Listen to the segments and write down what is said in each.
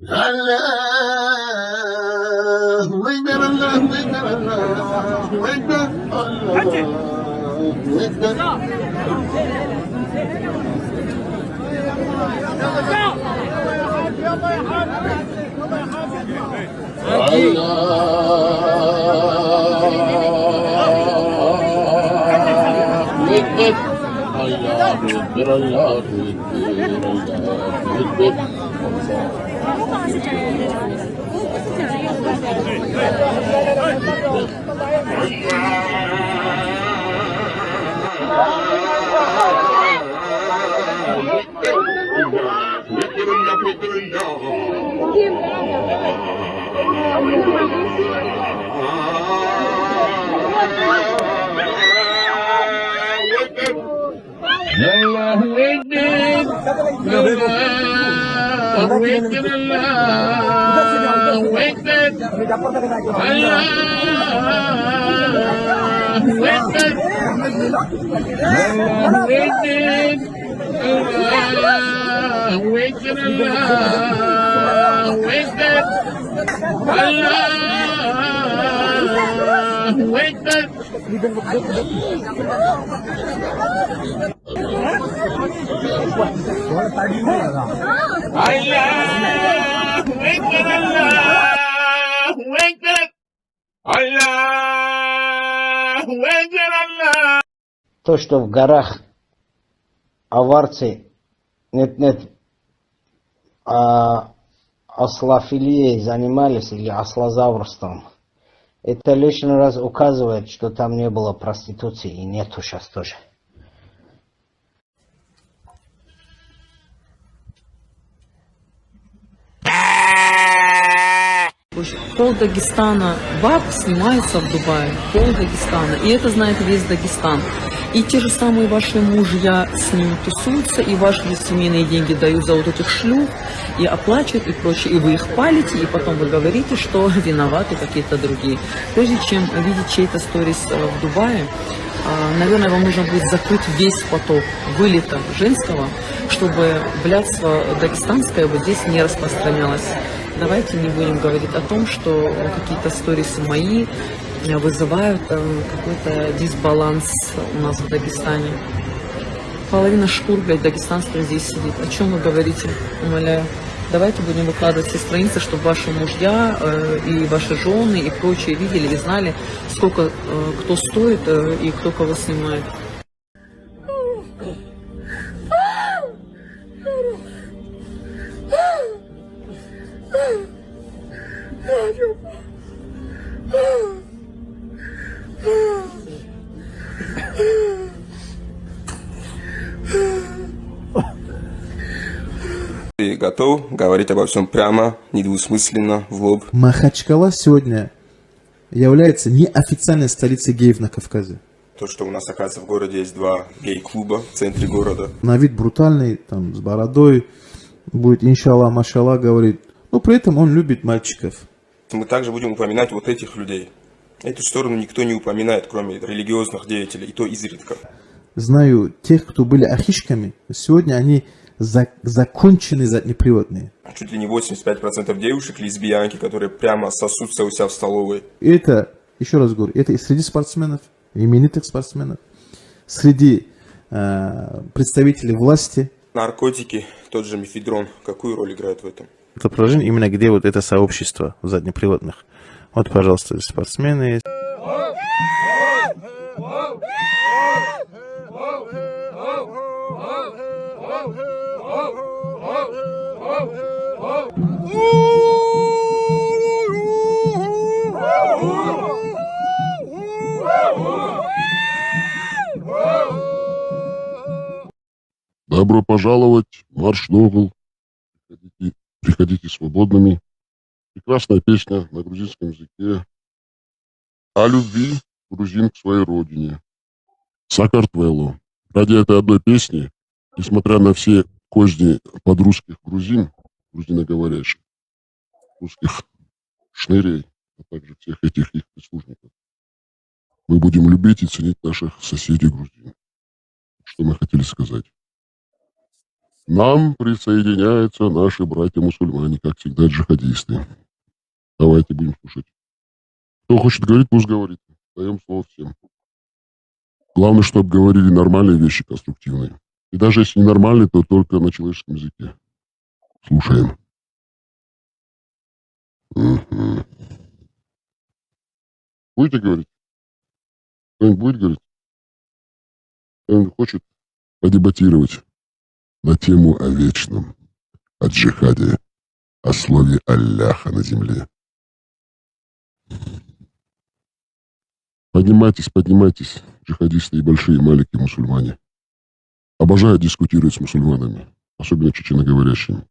الله أكبر الله أكبر الله أكبر الله أكبر. الله أكبر الله أكبر الله أكبر الله أكبر. То, что в горах аварцы, нет, ослофилией занимались или ослозаврством, это лишний раз указывает, что там не было проституции и нету сейчас тоже. Пол Дагестана баб снимаются в Дубае, пол Дагестана, и это знает весь Дагестан. И те же самые ваши мужья с ним тусуются, и ваши семейные деньги дают за вот этих шлюх, и оплачивают, и прочее, и вы их палите, и потом вы говорите, что виноваты какие-то другие. Прежде чем видеть чей-то сторис в Дубае, наверное, вам нужно будет закрыть весь поток вылета женского, чтобы блядство дагестанское вот здесь не распространялось. Давайте не будем говорить о том, что какие-то сторисы мои вызывают какой-то дисбаланс у нас в Дагестане. Половина шкур, блядь, дагестанских здесь сидит. О чем вы говорите? Умоляю. Давайте будем выкладывать все страницы, чтобы ваши мужья и ваши жены и прочие видели и знали, сколько кто стоит и кто кого снимает. Ты готов говорить обо всем прямо, недвусмысленно, в лоб? Махачкала сегодня является неофициальной столицей геев на Кавказе. То, что у нас, оказывается, в городе есть 2 гей-клуба в центре города. На вид брутальный, там, с бородой, будет иншаллах, машаллах, говорит. Но при этом он любит мальчиков. Мы также будем упоминать вот этих людей. Эту сторону никто не упоминает, кроме религиозных деятелей, и то изредка. Знаю тех, кто были ахишками, сегодня они законченные заднеприводные. Чуть ли не 85% девушек лесбиянки, которые прямо сосутся у себя в столовой. И это, еще раз говорю, это и среди спортсменов, именитых спортсменов, среди представителей власти. Наркотики, тот же мефедрон, какую роль играет в этом? Это положение именно где вот это сообщество заднеприводных. Вот, пожалуйста, спортсмены. Добро пожаловать, марш Ногл. Приходите свободными. Прекрасная песня на грузинском языке о любви грузин к своей родине. Сакартвело. Ради этой одной песни, несмотря на все козни подрусских грузин, грузиноговорящих, русских шнырей, а также всех этих их прислужников, мы будем любить и ценить наших соседей грузин. Что мы хотели сказать. нам присоединяются наши братья-мусульмане, как всегда, джихадисты. Давайте будем слушать. Кто хочет говорить, пусть говорит. Даем слово всем. Главное, чтобы говорили нормальные вещи, конструктивные. И даже если не нормальные, то только на человеческом языке. Слушаем. Мгм. Будете говорить? Кто-нибудь будет говорить? Кто-нибудь хочет подебатировать на тему о вечном, о джихаде, о слове Алляха на земле? Поднимайтесь, поднимайтесь, джихадисты и большие, и маленькие мусульмане. Обожаю дискутировать с мусульманами, особенно чеченоговорящими,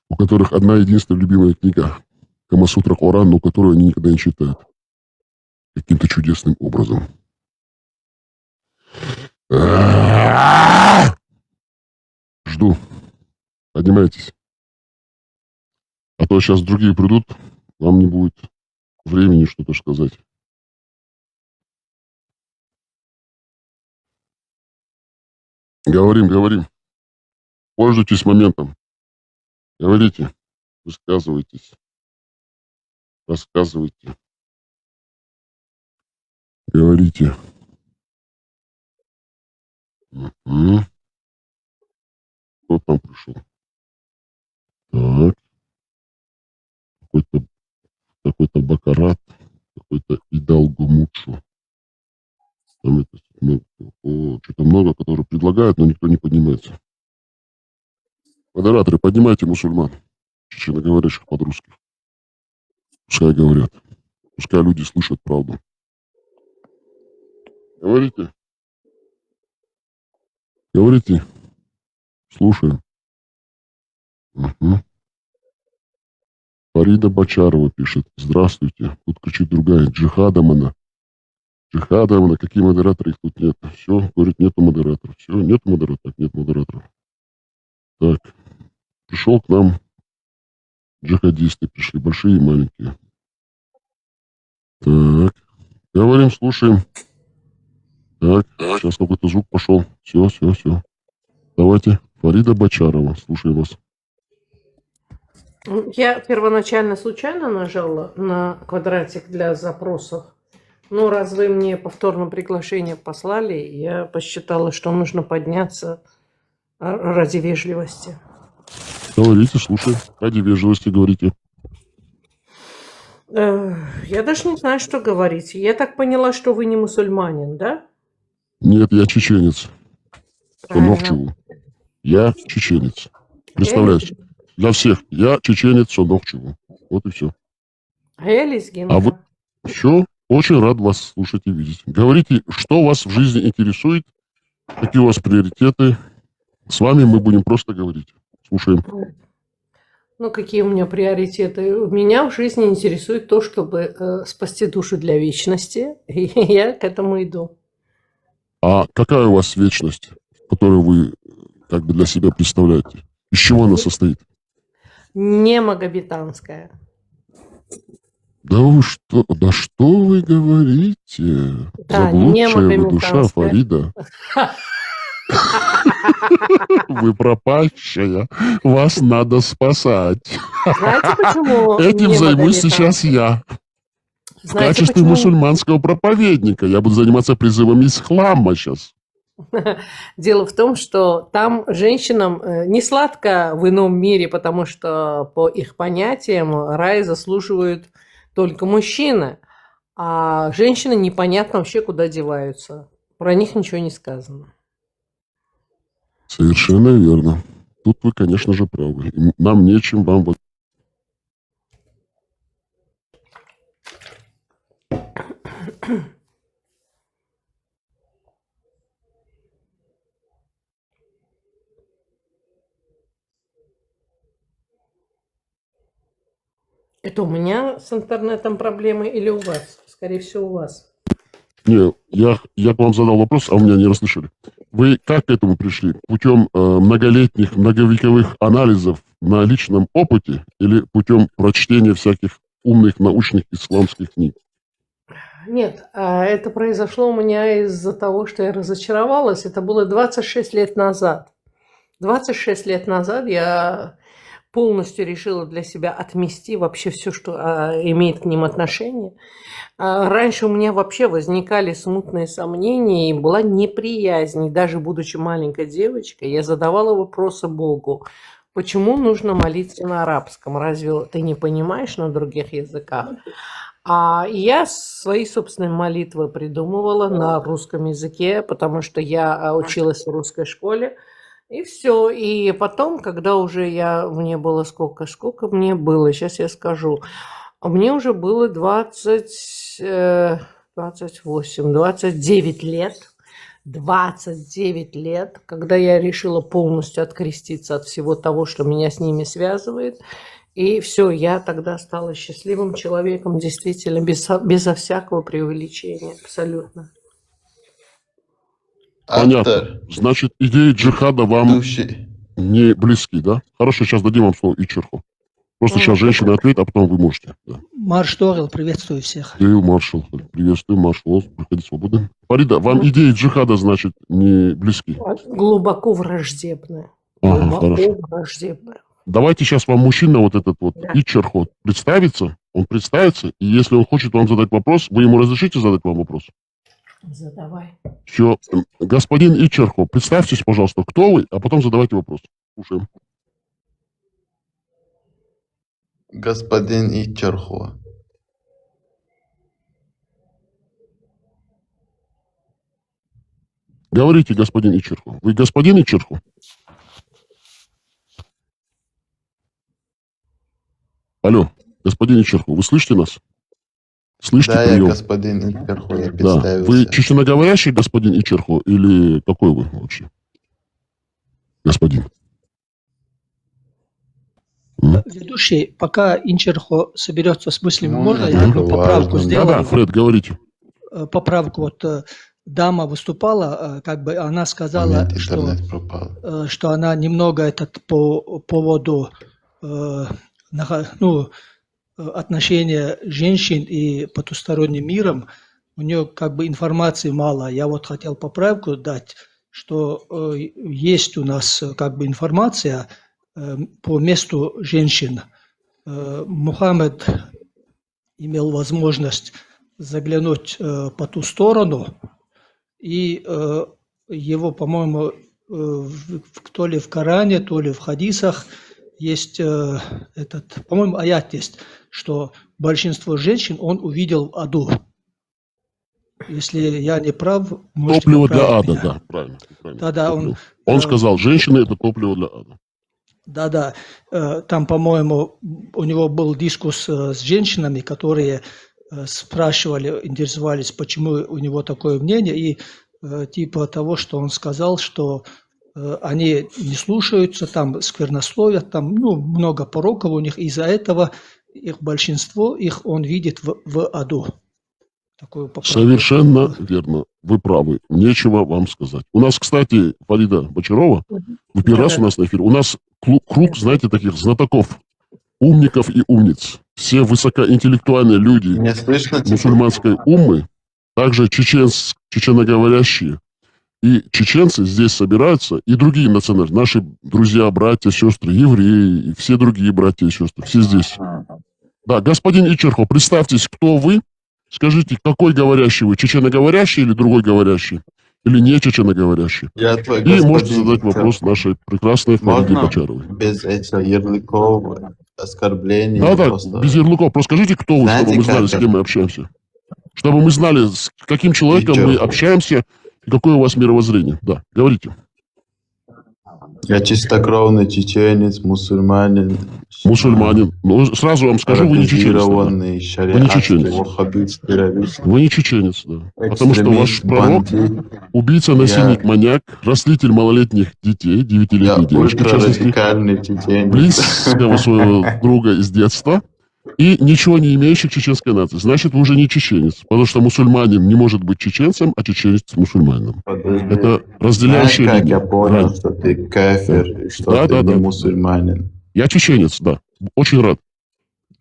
у которых одна единственная любимая книга Камасутра Коран, но которую они никогда не читают. Каким-то чудесным образом. Жду. Поднимайтесь. А то сейчас другие придут, вам не будет времени что-то сказать. Говорим, говорим. Пользуйтесь моментом. Говорите. Высказывайтесь. Рассказывайте. Говорите. Мгм. Кто там пришел? Так. Какой-то Бакарат. Какой-то Идалгумучу. Там это, что-то много, которые предлагают, но никто не поднимается. Модераторы, поднимайте мусульман, чеченоговорящих под-русски. Пускай говорят. Пускай люди слышат правду. Говорите. Говорите. Слушаем. Угу. Фарида Бочарова пишет. Здравствуйте. Тут кричит другая. Джихадом она. Джихадом она. Какие модераторы? Их тут нет. Все. Говорит, нету модераторов. Все. Нет модераторов. Нет модераторов. Так. Пришел к нам джихадисты. Пришли большие и маленькие. Так. Говорим, слушаем. Так. Сейчас какой-то звук пошел. Все. Давайте. Фарида Бочарова. Слушаем вас. Я первоначально случайно нажала на квадратик для запросов. Но раз вы мне повторно приглашение послали, я посчитала, что нужно подняться ради вежливости. Говорите, слушай. Ради вежливости говорите. Я даже не знаю, что говорить. Я так поняла, что вы не мусульманин, да? Нет, я чеченец. Правильно. Сонохчеву. Я чеченец. Представляешь? Для всех. Я чеченец Сонохчеву. Вот и все. А я лезгинка. А вы все? Очень рад вас слушать и видеть. Говорите, что вас в жизни интересует, какие у вас приоритеты. С вами мы будем просто говорить. Слушаем. Ну, какие у меня приоритеты? Меня в жизни интересует то, чтобы спасти душу для вечности. И я к этому иду. А какая у вас вечность, которую вы как бы для себя представляете? Из чего она состоит? Не магометанская. Да вы что? Да что вы говорите? Да, не Заблудшая вы душа, магометанская. Фарида. Вы пропащая. Вас надо спасать. Знаете, почему? Этим не займусь сейчас магометанская? я. В Знаете, качестве почему? мусульманского проповедника. Я буду заниматься призывом из хлама сейчас. Дело в том, что там женщинам не сладко в ином мире, потому что по их понятиям рай заслуживают только мужчины, а женщины непонятно вообще куда деваются. Про них ничего не сказано. Совершенно верно. Тут вы, конечно же, правы. И нам нечем вам... Это у меня с интернетом проблемы или у вас? Скорее всего, у вас. Не, я к вам задал вопрос, а у меня не расслышали. Вы как к этому пришли? Путем многолетних, многовековых анализов на личном опыте или путем прочтения всяких умных научных исламских книг? Нет, это произошло у меня из-за того, что я разочаровалась. Это было 26 лет назад. 26 лет назад я полностью решила для себя отмести вообще все, что имеет к ним отношение. Раньше у меня вообще возникали смутные сомнения, и была неприязнь. И даже будучи маленькой девочкой, я задавала вопросы Богу. Почему нужно молиться на арабском? Разве ты не понимаешь на других языках? А я свои собственные молитвы придумывала на русском языке, потому что я училась в русской школе. И все. И потом, когда уже мне было сколько мне было, сейчас я скажу. Мне уже было 29 лет. 29 лет, когда я решила полностью откреститься от всего того, что меня с ними связывает. И все, я тогда стала счастливым человеком, действительно, безо всякого преувеличения, абсолютно. Понятно. Значит, идеи джихада вам не близки, да? Хорошо, сейчас дадим вам слово Ичерху. Просто сейчас женщина ответит, а потом вы можете. Да. Маршал Торил, приветствую всех. Маршал, приветствую, маршал, приходи свободно. Фарида, вам идеи джихада, значит, не близки? Глубоко враждебная. Враждебная. Давайте сейчас вам мужчина вот этот вот Ичерху представится, он представится, и если он хочет вам задать вопрос, вы ему разрешите задать вам вопрос? Задавай. Все. Господин Ичерху, представьтесь, пожалуйста, кто вы, а потом задавайте вопрос. Слушаем. Господин Ичерху. Говорите, господин Ичерху. Вы господин Ичерху? Алло, господин Ичерху, вы слышите нас? Слышите Да, прием? я господин Ичерху, я Да. представился. Вы чеченоговорящий господин Ичерху или какой вы вообще? Господин. Ведущий, пока Инчерхо соберется с мыслями, можно я это одну поправку важно. сделаю? Да, Фред, говорите. Поправку. Вот дама выступала, как бы она сказала, Интернет пропал. что она немного по поводу отношения женщин и потусторонним миром, у нее как бы информации мало. Я вот хотел поправку дать, что есть у нас как бы информация по месту женщин. Мухаммед имел возможность заглянуть по ту сторону, и его, по-моему, то ли в Коране, то ли в хадисах есть по-моему, аят есть, что большинство женщин он увидел в аду. Если я не прав, можете Топливо для поправить ада, меня. да, правильно. Да, Он сказал, женщины это топливо для ада. Да, там, по-моему, у него был дискус с женщинами, которые спрашивали, интересовались, почему у него такое мнение, и типа того, что он сказал, что они не слушаются, там сквернословят, там много пороков у них, из-за этого их большинство, он видит в аду. Такую поправку. Совершенно верно. Вы правы. Нечего вам сказать. У нас, кстати, Фарида Бочарова, вы первый раз у нас на эфире, у нас круг, знаете, таких знатоков, умников и умниц. Все высокоинтеллектуальные люди Меня слышно? мусульманской уммы, также чеченоговорящие. И чеченцы здесь собираются, и другие национальности, наши друзья, братья, сестры, евреи, и все другие братья и сестры, все здесь. Да, господин Ичерхо, представьтесь, кто вы, скажите, какой говорящий вы, чеченоговорящий или другой говорящий, или не чеченоговорящий. Я твой И господин можете задать Ичерху. вопрос нашей прекрасной Фариде Можно Бочаровой. без этих ярлыков, оскорблений? Да, просто... без ярлыков. Просто скажите, кто вы, Знаете, чтобы мы знали, как с кем мы общаемся. Чтобы мы знали, с каким человеком мы Ичерху. общаемся, и какое у вас мировоззрение. Да, говорите. Я чистокровный чеченец, мусульманин. Мусульманин. Ну, сразу вам скажу, вы не чеченец. Тогда. Организованный Вы не чеченец. шариатский ваххабист, террорист. Вы не чеченец, да. Потому что ваш Экстремист, пророк, бандит. убийца, насильник, маньяк, растлитель малолетних детей, Я 9-летней девочки, в частности, ультрарадикальный чеченец. близкого своего друга из детства, и ничего не имеющий к чеченской нации. Значит, вы уже не чеченец. Потому что мусульманин не может быть чеченцем, а чеченец мусульманином. Подожди. Это Знаешь, разделяющая как линия. я понял, Грань. что ты кафир, и что Да, ты да, не да. мусульманин? Я чеченец, да. Очень рад.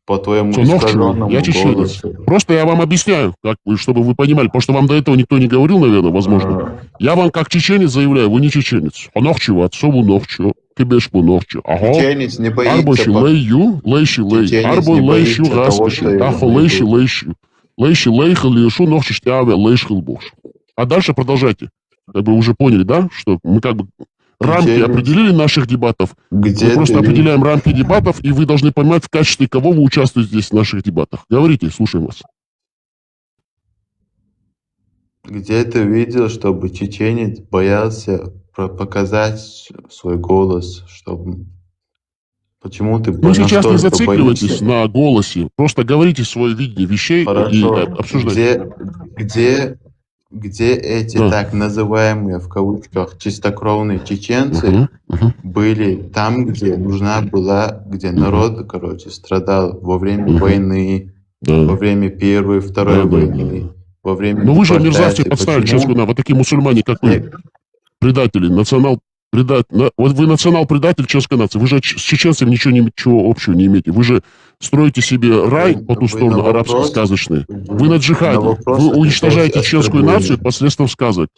по твоему Что ногчу? искаженному Я чеченец. голосу. Просто я вам объясняю, как вы, чтобы вы понимали, потому что вам до этого никто не говорил, наверное, возможно. Я вам как чеченец заявляю, вы не чеченец. А ногчу, отцову ногчу, кибеш по ногчу. Ага. Чеченец не Арбоши боится... лейю, лейши лей. Чеченец Арбо не лейшу боится того, что гаспеши. его Тахо лейши найдут. лейшу. Лейши лейхал лешу ногчу штяве лейшхал бош. А дальше продолжайте. Как бы уже поняли, да, что мы как бы рамки Чеченец. определили наших дебатов. Где Мы просто ты видишь? определяем рамки дебатов, и вы должны понимать, в качестве кого вы участвуете здесь в наших дебатах. Говорите, слушаем вас. Где ты видел, чтобы чеченец боялся показать свой голос, чтобы... Почему ты Ну, сейчас не настолько зацикливайтесь боишься? на голосе, просто говорите свое видение вещей и Хорошо. обсуждайте. Где эти Да. так называемые, в кавычках, чистокровные чеченцы Мгм, мгм, были там, где нужна была, где народ, короче, страдал во время Мгм. войны, да. во время Первой, Второй Да, да, войны, да. во время Но вы же мерзавцы депортации. подставили Почему? честную, вот такие мусульмане, как вы, предатели, вот вы национал-предатель чешской нации, вы же с чеченцами ничего общего не имеете. Вы же строите себе рай по ту Вы сторону на арабский вопрос- сказочный. Вы на джихаде. вопрос Вы уничтожаете отвечаете чешскую оскорбленно. нацию посредством сказок.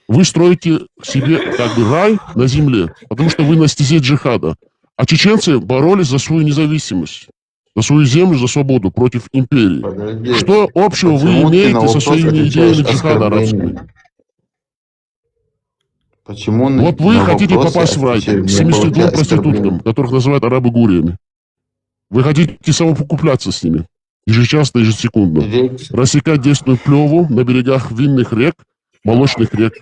Вы строите себе как бы рай на земле, потому что вы на стезе джихада. А чеченцы боролись за свою независимость, за свою землю, за свободу против империи. Подожди. Что общего вы Почему ты на имеете со вопрос своими отвечаешь идеями джихада арабскими? оскорблениями? Почему Вот вы хотите попасть в рай к 72 проституткам, которых называют арабы гуриями. Вы хотите совокупляться с ними ежечасно, ежесекундно. Рассекать действенную плеву на берегах винных рек, молочных рек.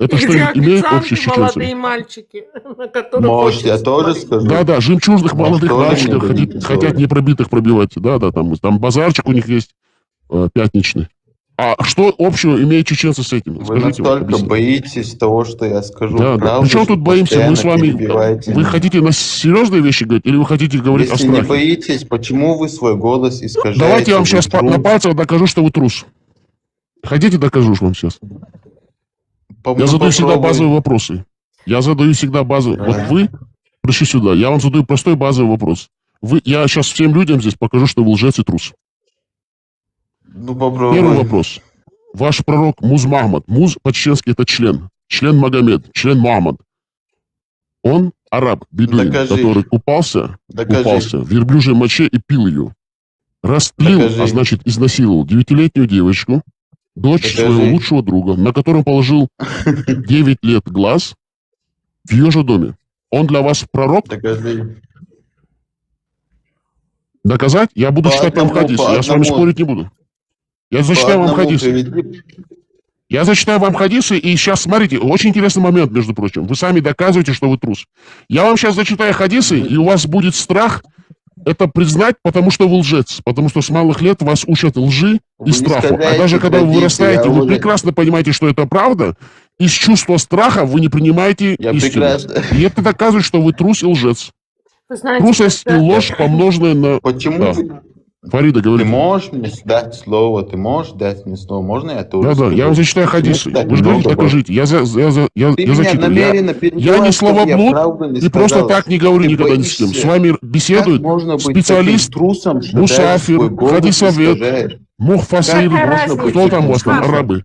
Это что Где имеет официанты, общее с молодые чеченцами? мальчики, на которых Может, очень я тоже смотреть. скажу? Да, жемчужных Может, молодых тоже мальчиков не будем хотят ссорить? непробитых пробивать. Да, там базарчик у них есть пятничный. А что общего имеют чеченцы с этим? Вы Скажите, вот, настолько объясните. боитесь того, что я скажу Да. правду, Причем что тут боимся? Мы с постоянно вами... перебиваете Вы меня. хотите на серьезные вещи говорить, или вы хотите говорить Если о не страхе? боитесь, почему вы свой голос искажаете? Давайте я вам Вы сейчас трус. на пальцах докажу, что вы трус. Хотите, докажу вам сейчас? Я задаю всегда базовые вопросы. Я задаю всегда базовые. Вот вы пришли сюда, я вам задаю простой базовый вопрос. Я сейчас всем людям здесь покажу, что вы лжец и трус. Ну, попробуй. Первый вопрос. Ваш пророк Муз Махмад. Муз по-чеченски это член. Член Магомед. Член Мухаммад. Он араб, бедуин, Докажи. который купался Докажи. в верблюжьей моче и пил ее. Растлил, Докажи. а значит изнасиловал 9-летнюю девочку, дочь Докажи. своего лучшего друга, на котором положил 9 лет глаз в ее же доме. Он для вас пророк? Докажи. Доказать? Я буду По читать вам одному, хадис. по Я с вами одному. спорить не буду. Я По зачитаю вам одному хадисы. приведи. Я зачитаю вам хадисы, и сейчас, смотрите, очень интересный момент, между прочим. Вы сами доказываете, что вы трус. Я вам сейчас зачитаю хадисы, и у вас будет страх это признать, потому что вы лжец. Потому что с малых лет вас учат лжи Вы и страху. А искажаете даже когда вы традиции, вырастаете, я вы уже- прекрасно понимаете, что это правда. Из чувства страха вы не принимаете Я истину. прекрасно... И это доказывает, что вы трус и лжец. Вы знаете, Трусость и когда- ложь, помноженная на... Почему Да. вы... Фарида, Ты говорите. можешь мне дать слово? Ты можешь дать мне слово? Можно я тоже Да, скажу? я вам зачитаю хадисы. так Вы же говорите, много докажите. Я Ты меня зачитываю. намеренно перебиваешь, Я не чтобы я словоблуд правду не и просто сказал. так не говорю Ты никогда ни с кем. боишься. С вами Как беседует можно быть специалист, таким трусом, что даже мусафир, свой голос хадисовед, искажаешь? мухфасир. Какая можно быть Кто там таким у вас там, трусом? арабы?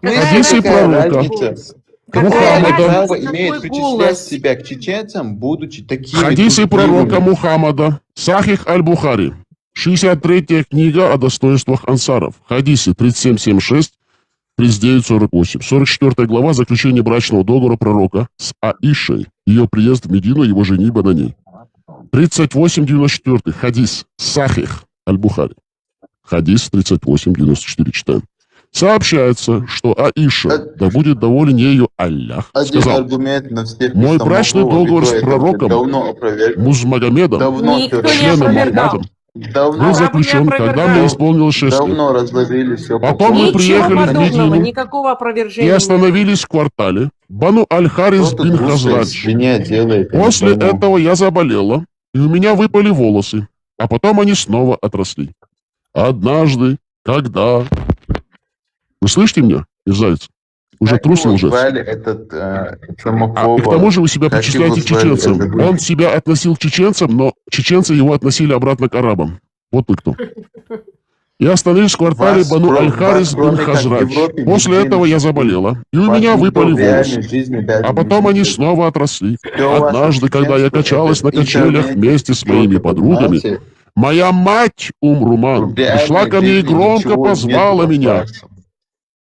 Ну, Какая Хадисы какая пророка. разница? Какая Какое Мухаммада. право разница, имеет какой причислять голос? себя к чеченцам, будучи такими Хадисы трусливыми? пророка Мухаммада. Сахих аль-Бухари. 63-я книга о достоинствах ансаров. Хадисы 37.76, 39.48. 44 глава заключение брачного договора пророка с Аишей. Ее приезд в Медину, его женитьба на ней. 38.94. Хадис Сахих аль-Бухари. Хадис 38.94 читаем. Сообщается, что Аиша, да будет доволен ею Аллах, Один сказал, аргумент на всех мой исламофобов, брачный и договор то с это пророком давно опровергнут. Музмагомедом, Давно Никто всё не членом опровергал. Мухаммадом, Давно, был Арабы не заключен, когда опровергают. мне исполнилось 6 лет. давно разложили все Потом мы Ничего приехали в подобного, Медину никакого и опровержения. остановились в квартале Бану Аль-Харис Кто-то бин трусой Хазрадж. свинья делает. я не После пойму. этого я заболела, и у меня выпали волосы, а потом они снова отросли. Однажды, когда... Вы слышите меня, Заяц? Уже Как трус и его лжец. звали этот А, и исламофоба? к тому же вы себя Как причисляете его к звали? чеченцам. Я забыл. Он себя относил к чеченцам, но чеченцы его относили обратно к арабам. Вот вы кто. И остановились в квартале Вас, Бану кроме- Аль-Харис вас, кроме бин как в Хазрач. Европе, После нигде этого не я существует. заболела, и у Вас меня никто выпали в реальной волосы. жизни даже А не потом они видел. снова отросли. Всё ваше Однажды, когда я чеченство качалась это на качелях интернет, вместе с моими что-то, подругами, понимаете? моя мать Умруман В пришла реальной ко мне и жизни громко ничего позвала нету меня. вас.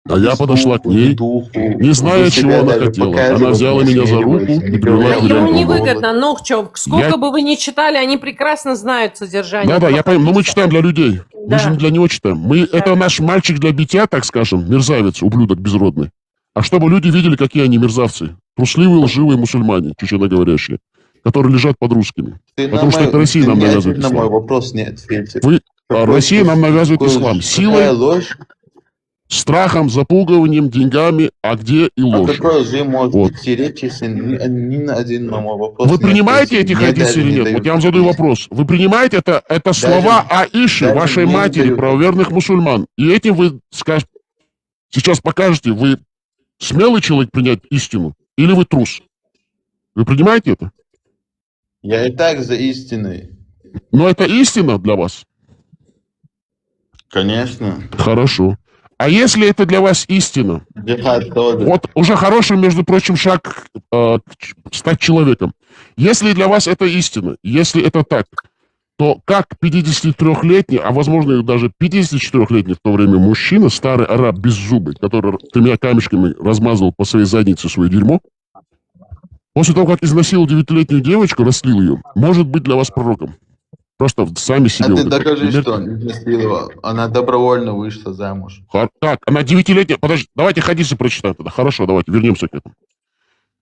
А я Ни подошла к слуху, ни ней, духу. не зная, Вы чего себя она даже хотела. Она показывать взяла не меня за руку осмеливаетесь, и не привела говоря к Ему уже дверям о не дома. выгодно, ну, чё, сколько Я- бы вы ни читали, они прекрасно знают содержание Да-да, я этого понимаю, но мы хадиса. читаем для людей. Мы Да. же не для него читаем. Это наш мальчик для битья, так скажем, мерзавец, ублюдок безродный. А чтобы люди видели, какие они мерзавцы. Трусливые, лживые мусульмане, чеченоговорящие, которые лежат под русскими. Ты Потому что это Россия ты нам ни навязывает один на мой ислам. вопрос не ответил. Россия нам навязывает ислам. Какая Силой, ложь? страхом, запугиванием, деньгами, а где и О ложь. какой лжи может Вот. идти речь, если ни на один на мой вопрос Вы не принимаете ответили? эти Мне хадисы даже или не нет? дают Вот я вам задаю ответить. вопрос. Вы принимаете это слова Аиши, даже вашей мне не матери, дают правоверных мусульман? И этим вы сейчас покажете, вы смелый человек принять истину или вы трус? Вы принимаете это? Я и так за истиной. Но это истина для вас? Конечно. Хорошо. А если это для вас истина? Джихад тоже. Вот уже хороший, между прочим, шаг стать человеком. Если для вас это истина, если это так, то как 53-летний, а возможно и даже 54-летний в то время мужчина, старый араб беззубый, который 3 камешками размазывал по своей заднице свое дерьмо, после того, как изнасиловал 9-летнюю девочку, растлил ее, может быть для вас пророком? Просто сами себе... А ты вот это докажи, примерьте. что он не насиловал. Она добровольно вышла замуж. Так, она 9-летняя... Подожди, давайте хадисы прочитаем тогда. Хорошо, давайте вернемся к этому.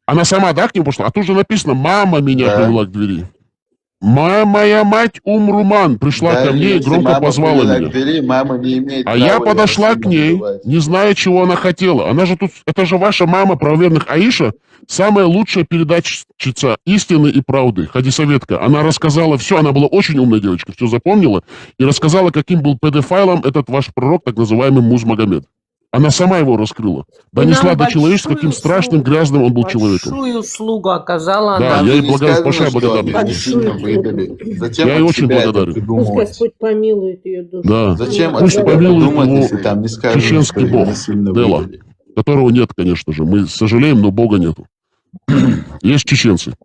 Она сама, да, к нему пошла? А тут же написано, мама меня Да. привела к двери. Моя мать Умруман пришла Даже ко мне и если громко мама позвала привела меня. к двери, мама не имеет А права я её подошла к насильно ней, вызывать. не зная, чего она хотела. Она же тут, это же ваша мама, правоверных Аиша, самая лучшая передатчица истины и правды, хадисоветка. Она рассказала все, она была очень умная девочка, все запомнила, и рассказала, каким был педофайлом этот ваш пророк, так называемый Муз-Магомед. Она сама его раскрыла. Донесла до человечества, каким страшным, грязным он был человеком. Большую услугу оказала Да, она. я ей не сказано, большая что благодарность. они сильно выдали. Зачем Я ей от очень себя это благодарен. придумывать? Господь помилует ее душу. Да. Зачем от Пусть себя помилует придумать, его если там не сказано, чеченский что её бог, насильно Дела. выдали? Которого нет, конечно же. Мы сожалеем, но Бога нету. Есть чеченцы.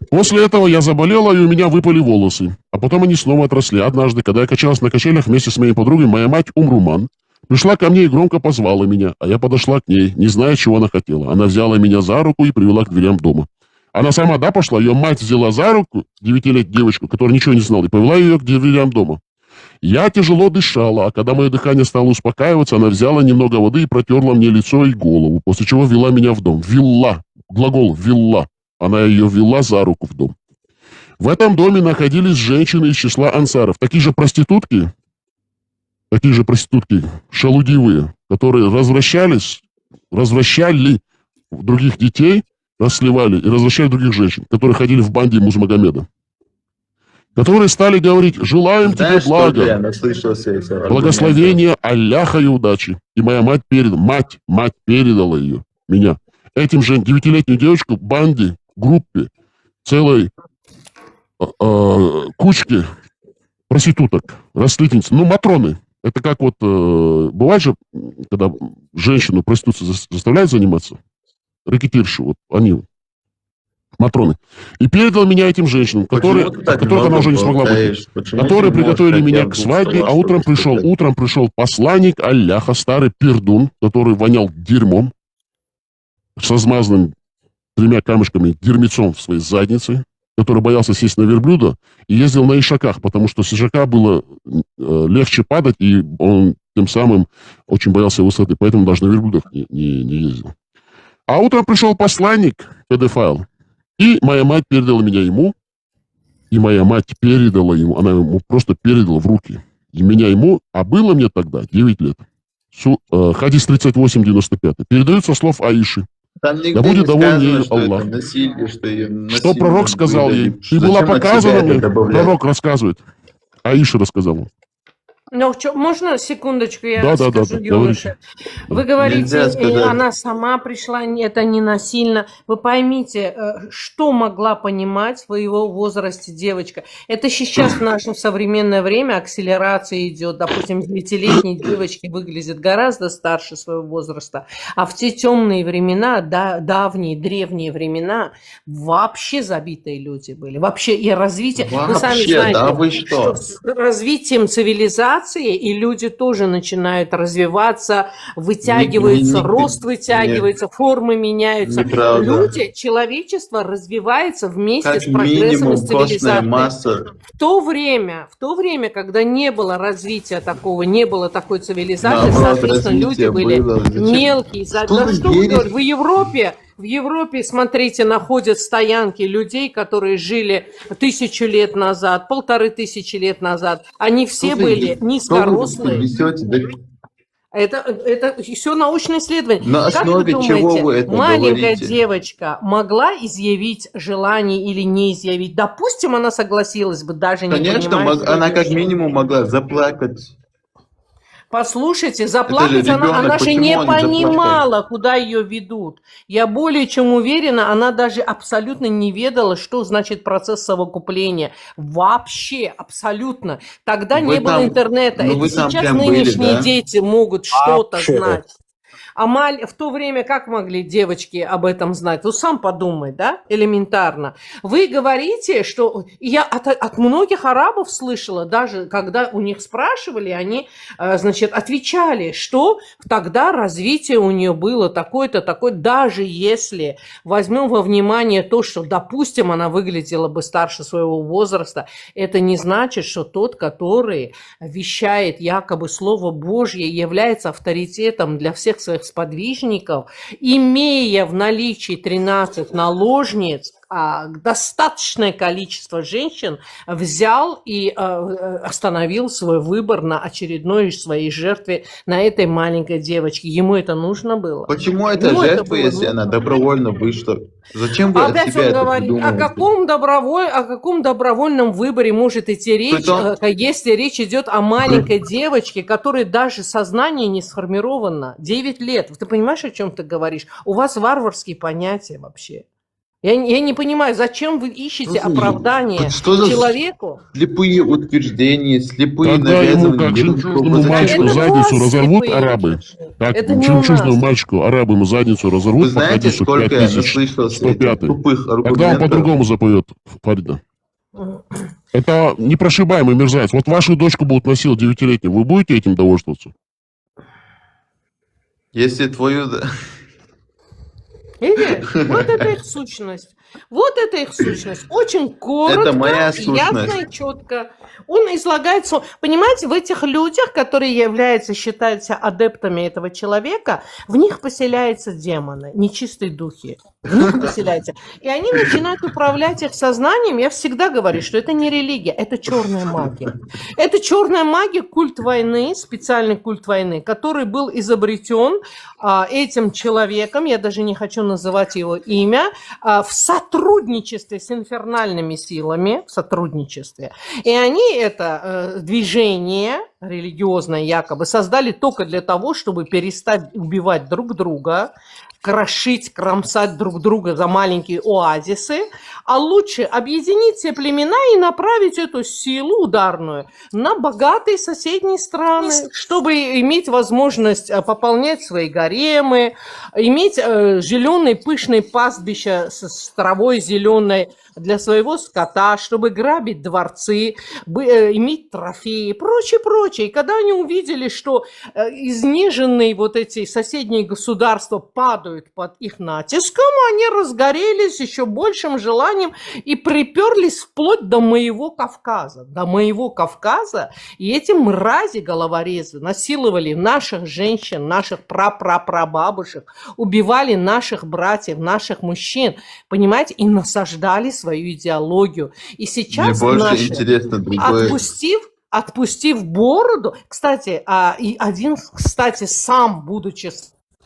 После этого я заболела, и у меня выпали волосы. А потом они снова отросли. Однажды, когда я качалась на качелях вместе с моей подругой, моя мать Умруман пришла ко мне и громко позвала меня, а я подошла к ней, не зная, чего она хотела. Она взяла меня за руку и привела к дверям дома. Она сама, да, пошла? Ее мать взяла за руку 9-летнюю девочку, которая ничего не знала, и повела ее к дверям дома. Я тяжело дышала, а когда мое дыхание стало успокаиваться, она взяла немного воды и протерла мне лицо и голову, после чего ввела меня в дом. Ввела. Глагол «ввела». Она ее ввела за руку в дом. В этом доме находились женщины из числа ансаров, такие же проститутки, шалудивые, которые развращали других детей, расслевали и развращали других женщин, которые ходили в банде Муз-Магомеда, которые стали говорить: желаем тебе Знаешь, что блага, я наслышался этих аргументов? благословения Алляха и удачи. И моя мать передала ее, меня, этим же 9-летнюю девочку, банде, группе, целой кучке проституток, растлительниц, матроны. Это как вот, бывает же, когда женщину проституцию заставляют заниматься, рэкетирши, вот они, матроны. И передал меня этим женщинам, Почему ты так которых она много уже не смогла болтаешь? быть. Почему Которые ты не можешь, приготовили как меня я, к в свадьбе, двух а утром словах сказать? пришел посланник Алляха, старый пердун, который вонял дерьмом, со смазанным 3 камешками дерьмецом в своей заднице, который боялся сесть на верблюда и ездил на ишаках, потому что с ишака было легче падать, и он тем самым очень боялся высоты, поэтому даже на верблюдах не ездил. А утром пришел посланник, педофайл, и моя мать передала меня ему, она ему просто передала в руки. И меня ему, а было мне тогда 9 лет. Хадис 38-95. Передают со слов Аиши. Там нигде Да будет не доволен сказано, ею что Аллах. это насилие, что ее Что насильно пророк сказал выдали. ей? Ты Зачем была от себя показана это мне? добавлять? Пророк рассказывает. Аиша рассказала. Ну, можно секундочку, я Да, скажу, говорите. юноше? Вы говорите, Нельзя сказать. она сама пришла, это не насильно. Вы поймите, что могла понимать в его возрасте девочка? Это сейчас в наше современное время акселерация идет. Допустим, 9-летние девочки выглядят гораздо старше своего возраста. А в те темные времена, давние, древние времена, вообще забитые люди были. Вообще и развитие... Вы сами Вообще, знаете, да вы что? с развитием цивилизации и люди тоже начинают развиваться, вытягиваются, рост вытягивается, формы меняются. Неправда. Люди, человечество развивается вместе Как с прогрессом и минимум костная цивилизацией. масса. В то время, когда не было развития такого, не было такой цивилизации, Наоборот, соответственно, люди развитие были было. Зачем? мелкие. Что Да вы что вы верите? говорите? В Европе, смотрите, находят стоянки людей, которые жили 1000 лет назад, 1500 лет назад. Они все были низкорослые. Это все научное исследование. На Как вы основе чего думаете, вы это маленькая говорите? девочка могла изъявить желание или не изъявить? Допустим, она согласилась бы, даже не Конечно, понимая, что она это как что. минимум могла заплакать. Послушайте, заплакать ребенок, она же почему не он не понимала, куда ее ведут. Я более чем уверена, она даже абсолютно не ведала, что значит процесс совокупления. Вообще, абсолютно. Тогда Вы не было там- интернета. ну, Это вы там сейчас прям были, нынешние да? дети могут что-то Вообще. знать. А в то время как могли девочки об этом знать? Ну, сам подумай, да, элементарно. Вы говорите, что... Я от многих арабов слышала, даже когда у них спрашивали, они, значит, отвечали, что тогда развитие у нее было такое-то, такое, даже если возьмем во внимание то, что, допустим, она выглядела бы старше своего возраста, это не значит, что тот, который вещает якобы Слово Божье, является авторитетом для всех своих сподвижников, имея в наличии 13 наложниц, достаточное количество женщин, взял и остановил свой выбор на очередной своей жертве, на этой маленькой девочке. Ему это нужно было? Почему это Ему это жертва, было если она нужно? добровольно вышла? Зачем вы от Опять себя он это говорит, о придумываете? каком добровольном выборе может идти речь, Притом- если речь идет о маленькой девочке, которой даже сознание не сформировано. 9 лет. Ты понимаешь, о чем ты говоришь? У вас варварские понятия вообще. Я не понимаю, зачем вы ищете Что за- оправдание что за- человеку? Слепые утверждения, слепые Тогда ему, навязывания. как ерунду. жемчужному Зачем мальчику, вы- Это задницу у вас разорвут слепые арабы. утверждения. Так, Это не у жемчужному нас. мальчику арабы ему задницу разорвут Вы по знаете, хадису сколько я 5000, наслышался этих 105. тупых Тогда он аргументов? по-другому запоет, Фарида. Это непрошибаемый мерзавец. Вот вашу дочку будут насиловать 9-летнюю. Вы будете этим довольствоваться? Если твою... Видишь? Вот это их сущность. Вот это их сущность. Очень коротко, Это моя ясно сущность. и четко. Он излагает... Понимаете, в этих людях, которые считаются адептами этого человека, в них поселяются демоны, нечистые духи. В них поселяются. И они начинают управлять их сознанием. Я всегда говорю, что это не религия, это черная магия. Это черная магия, культ войны, специальный культ войны, который был изобретен этим человеком, я даже не хочу называть его имя, в сотрудничестве с инфернальными силами, в сотрудничестве. И они это движение религиозное якобы создали только для того, чтобы перестать убивать друг друга, крошить, кромсать друг друга за маленькие оазисы, а лучше объединить все племена и направить эту силу ударную на богатые соседние страны, чтобы иметь возможность пополнять свои гаремы, иметь зеленые пышные пастбища с травой зеленой для своего скота, чтобы грабить дворцы, иметь трофеи и прочее, прочее. И когда они увидели, что изнеженные вот эти соседние государства падают под их натиском, они разгорелись еще большим желанием и приперлись вплоть до моего Кавказа. До моего Кавказа. И эти мрази головорезы насиловали наших женщин, наших прапрапрабабушек, убивали наших братьев, наших мужчин, понимаете, и насаждали свою идеологию. И Мне сейчас больше наши, интересно другое. отпустив бороду, кстати, и один, кстати, сам, будучи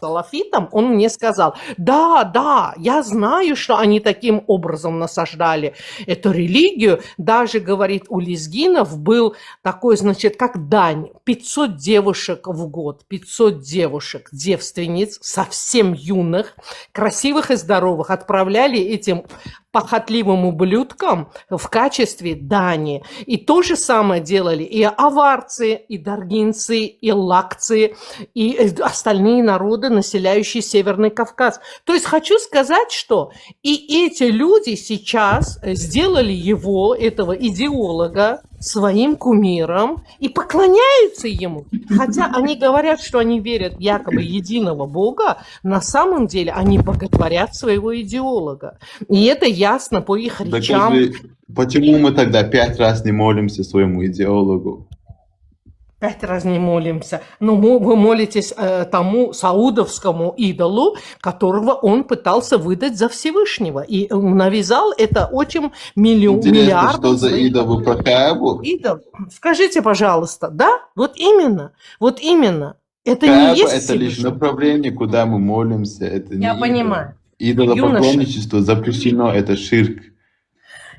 салафитом, он мне сказал, да, я знаю, что они таким образом насаждали эту религию. Даже, говорит, у лезгинов был такой, значит, как дань. 500 девушек в год, 500 девушек, девственниц, совсем юных, красивых и здоровых, отправляли этим похотливым ублюдкам в качестве дани. И то же самое делали и аварцы, и даргинцы, и лакцы, и остальные народы, населяющие Северный Кавказ. То есть хочу сказать, что и эти люди сейчас сделали его, этого идеолога, своим кумиром и поклоняются ему. Хотя они говорят, что они верят якобы единого Бога, на самом деле они боготворят своего идеолога. И это ясно по их речам. Почему мы тогда 5 раз не молимся своему идеологу? 5 раз не молимся. Но вы молитесь тому саудовскому идолу, которого он пытался выдать за Всевышнего. И навязал это очень миллиардов. Что за идол? Вы про Каабу? Идол. Скажите, пожалуйста, да? Вот именно. Это Кааба не есть это лишь Всевышний. направление, куда мы молимся. Это не Я идол. понимаю. Идолопоклонничество запрещено, это ширк.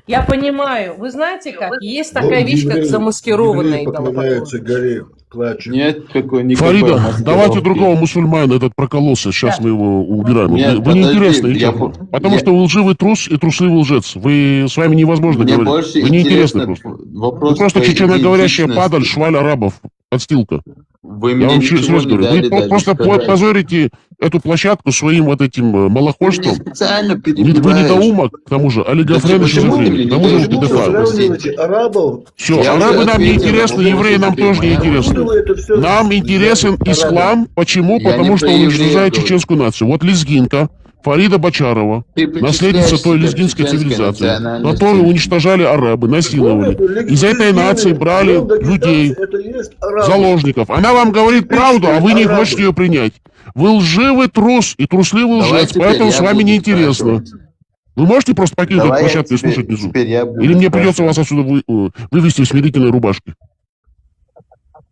Я понимаю. Вы знаете как? Есть такая вещь, как замаскированная идолопоклонство. горе, плачут. Нет никакой Фарида, маскировки. давайте другого мусульманина, этот прокололся, сейчас мы его убираем. Нет, Вы неинтересны, подожди, потому что вы лживый трус и трусливый лжец. С вами невозможно Мне говорить. больше Вы неинтересны интересно просто. вопрос Вы просто про чеченоговорящая идентичность. падаль, шваль арабов, подстилка. Вы Я мне вам ничего серьезно не говорю. дали Вы даже просто сказать. позорите эту площадку своим вот этим Вы малохольством. меня специально Вы перебиваешь. недоумок, к тому же, олигофрен и Почему ты шизофреник, мне к тому же не вы даешь педофил. Сравнивайте арабов. Все, Я арабы уже нам не ответил, интересны, я евреи нам уже тоже не ответил. интересны. Откуда вы это всё Нам взяли? интересен ислам. Почему? Я Потому не что про евреев уничтожает говорю. чеченскую нацию. Вот лезгинка Фарида Бочарова, Ты наследница причисляешь той себя к лезгинской чеченской цивилизации, национальности. которую уничтожали арабы, насиловали. Из этой нации брали людей, Это есть арабы. заложников. Она вам говорит правду, а вы не Арабы. хотите ее принять. Вы лживый трус и трусливый Давай лжец, теперь поэтому я с вами буду неинтересно. спрашивать. Вы можете просто покинуть эту Давай площадку и теперь- слушать внизу? теперь я буду Или мне придется спрашивать. вас отсюда вывести в смирительной рубашке?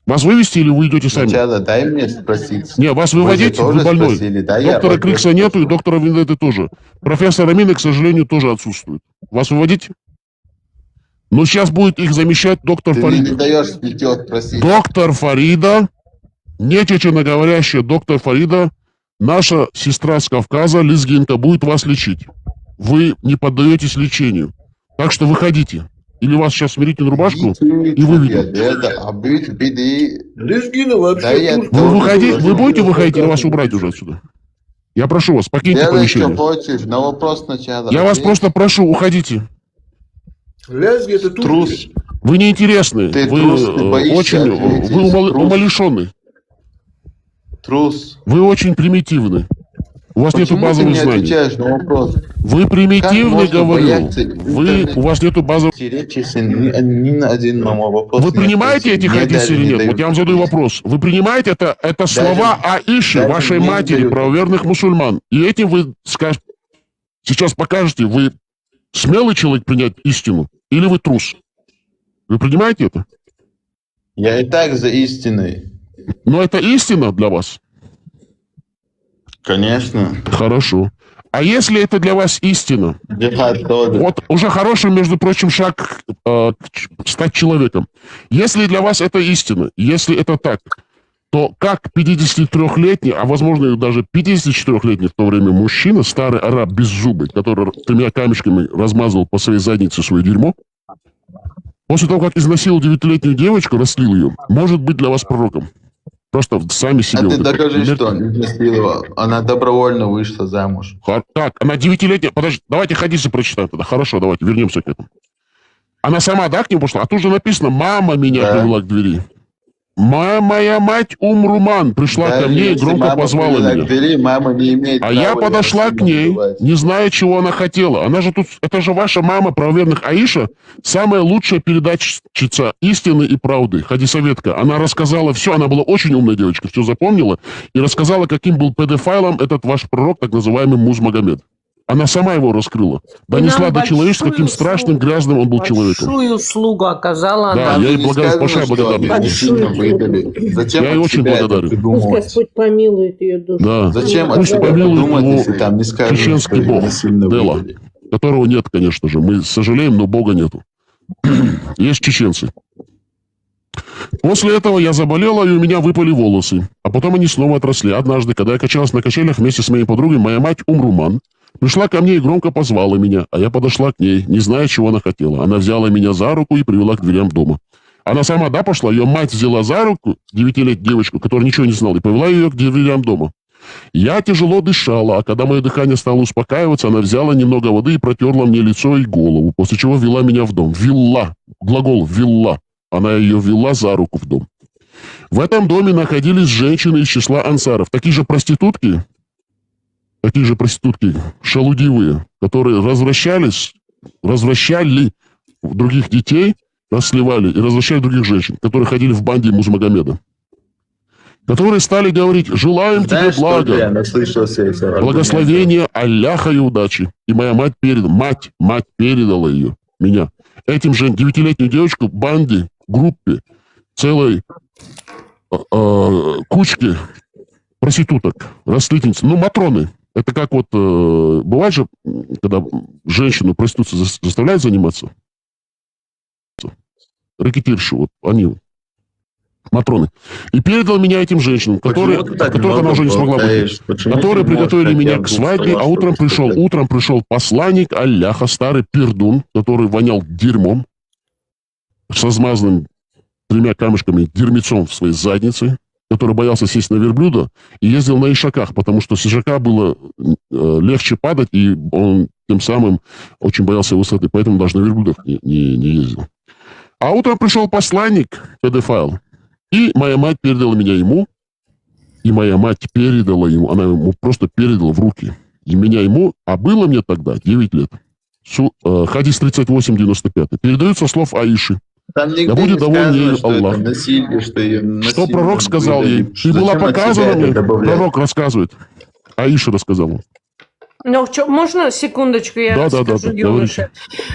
Вас вывести или вы идете сами? Сначала дай мне спросить. Не, вас Вы выводить, же тоже вы больной. спросили, да, я Доктора вопрос Крикса нету и спрошу. доктора Вендетты тоже. Профессора Мина, к сожалению, тоже отсутствует. Вас выводить? Но сейчас будет их замещать доктор Ты мне Фарида. не даешь ничего спросить. Доктор Фарида, не чеченоговорящая доктор Фарида, наша сестра с Кавказа, лезгинка, будет вас лечить. Вы не поддаетесь лечению. Так что выходите. Или вас сейчас смирительную рубашку и выведут. Лезгины вообще Да я турки. Вы, тоже выходи, тоже вы будете не выходить или вас убрать уже отсюда? Я прошу вас, покиньте Делай, что помещение. хочешь, на вопрос сначала. Я вас ответь. просто прошу, уходите. Лезги это турки. Трус. Вы неинтересны. Ты Вы трус, ты боишься очень ответить. вы Трус. умалишенный. Трус. Вы очень примитивный. У вас нету Почему ты базовых не знаний. отвечаешь на вопрос? Вы примитивный, можно говорю. бояться Вы, интернета? у вас нету базовых... Речь, если ни на один мой вопрос Вы не принимаете ответил. эти Мне хадисы даже или не нет? дают Вот я вам задаю вопрос. Вы принимаете это слова Аиши, даже вашей мне не матери, дают. правоверных мусульман? И этим вы сейчас покажете, вы смелый человек принять истину или вы трус? Вы принимаете это? Я и так за истиной. Но это истина для вас? Конечно. Хорошо. А если это для вас истина? Джихад тоже. Вот уже хороший, между прочим, шаг стать человеком. Если для вас это истина, если это так, то как 53-летний, а возможно и даже 54-летний в то время мужчина, старый араб беззубый, который 3 камешками размазывал по своей заднице свое дерьмо, после того, как изнасиловал 9-летнюю девочку, растлил ее, может быть для вас пророком. Просто сами себе... А ты вот это докажи, примерьте. что он изнасиловал. Она добровольно вышла замуж. Так, она 9-летняя... Подожди, давайте хадисы прочитаем тогда. Хорошо, давайте вернемся к этому. Она сама, да, к нему пошла? А тут же написано, мама меня Да. привела к двери. Моя мать Умруман пришла Даже ко мне и если громко мама позвала привела меня. к двери, мама не имеет А я права подошла его к ней, называть. не зная, чего она хотела. Она же тут, это же ваша мама правоверных Аиша, самая лучшая передатчица истины и правды, хадисоветка. Она рассказала все, она была очень умная девочка, все запомнила, и рассказала, каким был педофайлом этот ваш пророк, так называемый Муз Магомед. Она сама его раскрыла. Вы Донесла нам до человечества, каким большую страшным, услугу- грязным он был человеком. Большую услугу оказала Да, она. я ей не благодарен, сказано, большая что благодарность. они сильно выдали. Зачем Я ей от очень себя это благодарен. придумывать? помилует ее душу. Да. Зачем от Пусть себя помилует придумать, его если там не сказано, что чеченский бог они сильно Дела, выдали? которого нет, конечно же. Мы сожалеем, но бога нету. Есть чеченцы. После этого я заболела, и у меня выпали волосы. А потом они снова отросли. Однажды, когда я качалась на качелях вместе с моей подругой, моя мать Умруман пришла ко мне и громко позвала меня, а я подошла к ней, не зная, чего она хотела. Она взяла меня за руку и привела к дверям дома. Она сама, да, пошла? Ее мать взяла за руку 9-летнюю девочку, которая ничего не знала, и повела ее к дверям дома. Я тяжело дышала, а когда мое дыхание стало успокаиваться, она взяла немного воды и протерла мне лицо и голову, после чего ввела меня в дом. Ввела. Глагол «ввела». Она ее ввела за руку в дом. В этом доме находились женщины из числа ансаров. Такие же проститутки, шалудивые, которые развращали других детей, расливали и развращали других женщин, которые ходили в банде Музмагомеда. Которые стали говорить: желаем тебе Знаешь, что я блага, наслышался этих аргументов? благословения Алляха и удачи. И моя мать передала ее, меня. Этим же 9-летнюю девочку в банде, группе, целой кучке проституток, растлительниц, матроны. Это как вот, бывает же, когда женщину проституцией заставляют заниматься, рэкетирши, вот они, матроны. И передал меня этим женщинам, которые, Почему ты так которых она уже не смогла болтаешь? быть, Почему которые ты не можешь приготовили меня хотя бы к свадьбе, слова, а утром чтобы сказать? пришел посланник Алляха, старый пердун, который вонял дерьмом, со смазанным 3 камешками дерьмецом в своей заднице, который боялся сесть на верблюда и ездил на ишаках, потому что с ишака было легче падать, и он тем самым очень боялся высоты, поэтому даже на верблюдах не ездил. А утром пришел посланник, педофайл, и моя мать передала меня ему, она ему просто передала в руки. И меня ему, а было мне тогда 9 лет. Хадис 38-95. Передают со слов Аиши. Там Да нигде будет не доволен сказано, ею что Аллах. это насилие, что ее насильно Что пророк сказал ей? выдали. Ты была Зачем от показана себя это мне? добавлять? Пророк рассказывает. Аиша рассказала. Ну, можно секундочку, я Да, скажу, юноша?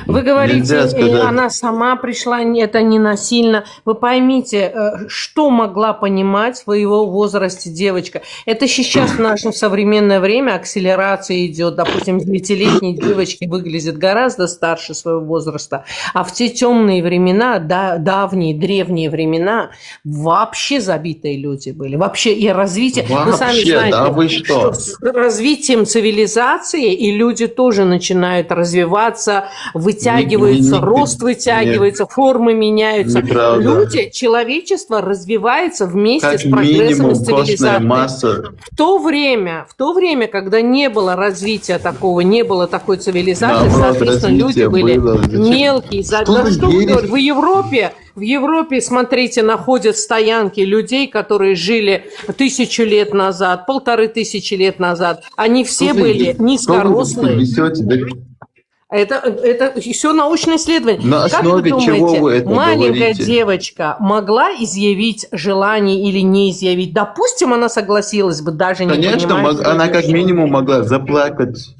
Вы Нельзя говорите, сказать. она сама пришла, это не насильно. Вы поймите, что могла понимать в его возрасте девочка? Это сейчас в наше современное время акселерация идет. Допустим, 9-летние девочки выглядят гораздо старше своего возраста. А в те темные времена, давние, древние времена, вообще забитые люди были. Вообще и развитие... Вы сами Вообще, знаете, да вы что? с развитием цивилизации и люди тоже начинают развиваться, вытягиваются, рост вытягивается, формы меняются. Неправда. Люди, человечество развивается вместе Как с прогрессом и минимум с костная цивилизацией. масса. В то время, когда не было развития такого, не было такой цивилизации, Наоборот, соответственно, люди развитие были было. Зачем? мелкие. Что Да вы что вы верите? говорите? В Европе, смотрите, находят стоянки людей, которые жили 1000 лет назад, 1500 лет назад. Они все были низкорослые. Это все научное исследование. На Как вы основе думаете, чего вы это маленькая говорите? девочка могла изъявить желание или не изъявить? Допустим, она согласилась бы, даже не Конечно, понимая, что она это как что. минимум могла заплакать.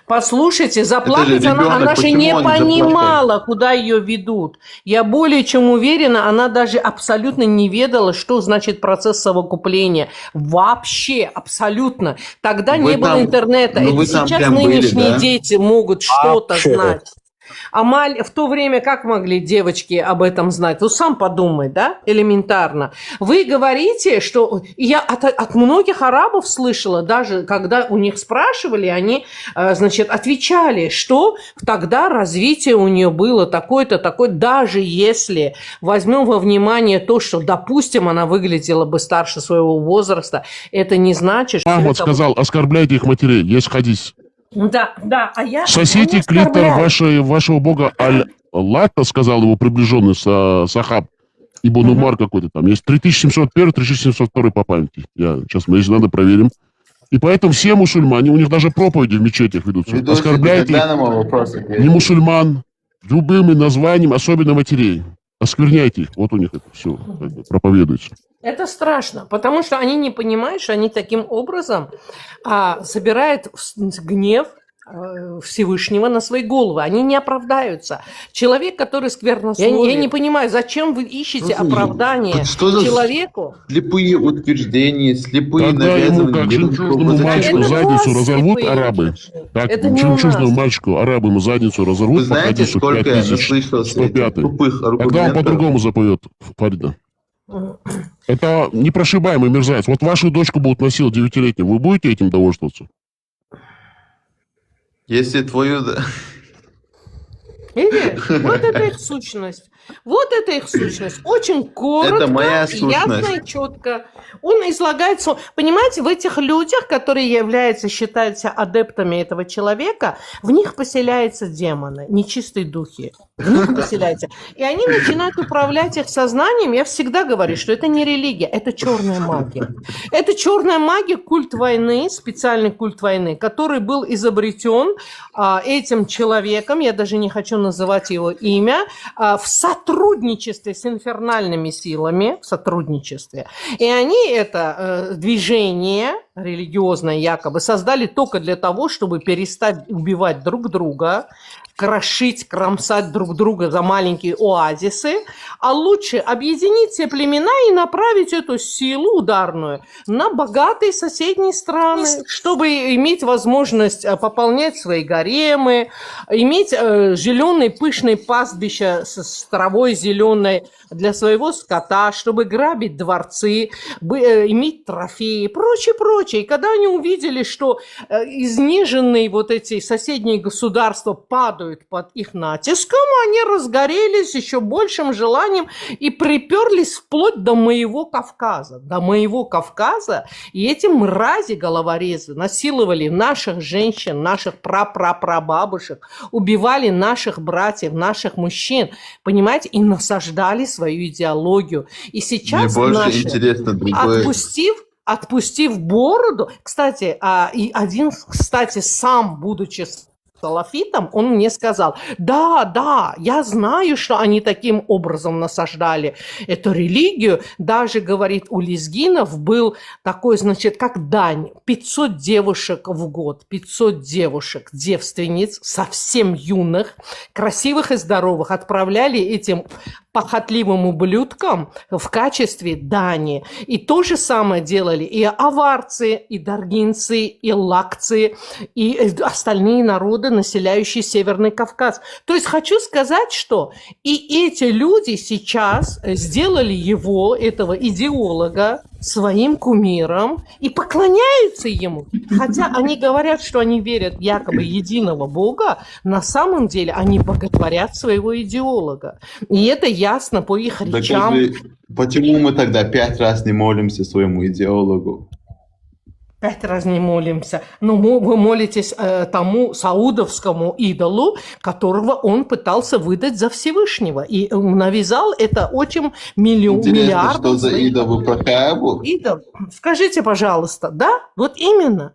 Послушайте, заплакать ребенок, она же почему не он понимала, куда ее ведут. Я более чем уверена, она даже абсолютно не ведала, что значит процесс совокупления. Вообще, абсолютно. Тогда Вы не было там- интернета. ну, Это вы там сейчас прям были, нынешние да? дети могут что-то Вообще. знать. А в то время как могли девочки об этом знать? Ну, сам подумай, да, элементарно. Вы говорите, что... Я от многих арабов слышала, даже когда у них спрашивали, они, значит, отвечали, что тогда развитие у нее было такое-то, такое, даже если возьмем во внимание то, что, допустим, она выглядела бы старше своего возраста, это не значит, что... Махмад это... сказал: оскорбляйте их матерей. Есть хадис. Да, а я... Сосите я не клитор оскорбляю. вашего бога Аль-Лата, сказал его приближенный Сахаб. Ибн Умар какой-то там. Есть 3701, 3702 по памяти. Сейчас мы, если надо, проверим. И поэтому все мусульмане, у них даже проповеди в мечетях ведутся. Оскорбляйте не мусульман любым названием, особенно матерей. Оскверняйте их. Вот у них это все проповедуется. Это страшно, потому что они не понимают, что они таким образом собирают гнев Всевышнего на свои головы. Они не оправдаются. Человек, который сквернословит... Я не понимаю, зачем вы ищете оправдание Что за человеку? слепые утверждения, слепые Когда ему как навязывания? жемчужному мальчику Это задницу вас разорвут слепые арабы, утверждения. так Это не у жемчужному нас. мальчику арабы ему задницу Вы разорвут по знаете, хадису сколько я 5000, наслышался этих 105. тупых Тогда он аргументов? по-другому запоет, Фарида. Это непрошибаемый мерзавец. Вот вашу дочку будут насиловать 9-летнюю, вы будете этим довольствоваться? Если твою... Видишь? Вот это их сущность. Вот это их сущность. Очень коротко, Это моя ясно сущность. и четко. Он излагает... Понимаете, в этих людях, которые считаются адептами этого человека, в них поселяются демоны, нечистые духи. В них поселяются. И они начинают управлять их сознанием. Я всегда говорю, что это не религия, это черная магия. Это черная магия, культ войны, специальный культ войны, который был изобретен этим человеком, я даже не хочу называть его имя, в сотрудничестве с инфернальными силами, в сотрудничестве. И они это движение религиозное якобы создали только для того, чтобы перестать убивать друг друга, крошить, кромсать друг друга за маленькие оазисы, а лучше объединить все племена и направить эту силу ударную на богатые соседние страны, чтобы иметь возможность пополнять свои гаремы, иметь зеленые пышные пастбища с травой зеленой для своего скота, чтобы грабить дворцы, иметь трофеи и прочее, прочее. И когда они увидели, что изнеженные вот эти соседние государства падают под их натиском, они разгорелись еще большим желанием и приперлись вплоть до моего Кавказа. До моего Кавказа. И эти мрази головорезы насиловали наших женщин, наших прапрапрабабушек, убивали наших братьев, наших мужчин, понимаете, и насаждали свою идеологию. И Мне сейчас больше наши, интересно другое. отпустив бороду, кстати, кстати, сам, будучи салафитом, он мне сказал, да, я знаю, что они таким образом насаждали эту религию. Даже, говорит, у лезгинов был такой, значит, как дань, 500 девушек в год, 500 девушек, девственниц, совсем юных, красивых и здоровых, отправляли этим похотливым ублюдкам в качестве дани. И то же самое делали и аварцы, и даргинцы, и лакцы, и остальные народы, населяющие Северный Кавказ. То есть хочу сказать, что и эти люди сейчас сделали его, этого идеолога, своим кумиром и поклоняются ему. Хотя они говорят, что они верят якобы единого Бога, на самом деле они боготворят своего идеолога. И это ясно по их речам. Почему мы тогда 5 раз не молимся своему идеологу? 5 раз не молимся. Но вы молитесь тому саудовскому идолу, которого он пытался выдать за Всевышнего. И навязал это очень миллиардов. Что за идол? Вы про Каабу? Идол. Скажите, пожалуйста, да? Вот именно.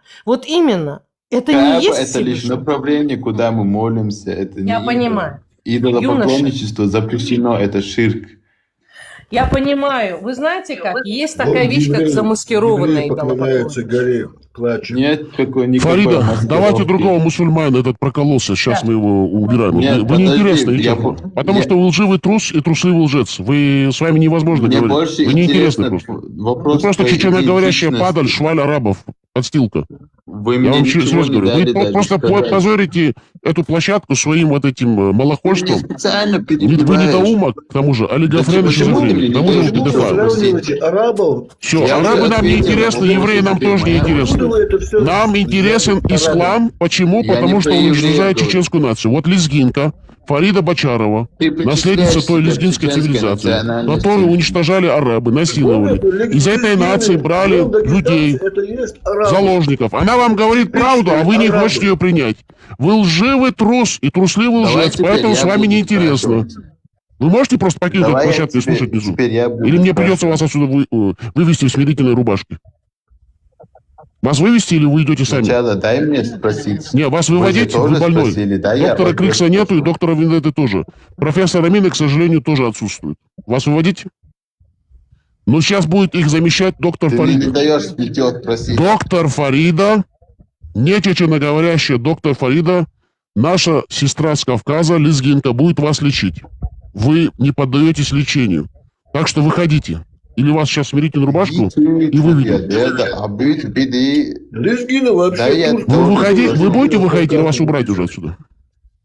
Это Кааба не есть это лишь Всевышний. направление, куда мы молимся. Это не Я идол. понимаю. Идолопоклонничество запрещено, это ширк. Я понимаю. Вы знаете как? Есть такая вещь, как замаскированное поклоняются идолопоклонничество. горе, плачут. Нет никакой Фарида, маскировки. давайте другого мусульманина, этот прокололся, сейчас мы его убираем. Нет, Вы неинтересны, подожди, ничего. Потому что вы лживый трус и трусливый лжец. С вами невозможно Мне говорить. больше Вы неинтересны интересно просто. вопрос Вы просто твоей чеченоговорящая идентичности. падаль, шваль арабов, подстилка. Вы Я мне вам ничего серьезно не говорю. дали Вы даже просто сказать. позорите эту площадку своим вот этим Ты малохольством. мне специально Вы перебиваешь. недоумок, к тому же, олигофрен и почему ты мне шизофреник, не к тому же даешь вы мусор? педофил. Сравнивайте арабов. Все, Я арабы уже нам не ответил, интересны, но евреи нам тоже не моя- интересны. Откуда вы это всё Нам интересен знаете? ислам. Почему? Я Потому не что про он евреев уничтожает говорю. чеченскую нацию. Вот лезгинка Фарида Бочарова, Ты наследница причисляешь той себя к лезгинской чеченской цивилизации, национальности. которую уничтожали арабы, насиловали. Из этой нации брали людей, Это и есть арабы. заложников. Она вам говорит правду, а вы не Арабы. хотите ее принять. Вы лживый трус и трусливый Давай лжец, теперь поэтому я с вами буду неинтересно. спрашивать. Вы можете просто покинуть эту Давай я площадку и теперь- слушать внизу? теперь я буду Или мне придется спрашивать. вас отсюда вывести в смирительной рубашке? Вас вывести или вы идете сами? Сначала дай мне спросить. Не, вас Вы же выводить, тоже вы больной. спросили, да, я Доктора ответ Крикса нету, и спрошу. доктора Вендетты тоже. Профессор Амина, к сожалению, тоже отсутствует. Вас выводить? Ну, сейчас будет их замещать доктор Ты мне не Фарида. даешь плетет спросить. Доктор Фарида не чеченоговорящая доктор Фарида, наша сестра с Кавказа, лезгинка, будет вас лечить. Вы не поддаетесь лечению. Так что выходите. Или вас сейчас смирительную рубашку и выведут. Лезгина вообще турка. Вы будете выходить или вас убрать уже отсюда?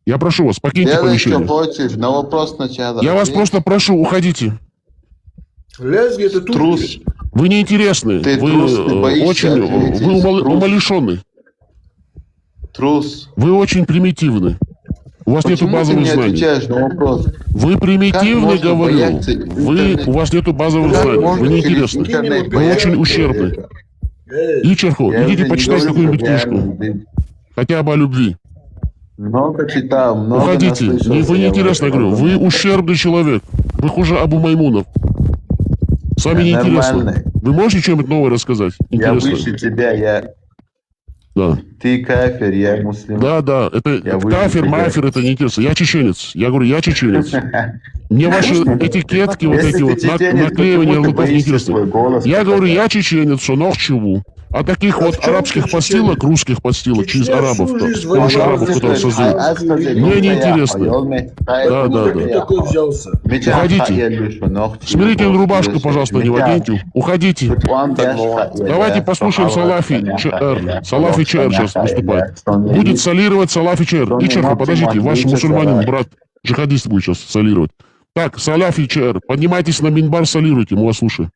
Я прошу вас, покиньте Делай, что помещение. хочешь, но вопрос сначала. Я вас просто прошу, уходите. Лезги это турки. Трус. Вы неинтересны. Ты Вы трус, ты боишься очень... ответить. Вы Трус. умалишенный. Трус. Вы очень примитивны. У вас нету Почему ты базовых не знаний. отвечаешь на вопрос? Вы примитивны, можно говорю. бояться интернет? У вас нету базовых Как знаний. Вы можно через неинтересны. интернет Вы бояться очень ущербны. человека? Ичерху, Я идите уже не почитайте говорю, какую-нибудь что я книжку. людей. Хотя бы о любви. Много читал, много Уходите. наслышался. Вы я неинтересны, вам говорю. говорю. Вы ущербный человек. Вы хуже Абу Маймунов. С вами Я неинтересно. нормальный. Вы можете что-нибудь новое рассказать? Я Интересно. выше тебя, Да. ты кафир, я муслим. Да, это Я выше кафир, тебя. мафир, это неинтересно. Я чеченец. Я говорю, я чеченец. Мне ваши этикетки, вот Если эти ты вот чеченец, наклеивания почему ты ярлыков боишься неинтересны. свой голос Я говорю, показать? я чеченец, шонох чуву. А таких вот в чем арабских ты подстилок, чеченец? русских подстилок, через Чечня арабов, всю жизнь с помощью воевала арабов, за которые Турцию. создают. Мне неинтересно. Да. Откуда ты такой взялся? Уходите. Смирительную рубашку, пожалуйста, не водите. Уходите. Давайте послушаем Салафи ЧР. Салафи ЧР сейчас выступает. Будет солировать Салафи ЧР. Ичерха, подождите, ваш мусульманин, брат, джихадист будет сейчас солировать. Так, Салафи ЧР, поднимайтесь на минбар, солируйте, мы вас слушаем.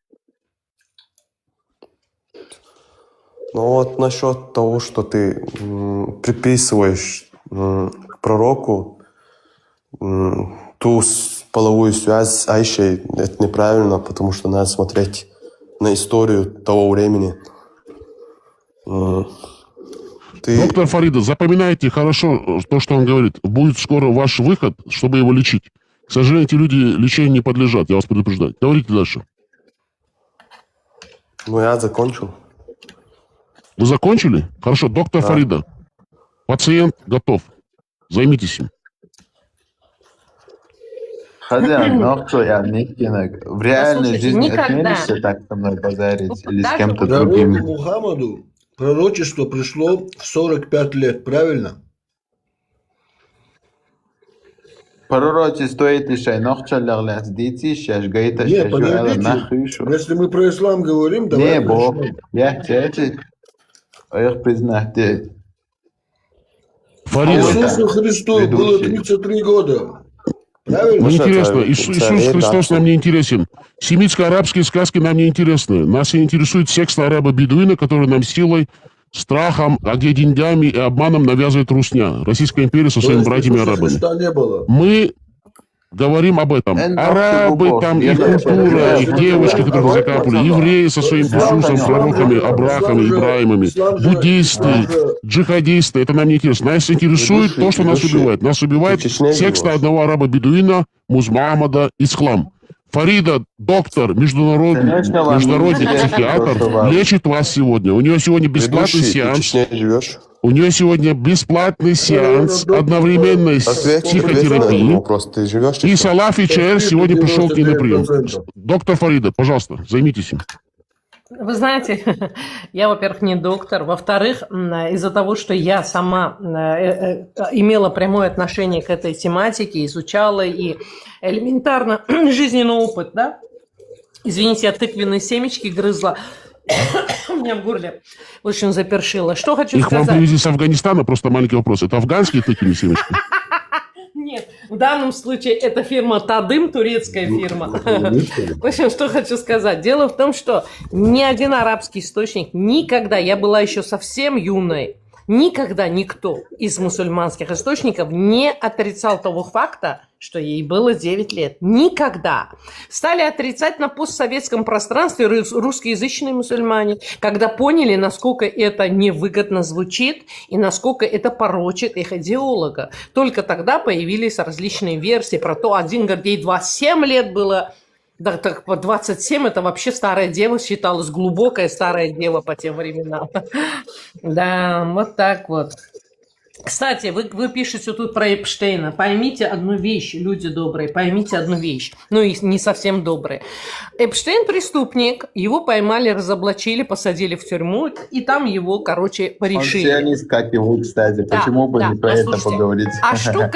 Ну вот насчет того, что ты приписываешь к пророку ту половую связь с Айшей, это неправильно, потому что надо смотреть на историю того времени. Доктор Фарида, запоминайте хорошо то, что он говорит. Будет скоро ваш выход, чтобы его лечить. К сожалению, эти люди лечению не подлежат, я вас предупреждаю. Говорите дальше. Ну, я закончил. Вы закончили? Хорошо, доктор Фарида. Пациент готов. Займитесь им. Хозяин, ну что, я Никинок, в реальной Послушайте, жизни никогда. отменишься так со мной базарить или с даже кем-то Пророку другим? Мухаммаду пророчество пришло в 45 лет, правильно? Пророчество эти шайнохчаллахляс дети шашгайта Не, шажуэла подождите. нахуйшу. Если мы про ислам говорим, давай Не, Бог, начнем. я тебе их признать. Фарида, Иисусу Христу было 33 года. Правильно? мне интересно, это Иисус царь, Христос да. нам не интересен. Семитско-арабские сказки нам не интересны. Нас интересует секс араба-бедуина, который нам силой, страхом, а где деньгами и обманом навязывает русня. Российская империя со То своими есть братьями-арабами. Иисуса Христа не было. Мы говорим об этом. Арабы, там, их культура, их девочки, которых закапывали, евреи со своим Иисусом, пророками, Абрахами, Ибраимами, буддисты, джихадисты. Это нам не интересно. Нас интересует то, что нас убивает. Нас убивает секс на одного араба-бедуина, Мухаммада, Ислам. Фарида, доктор, международный психиатр, лечит вас сегодня. У нее сегодня бесплатный Ведущий, ты в сеанс. Чечне живешь? У нее сегодня бесплатный сеанс одновременно с Ответь на психотерапией. вопрос. Ты живешь в И Чечне? Салафи ЧР сегодня пришел к ней на прием. 99%. Доктор Фарида, пожалуйста, займитесь им. Вы знаете, я, во-первых, не доктор. Во-вторых, из-за того, что я сама имела прямое отношение к этой тематике, изучала и элементарно жизненный опыт, да? Извините, я тыквенные семечки грызла. У меня в горле очень запершило. Что хочу Их вам сказать. привезли с Афганистана, просто маленький вопрос. Это афганские тыквенные семечки? Нет, в данном случае это фирма Тадым, турецкая фирма. В общем, что хочу сказать. Дело в том, что ни один арабский источник никогда, я была еще совсем юной, никогда никто из мусульманских источников не отрицал того факта, что ей было 9 лет. Никогда. Стали отрицать на постсоветском пространстве русскоязычные мусульмане, когда поняли, насколько это невыгодно звучит и насколько это порочит их идеолога. Только тогда появились различные версии про то, один говорит, ей 27 лет было, да, так по 27 это вообще старая дева считалась, глубокая старая дева по тем временам. Да, вот так вот. Кстати, вы пишете тут про Эпштейна. Поймите одну вещь, люди добрые, поймите одну вещь. Ну и не совсем добрые. Эпштейн преступник, его поймали, разоблачили, посадили в тюрьму, и там его, короче, Он порешили. сионист, как и вы, кстати. Да, Почему бы да, не про это послушайте. поговорить? А что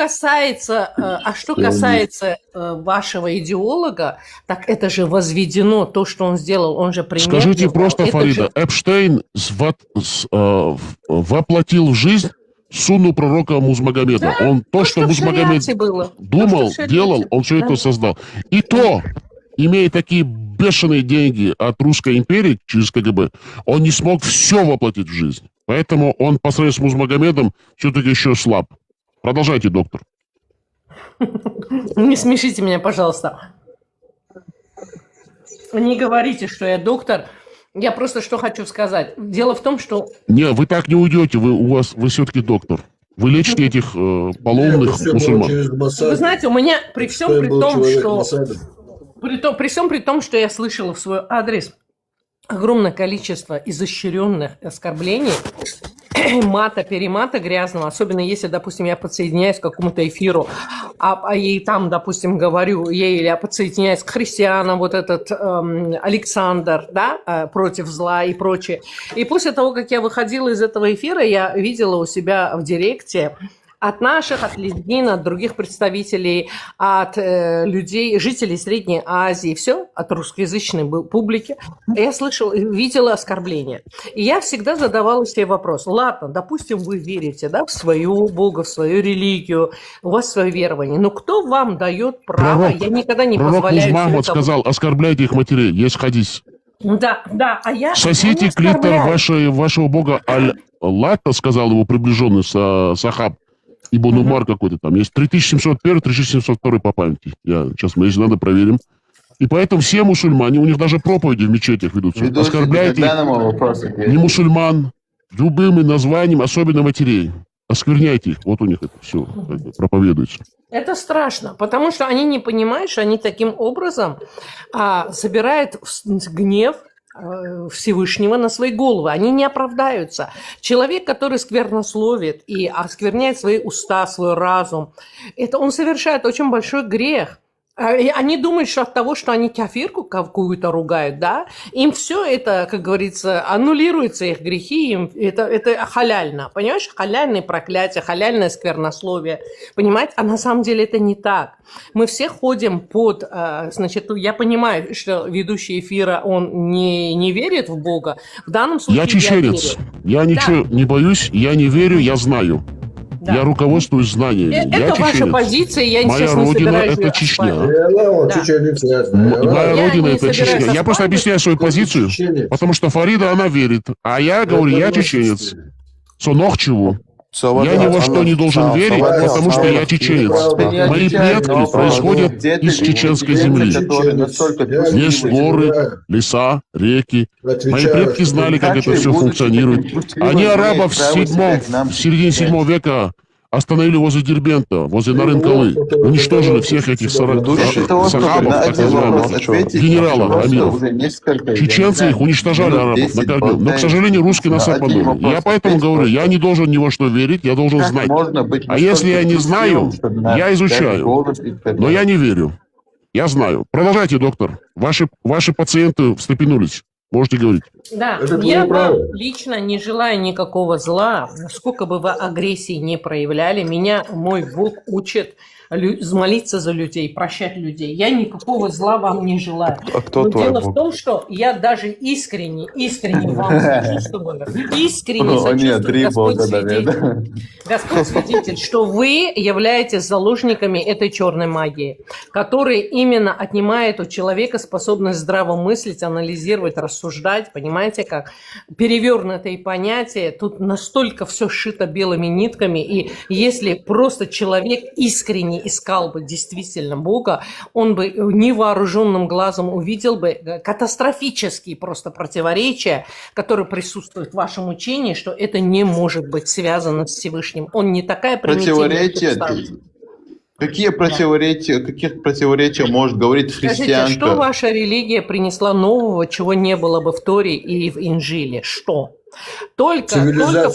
касается вашего идеолога, так это же возведено, то, что он сделал, он же пример. Скажите делал. просто, Это Фарида, же- Эпштейн воплотил в жизнь сунну пророка Музмагомеда. Да, Он то, что в Музмагомед шариате было. думал, То, что в делал, шариате. он все Да. это создал. И то, имея такие бешеные деньги от Русской империи через КГБ, он не смог все воплотить в жизнь. Поэтому он по сравнению с Музмагомедом все-таки еще слаб. Продолжайте, доктор. Не смешите меня, пожалуйста. Не говорите, что я доктор. Я просто что хочу сказать. Дело в том, что... Не, вы так не уйдете, вы все-таки доктор. Вы лечите этих полоумных Все было мусульман. через Вы Моссад. знаете, у меня при всем Что при был том, человек что... Моссада. При всем при том, что я слышала в свой адрес огромное количество изощренных оскорблений, мата-перемата грязного, особенно если, допустим, я подсоединяюсь к какому-то эфиру, а ей там, допустим, говорю, ей или я подсоединяюсь к христианам, вот этот Александр, да, против зла и прочее. И после того, как я выходила из этого эфира, я видела у себя в директе от наших, от лезгин, от других представителей, от людей, жителей Средней Азии, все, от русскоязычной публики, я слышала, видела оскорбления. И я всегда задавала себе вопрос. Ладно, допустим, вы верите, да, в своего Бога, в свою религию, у вас свое верование, но кто вам дает право? Я никогда не Пророк позволяю... Мухаммад себе того- сказал, оскорбляйте их матерей, есть хадис. Да, а я Сосите не клитор оскорбляю. вашего бога Аль-Лата, сказал его приближенный Сахаб. Ибн Умар какой-то там. Есть 3701, 3702 по памяти. Сейчас мы, если надо, проверим. И поэтому все мусульмане, у них даже проповеди в мечетях ведутся. Ведущий, Оскорбляйте когда на мой вопрос не ответишь? мусульман любым названием, особенно матерей. Оскверняйте их. Вот у них это все проповедуется. Это страшно, потому что они не понимают, что они таким образом собирают гнев Всевышнего на свои головы. Они не оправдаются. Человек, который сквернословит и оскверняет свои уста, свой разум, это он совершает очень большой грех. И они думают, что от того, что они кафирку какую-то ругают, да, им все это, как говорится, аннулируется, их грехи, им это халяльно, понимаешь? Халяльные проклятия, халяльное сквернословие, понимаете? А на самом деле это не так. Мы все ходим под, значит, я понимаю, что ведущий эфира, он не верит в Бога. В данном случае Я чеченец. Я ничего не боюсь, я не верю, я знаю. Да. Я руководствуюсь знаниями. Я Это ваша чеченец. позиция, я Моя сейчас не родина собираюсь это её Чечня. оспаривать. Да. Чеченец, я знаю. Моя Я родина не это собираюсь Чечня. Я просто оспаривать. объясняю свою позицию, Чеченец. потому что Фарида, она верит. А я говорю, я чеченец. Ног чего? Я ни во что не должен верить, потому что я чеченец. Мои предки происходят из чеченской земли. Есть горы, леса, реки. Мои предки знали, как это все функционирует. Они арабов в середине 7 века остановили возле Дербента, возле Нарынкалы. Уничтожили всех этих сахабов, так называемых, генералов амиров. Чеченцы их уничтожали, арабов, на корню. Но, к сожалению, русские нас обманули. Я поэтому говорю, я не должен ни во что верить, я должен знать. А если я не знаю, я изучаю. Но я не верю. Я знаю. Продолжайте, доктор. Ваши пациенты встрепенулись. Можете говорить. Да, Это твое я вам право. лично не желаю никакого зла, сколько бы вы агрессии не проявляли. Меня мой Бог учит молиться за людей, прощать людей. Я никакого зла вам не желаю. А кто Но твой дело Бог? в том, что я даже искренне вам сочувствую. Искренне О, нет, сочувствую, 3 Господь бога, свидетель. наверное. Господь свидетель, что вы являетесь заложниками этой черной магии, которая именно отнимает у человека способность здраво мыслить, анализировать, рассуждать. Понимаете, как перевернутые понятия. Тут настолько все сшито белыми нитками. И если просто человек искренне искал бы действительно Бога, он бы невооруженным глазом увидел бы катастрофические просто противоречия, которые присутствуют в вашем учении, что это не может быть связано с Всевышним. Он не такая примитивная Противоречия? субстанция. Каких противоречия может говорить Скажите, христианка? что ваша религия принесла нового, чего не было бы в Торе и в Инжиле? Что? Только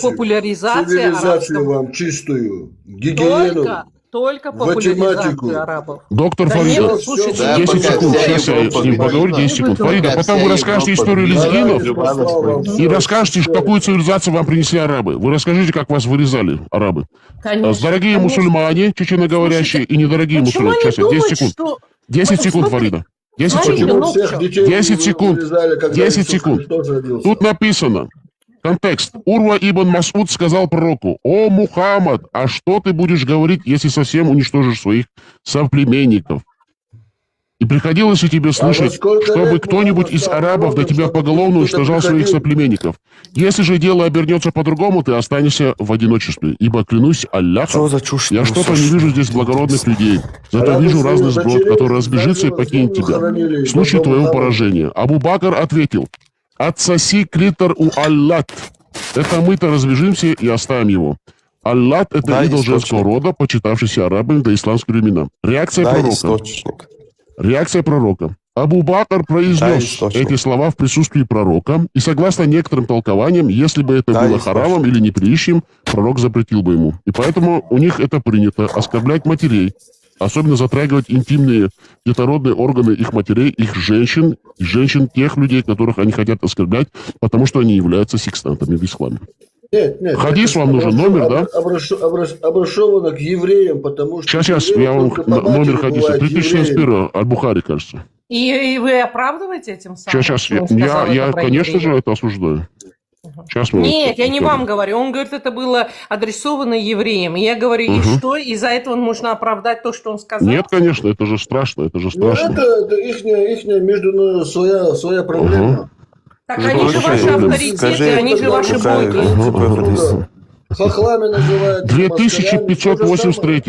популяризация цивилизацию арабского. вам чистую, гигиену, Только математику. популяризацию арабов. Доктор Да Фарида, нет, слушайте, Да, 10 пока секунд, вся сейчас я Европа с ним поговорю, говорит, 10 секунд. пока Фарида, потом вся вы расскажете Европа историю говорит, лезгинов послал вам и всё. расскажете, какую цивилизацию вам принесли арабы. Вы расскажите, как вас вырезали арабы. Конечно, Дорогие конечно. мусульмане, чеченоговорящие, и недорогие Почему мусульмане. они Сейчас я 10 думают, секунд. что... 10 секунд, Смотри, Фарида. 10 смотрите, секунд. Почему ну, всех всё. детей 10 секунд. вырезали, когда 10 Иисус секунд. Христос родился? Тут написано, контекст. Урва ибн Масуд сказал пророку: «О, Мухаммад, а что ты будешь говорить, если совсем уничтожишь своих соплеменников? И приходилось ли тебе слышать, сколько чтобы лет кто-нибудь Мухаммад из стал арабов до пророком, тебя чтобы поголовно кто-то уничтожал своих приходил? соплеменников? Если же дело обернется по-другому, ты останешься в одиночестве, ибо, клянусь Что Аллахом, за чушь? я что-то не вижу здесь благородных людей. Зато Арабы вижу своих разный сброд, дочерей который разбежится и в покинет землю тебя хоронили в случае до твоего Мухаммада. поражения». Абу Бакр ответил: «Отсоси клитор у Аллат. Это мы-то разбежимся и оставим его». Аллат – это Дай идол источник. женского рода, почитавшийся арабами до исламских времена. Реакция Дай пророка. источник. Реакция пророка. Абу Бакр Дай произнес источник. эти слова в присутствии пророка, и согласно некоторым толкованиям, если бы это Дай было источник. харамом или неприличием, пророк запретил бы ему. И поэтому у них это принято оскорблять матерей, особенно затрагивать интимные детородные органы их матерей, их женщин, и женщин тех людей, которых они хотят оскорблять, потому что они являются сектантами в исламе. Нет, Хадис это вам нужен, номер, да? Обращено к евреям, потому что... Сейчас евреи я вам только по матери номер хадиса. бывают 3061 евреями. Аль-Бухари, кажется. И вы оправдываете этим самым? Сейчас, что он сказал я это про конечно евреев? же, это осуждаю. Сейчас мы Нет, я не скажем. вам говорю. Он говорит, это было адресовано евреям. И я говорю, и что? Из-за этого можно оправдать то, что он сказал? Нет, конечно, это же страшно, это же Ну, страшно. это ихняя между своя проблема. Так они же ваши авторитеты, они же ваши боги. Хохлами называют. 2583.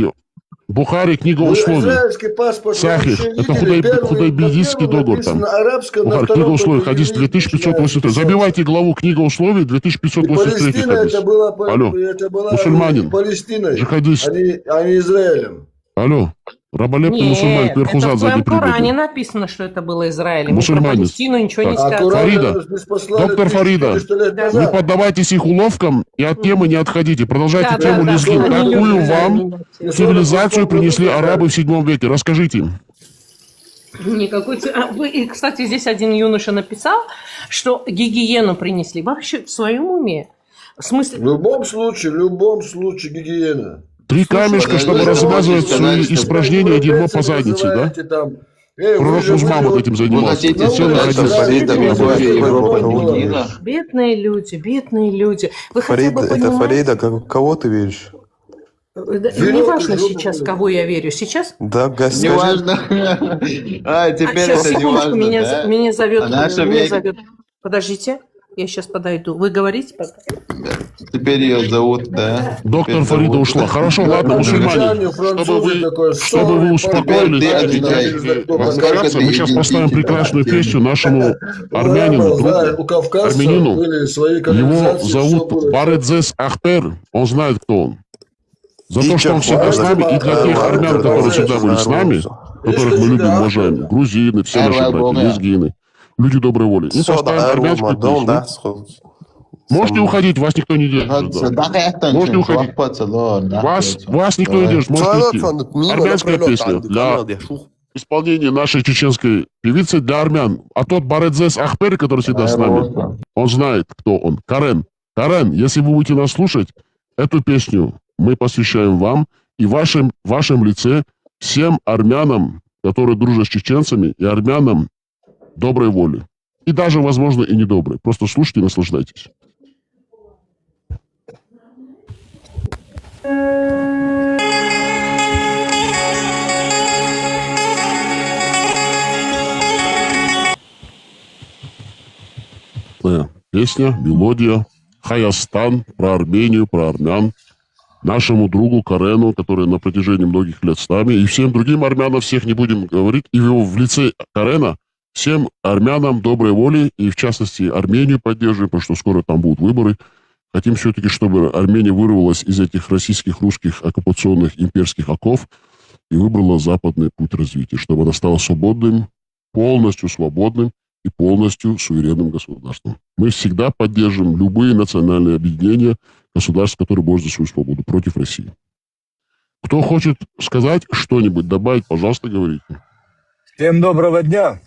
Бухари, книга условий. Израильский паспорт. Сахих. Это худайбийский договор там. Бухари, книга условий, хадис 2583. Забивайте главу книга условий 2583 Палестина хадис. это была Мусульманин. Палестиной, Джихадист. а не Израилем. Алло. Раболепный мусульман, Нет, это Перхузат в сзади твоем Коране прибыли. написано, что это было Израилем. Мусульманин. Про Палестину ничего не Так. сказано. Фарида, доктор Фарида, не поддавайтесь их уловкам и от темы не отходите. Продолжайте тему лезгин. Какую вам цивилизацию принесли арабы в 7 веке? Расскажите им. Никакой... И, кстати, здесь один юноша написал, что гигиену принесли. Вообще в своем уме? В смысле... В любом случае гигиена. 3 камешка, чтобы размазывать свои испражнения и дерьмо по заднице, да? Пророк Музмам вот этим занимался. хотите Целый сказать, что хадис. Фарида везде Европа гигиена? Бедные люди. Вы хотя Фарида, бы это понимаете... Фарида, кого ты веришь? Не важно сейчас, кого я верю. Сейчас... Да, Не важно. А, теперь сейчас, это не секундочку, важно, да? меня зовет... А наша меня век- зовет... Подождите, я сейчас подойду. Вы говорите пока? Теперь ее зовут, да? Доктор Теперь Фарида зовут. ушла. Хорошо, ладно, мусульмане. Чтобы вы успокоились, Ты отвечай. разбираться, мы сейчас поставим прекрасную песню нашему армянину, другу, армянину. Его зовут Баредзес Ахтер. Он знает, кто он. За то, что он всегда с нами, и для тех армян, которые всегда были с нами, которых мы любим, уважаем, грузины, все наши братья, лезгины, люди доброй воли. Мы поставим армянскую песню. Можете уходить, вас никто не держит. да. Можете уходить. Вас никто не держит, можете идти. Армянская песня для исполнения нашей чеченской певицы для армян. А тот Баредзес Ахпер, который всегда с нами, он знает, кто он. Карен. Карен, если вы будете нас слушать, эту песню мы посвящаем вам и в вашем лице всем армянам, которые дружат с чеченцами, и армянам доброй воли. И даже, возможно, и недоброй. Просто слушайте и наслаждайтесь. Песня, мелодия, Хаястан, про Армению, про армян, нашему другу Карену, который на протяжении многих лет с нами, и всем другим армянам, всех не будем говорить, и в лице Карена всем армянам доброй воли, и в частности Армению поддерживаем, потому что скоро там будут выборы. Хотим все-таки, чтобы Армения вырвалась из этих российских, русских оккупационных имперских оков и выбрала западный путь развития, чтобы она стала свободным, полностью свободным и полностью суверенным государством. Мы всегда поддержим любые национальные объединения государств, которые борются за свою свободу против России. Кто хочет сказать что-нибудь, добавить, пожалуйста, говорите. Всем доброго дня.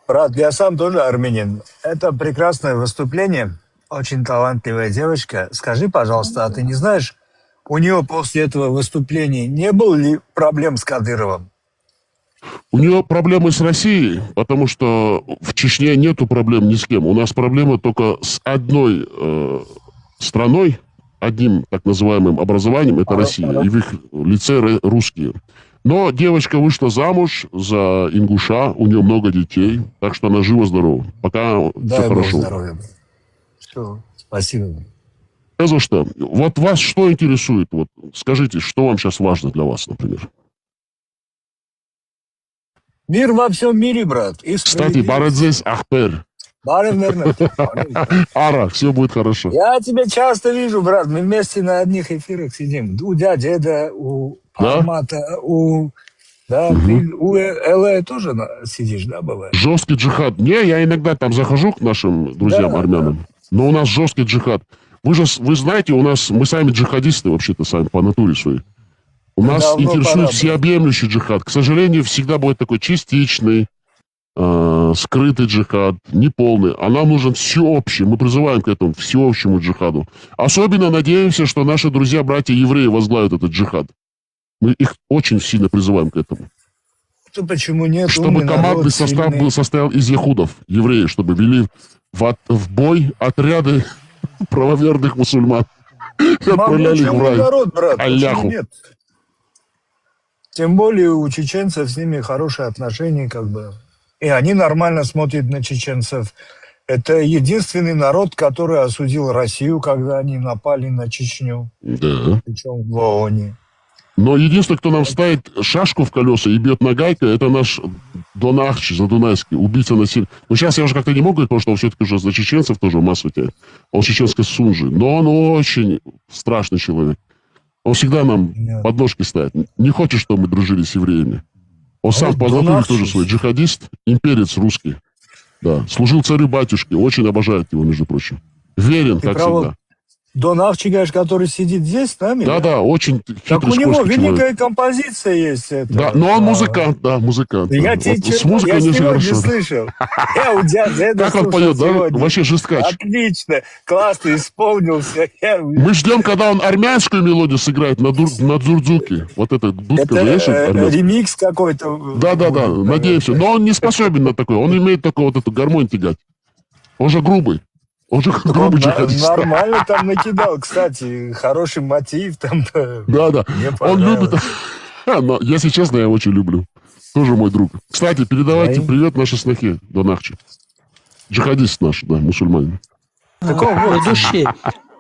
Брат, я сам тоже армянин. Это прекрасное выступление. Очень талантливая девочка. Скажи, пожалуйста, а ты не знаешь, у нее после этого выступления не было ли проблем с Кадыровым? У нее проблемы с Россией, потому что в Чечне нету проблем ни с кем. У нас проблема только с одной страной, одним так называемым образованием, это Россия, и в их лице русские. Но девочка вышла замуж за ингуша, у нее много детей, так что она жива-здорова. Пока все хорошо. Здоровья. Все, спасибо. Не за что. Вот вас что интересует? Вот скажите, что вам сейчас важно для вас, например? Мир во всем мире, брат. И Кстати, Барадзес Ахпер. Ара, все будет хорошо. Я тебя часто вижу, брат. Мы вместе на одних эфирах сидим. У дяди, у Ахмата, у ЛА тоже сидишь, да, бывает? Жесткий джихад. Не, я иногда там захожу к нашим друзьям армянам. Но у нас жесткий джихад. Вы знаете, мы сами джихадисты вообще-то сами по натуре своей. У нас интересует всеобъемлющий джихад. К сожалению, всегда будет такой частичный, скрытый джихад, неполный. А нам нужен всеобщий. Мы призываем к этому всеобщему джихаду. Особенно надеемся, что наши друзья, братья евреи возглавят этот джихад. Мы их очень сильно призываем к этому. То почему нет? Чтобы командный состав состоял из яхудов, евреев, чтобы вели в бой отряды правоверных мусульман. Отправляли их в рай. Народ, брат, Алляху. Нет? Тем более у чеченцев с ними хорошие отношения, как бы. И они нормально смотрят на чеченцев. Это единственный народ, который осудил Россию, когда они напали на Чечню. Да. Причем в ООН. Но единственный, кто нам ставит шашку в колеса и бьет нагайкой, это наш Донахч, Задунайский, убийца насилия. Но сейчас я уже как-то не могу говорить, потому что он все-таки уже за чеченцев тоже массу тянет. Он чеченской сунжи. Но он очень страшный человек. Он всегда нам подножки ставит. Не хочет, чтобы мы дружили с евреями. Он сам по натуре тоже свой джихадист, имперец русский. Да. Служил царю-батюшке, очень обожает его, между прочим. Верен, как всегда. Дон Авчигаеш, который сидит здесь с нами? Да, очень хитрый, так у него скользкий великая человек. композиция есть. Да, но он музыкант, музыкант. Я Вот тебе с музыкой я не очень сегодня хорошо. слышал. Я у дяди Как он поет, да? Вообще жесткач. Отлично, классно исполнился. Мы ждем, когда он армянскую мелодию сыграет на дзурдзуке. Вот это дудка, знаешь, армянская. Ремикс какой-то. Да, надеемся. Но он не способен на такое. Он умеет только вот эту гармонь тягать. Он же грубый. Он же грубый джихадист. Нормально там накидал, кстати. Хороший мотив там. Да. Он любит... Но, если честно, я его очень люблю. Тоже мой друг. Кстати, передавайте привет нашей снохе Донахчи. Джихадист наш, да, мусульманин. Такого души.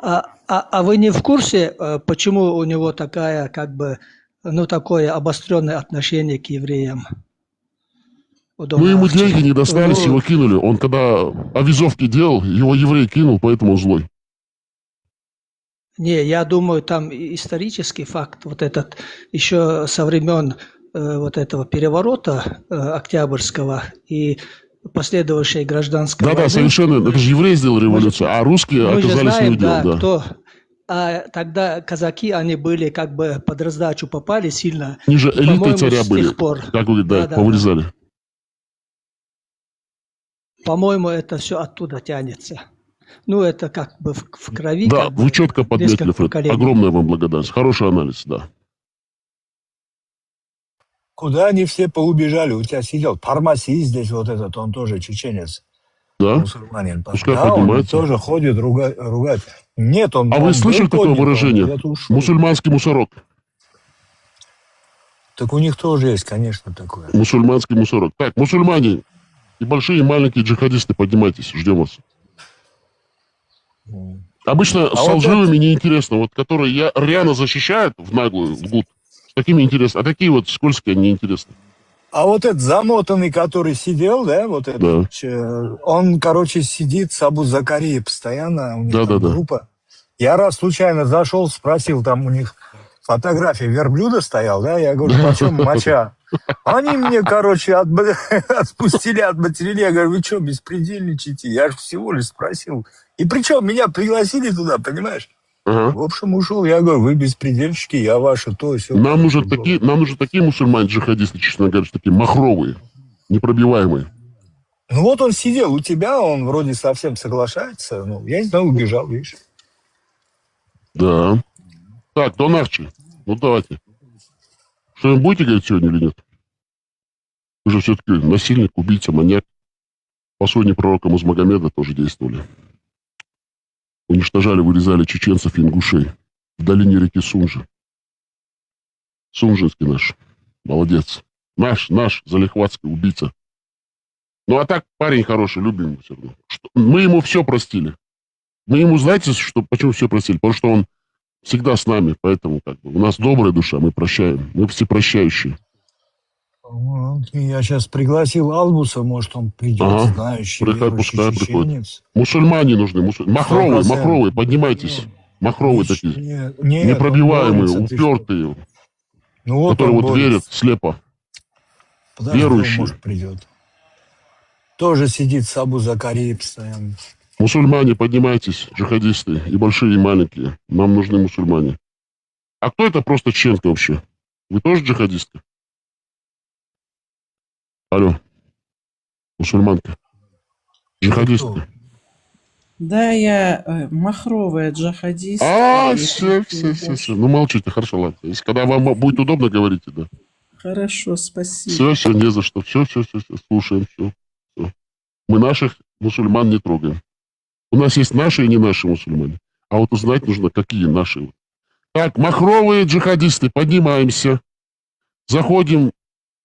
А вы не в курсе, почему у него такая, такое обостренное отношение к евреям? Ну, ему деньги не достались, его кинули. Он когда авизовки делал, его еврей кинул, поэтому он злой. Не, я думаю, там исторический факт, вот этот, еще со времен вот этого переворота октябрьского и последовавшей гражданской войны. Да, совершенно. Это же евреи сделали революцию, а русские оказались неудел. Да. А тогда казаки, они были под раздачу попали сильно. Ниже элиты царя были, пор, как вы повырезали. По-моему, это все оттуда тянется. Ну, это в крови. Да, вы четко подметили, Фред. Огромная вам благодарность. Хороший анализ, да. Куда они все поубежали? У тебя сидел Пармаси здесь вот этот, он тоже чеченец. Да? Мусульманин. Пускай да, он поднимается. тоже ходит ругать. Нет, он... А вы слышали такое выражение? Мусульманский мусорок. Так у них тоже есть, конечно, такое. Мусульманский мусорок. Так, мусульмане и большие, и маленькие джихадисты, поднимайтесь, ждем вас. Обычно с лживыми неинтересно, вот которые реально защищают в наглую, в гуд, такими интересно, а такие вот скользкие неинтересны. А вот этот замотанный, который сидел, да, вот этот, он, сидит с Абу Закарией постоянно, у них группа. Я раз случайно зашел, спросил, там у них фотография верблюда стоял, да, я говорю, почем моча? Они мне, короче, отпустили от материала. Я говорю, вы что, беспредельничаете? Я же всего лишь спросил. И причем меня пригласили туда, понимаешь? Ага. В общем, ушел. Я говорю, вы беспредельщики, я ваши, то и все. Нам нужны такие мусульмане-джихадисты, честно говоря, такие махровые, непробиваемые. Ну вот он сидел у тебя, он вроде совсем соглашается. Ну, я не знаю, убежал, видишь. Да. Так, Донарчи, ну давайте. Что-нибудь будете говорить сегодня или нет? Вы же все-таки насильник, убийца, маньяк. Послание пророка Музмагомеда тоже действовали. Уничтожали, вырезали чеченцев и ингушей в долине реки Сунжи. Сунжинский наш. Молодец. Наш залихватский убийца. Ну а так, парень хороший, любим его все равно. Мы ему все простили. Мы ему, знаете, почему все простили? Потому что он всегда с нами, поэтому как бы у нас добрая душа, мы прощаем. Мы все прощающие. Вот, я сейчас пригласил Албуса, может, он придет, знающий, верующий Пускай приходит. чеченец. Мусульмане нужны. Махровые, 100%. махровые, поднимайтесь. Махровые такие. Нет, Непробиваемые, он борется, ты что? упертые. Ну вот которые он вот борется. верят слепо. Подожди, верующие. он, может, придет. Тоже сидит с Абу Закарией постоянно. Мусульмане, поднимайтесь, джихадисты, и большие, и маленькие. Нам нужны мусульмане. А кто это просто чеченка вообще? Вы тоже джихадистка? Алло. Мусульманка. Джихадистка. Да, я махровая джихадистка. Все. Ну, молчите, хорошо, ладно. Если когда вам будет удобно, говорите, да. Хорошо, спасибо. Все, не за что. Все, слушаем, все. Мы наших мусульман не трогаем. У нас есть наши и не наши мусульмане. А вот узнать нужно, какие наши. Так, махровые джихадисты, поднимаемся. Заходим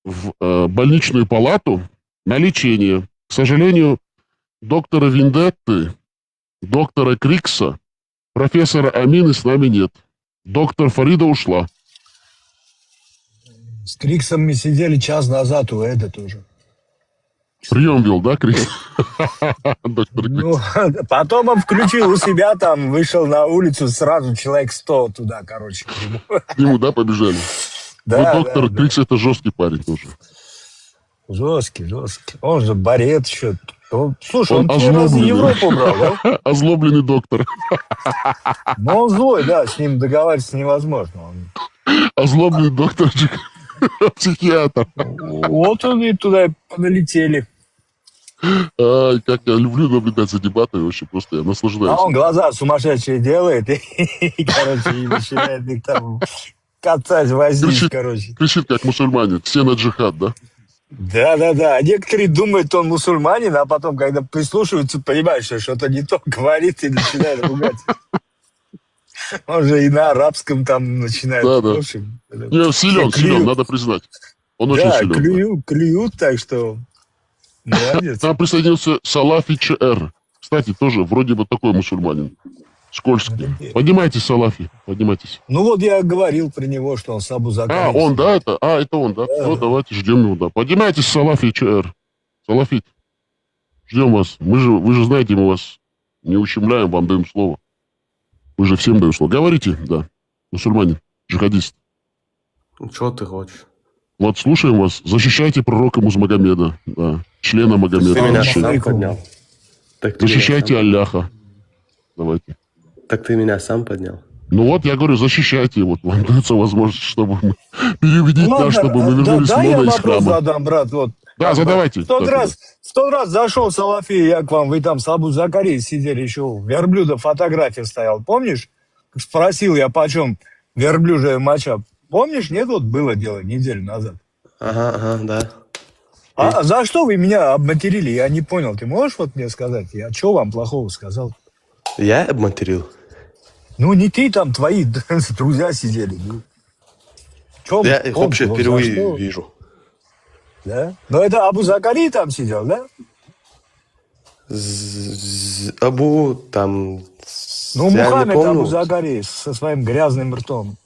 в больничную палату на лечение. К сожалению, доктора Виндетты, доктора Крикса, профессора Амины с нами нет. Доктор Фарида ушла. С Криксом мы сидели час назад у Эда тоже. Прием вел, да, Крикс? Доктор Крикс. Ну, потом он включил у себя там, вышел на улицу, сразу человек 100 туда, короче. К нему, да, побежали? Да, ну, доктор Крикс это жесткий парень тоже. Жесткий. Он же борец еще. Слушай, он 3 раза озлобленный. Европу брал, да? Озлобленный доктор. Но он злой, да, с ним договариваться невозможно. Озлобленный доктор, психиатр. Вот он и туда налетели. Ай, как я люблю наблюдать за дебатами, вообще просто я наслаждаюсь. А он глаза сумасшедшие делает и, короче, и начинает их там катать, возить, короче. Кричит, как мусульманин, все на джихад, да? Да. Некоторые думают, он мусульманин, а потом, когда прислушиваются, понимают, что что-то не то говорит и начинает ругать. Он же и на арабском там начинает. Да. В общем, силен, надо признать. Он очень силен. Клюют, так что молодец. Там присоединился Салафи ЧР. Кстати, тоже вроде бы такой мусульманин. Скользкий. Поднимайтесь, Салафи, поднимайтесь. Ну вот я говорил про него, что он с Абу Закари. Он, да, это? Это он, да? Все, давайте, ждем его, да. Поднимайтесь, Салафи ЧР. Салафит, ждем вас. Вы же знаете, мы вас не ущемляем, вам даем слово. Вы же всем даем слово. Говорите, да. Мусульманин, джихадист. Что ты хочешь? Вот слушаем вас. Защищайте пророка Музмагомеда, да. Члена Магомеда. Ты меня сам поднял. Защищайте Алляха. Давайте. Так ты меня сам поднял. Ну вот, я говорю, защищайте его. Вам дается возможность, чтобы мы переубедить нас, чтобы мы вернулись да, я много из вопрос храма. задам, брат. Вот. Да, задавайте. В тот раз зашел Салафи, я к вам, вы там с Абу Закари сидели, еще верблюда фотография стоял, помнишь? Спросил я, почем верблюжья моча. Помнишь, нет? Вот было дело неделю назад. Ага, да. А за что вы меня обматерили? Я не понял. Ты можешь вот мне сказать? Я что вам плохого сказал? Я обматерил? Ну, не ты, там твои друзья сидели. Я их вообще впервые вижу. Да? Но это Абу Закари там сидел, да? Абу там... Ну, Мухаммед Абу Закари со своим грязным ртом.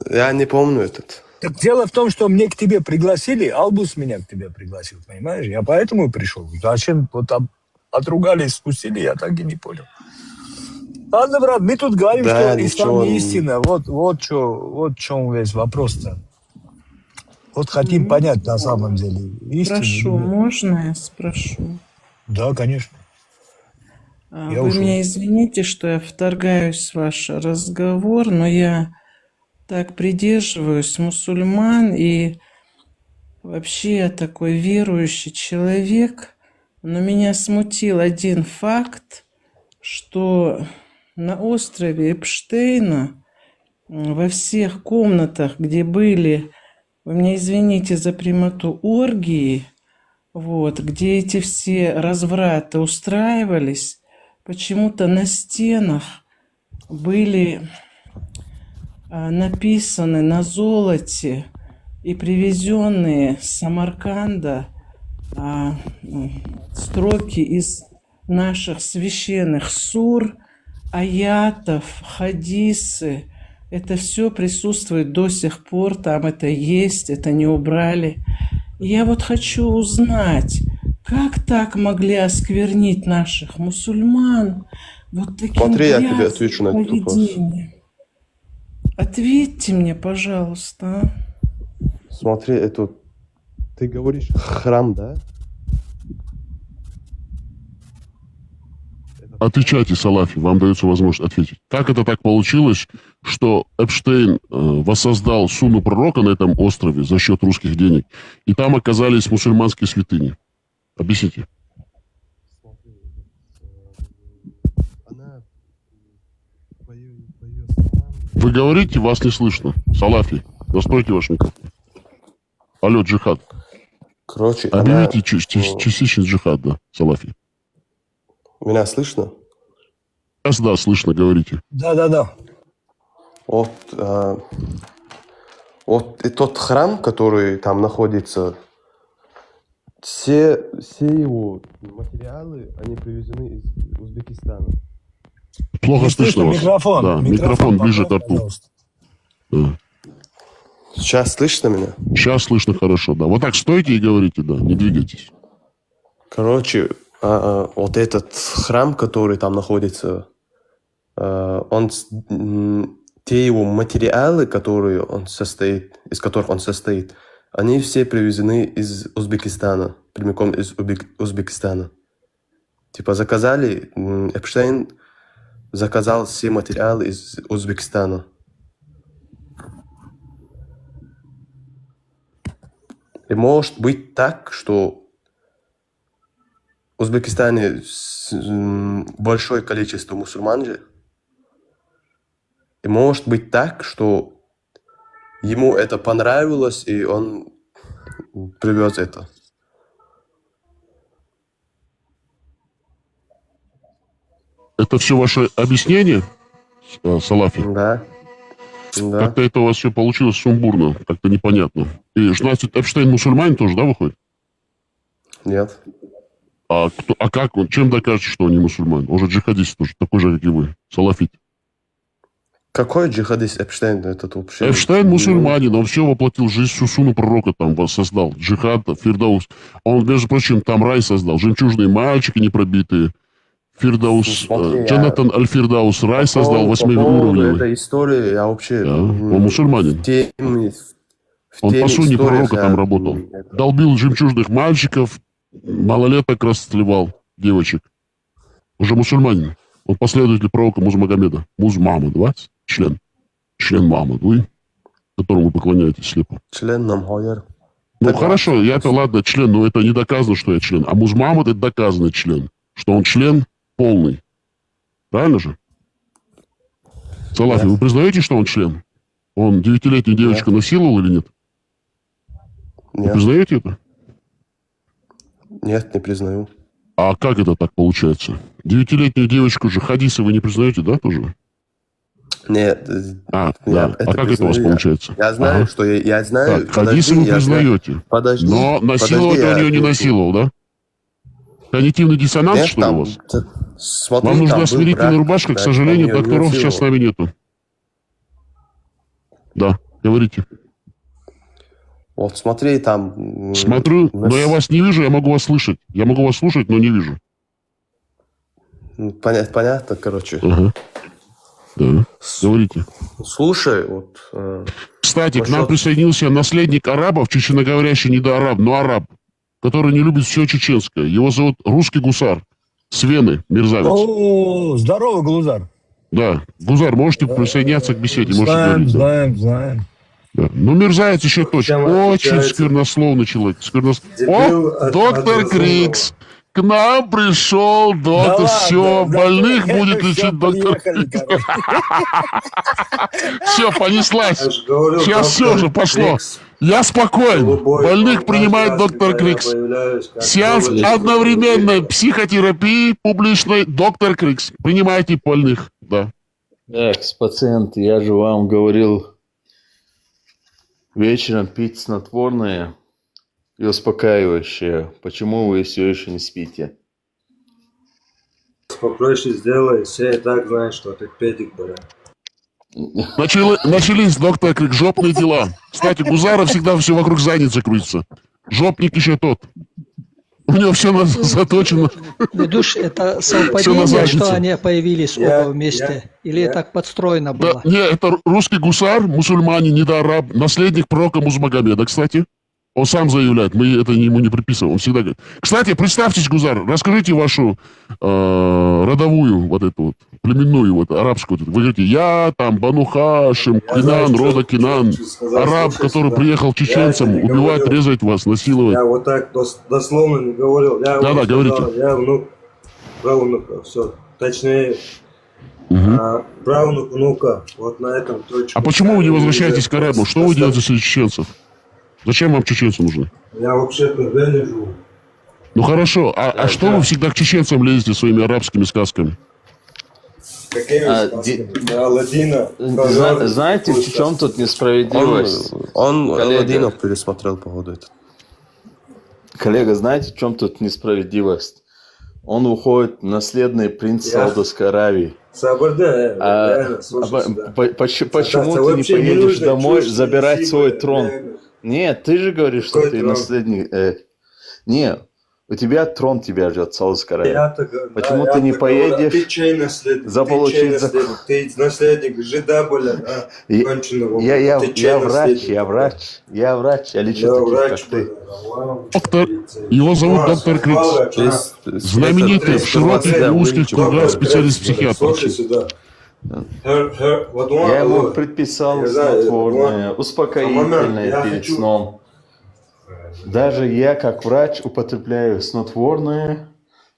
Я не помню этот. Так дело в том, что мне к тебе пригласили, Албус меня к тебе пригласил, понимаешь? Я поэтому и пришел. Зачем вот там отругались, спустили, я так и не понял. Ладно, брат, мы тут говорим, что ислам не истина. Вот в чем весь вопрос-то. Вот хотим понять на самом деле. Истину. Прошу, можно я спрошу? Да, конечно. Я Вы ушел. меня извините, что я вторгаюсь в ваш разговор, но я так придерживаюсь мусульман, и вообще я такой верующий человек. Но меня смутил один факт, что на острове Эпштейна во всех комнатах, где были, вы меня извините за прямоту, оргии, вот, где эти все развраты устраивались, почему-то на стенах были написаны на золоте и привезенные с Самарканда строки из наших священных сур, аятов, хадисы. Это все присутствует до сих пор, там это есть, это не убрали. И я вот хочу узнать, как так могли осквернить наших мусульман вот таким Смотри, я тебе грязным отвечу на этот вопрос. поведением? Ответьте мне, пожалуйста. Смотри, это ты говоришь храм, да? Отвечайте, Салафи, вам дается возможность ответить. Как это так получилось, что Эпштейн воссоздал сунну пророка на этом острове за счет русских денег, и там оказались мусульманские святыни? Объясните. Вы говорите, вас не слышно. Салафи, настройте ваш микрофон. Алло, джихад. Короче, объявите частичный джихад, да, Салафи. Меня слышно? Сейчас, да, слышно, говорите. Да. Вот, вот и тот храм, который там находится, все его материалы, они привезены из Узбекистана. Плохо Не слышно вас. Микрофон. Да, микрофон ближе к поправь, рту. пожалуйста. Да. Сейчас слышно меня? Сейчас слышно хорошо, да. Вот так стойте и говорите, да, не двигайтесь. Короче, вот этот храм, который там находится, те его материалы, которые из которых он состоит, они все привезены из Узбекистана, прямиком из Узбекистана. Типа заказали, Эпштейн заказал все материалы из Узбекистана. И может быть так, что в Узбекистане большое количество мусульман же. И может быть так, что ему это понравилось, и он привез это. Это все ваше объяснение, Салафи? Да. Как-то это у вас все получилось сумбурно, как-то непонятно. И, значит, Эпштейн мусульманин тоже, да, выходит? Нет. А как он, чем докажете, что он не мусульманин? Он же джихадист тоже, такой же, как и вы, салафит. Какой джихадист Эпштейн? Этот вообще... Эпштейн мусульманин, он все воплотил, жизнь всю сунну пророка там воссоздал. Джихад, Фирдаус. Он, между прочим, там рай создал. Жемчужные мальчики непробитые. Фирдаус, Джанатан Аль-Фирдаус рай создал 8-уровневый. Это история, я вообще... Да, он мусульманин. Он по сунне пророка там работал. Долбил жемчужных мальчиков, малолеток расстреливал девочек. Уже мусульманин. Он последователь пророка Музмагомеда. Музмамад, да? Член Мамад, вы, которому вы поклоняетесь слепо. Член Намхайер. Ну хорошо, я-то ладно, член, но это не доказано, что я член. А Музмамад это доказанный член. Что он член полный. Правильно же? Салафи, вы признаете, что он член? Он 9-летнюю девочку насиловал или нет? Вы признаете это? Нет, не признаю. А как это так получается? 9-летнюю девочку же хадисы вы не признаете, да, тоже? Нет. Да. А как это у вас получается? Я знаю, что я знаю. Так, хадисы вы признаете. Подожди. Но насиловать он ее не насиловал, да? Когнитивный диссонанс, нет, что ли, у вас? Смотри, вам нужна смирительная рубашка, к сожалению, докторов сейчас с нами нету. Да, говорите. Вот смотри, там... Смотрю, но я вас не вижу, я могу вас слышать. Я могу вас слушать, но не вижу. Понятно, короче. Да, говорите. Слушай, вот... Кстати, к нам насчет- присоединился наследник арабов, чеченоговорящий не до араб, но араб, который не любит все чеченское. Его зовут Русский Гусар. С Вены, мерзавец. О, здорово, Глузар. Да. Гузар, можете присоединяться к беседе, можете говорить. Да. знаем. Да. Ну, мерзавец еще точно. Очень сквернословный человек. О, доктор Крикс. К нам пришел доктор. Все, больных будет лечить доктор. Все, понеслась. Сейчас все уже пошло. Я спокоен. Больных принимает доктор Крикс. Сеанс одновременной психотерапии публичной доктор Крикс. Принимайте больных. Да. Так, пациент, я же вам говорил вечером пить снотворное и успокаивающее. Почему вы все еще не спите? Попроще сделай, все и так знают, что ты педик, бля. Начались, доктор Крик, жопные дела. Кстати, Гузара всегда все вокруг задницы крутится. Жопник еще тот. У него все заточено. Ведущий, это совпадение, что они появились оба вместе? Или так подстроено было? Да, нет, это русский гусар, мусульманин, недоараб, наследник пророка Музмагомеда, кстати. Он сам заявляет, мы это ему не приписываем, он всегда говорит. Кстати, представьтесь, Гузар, расскажите вашу родовую, вот эту вот, племенную, вот, арабскую. Вы говорите, я там Бану Хашим, Кинан, рода Кинан, араб, который приехал чеченцам, убивать, резать вас, насиловать. Я вот так дословно не говорил. Я да, говорите. Я внук правнука, все. Точнее, правнук внука. Вот на этом точка. А почему вы не возвращаетесь к арабам? Что вы делаете среди чеченцев? Зачем вам чеченцы нужны? Я вообще-то в Вене живу. Ну хорошо, а что вы всегда к чеченцам лезете своими арабскими сказками? Аладдина. Знаете, в чем тут несправедливость? Он Аладдина пересмотрел, походу, это. Коллега, знаете, в чем тут несправедливость? Он уходит наследный принц Саудовской Аравии. Почему ты не поедешь домой забирать свой трон? Нет, ты же говоришь, что ты наследник. Нет, у тебя трон тебя ждет, Саудовская Аравия. Почему ты не поедешь заполучить закон? Ты наследник жида, блин, конченого. Я врач, я лечу таких, как ты. Доктор, его зовут доктор Крикс. Знаменитый в широких и узких кругах специалист-психиатр. Я ему предписал снотворное, успокоительное перед сном. Даже я, как врач, употребляю снотворное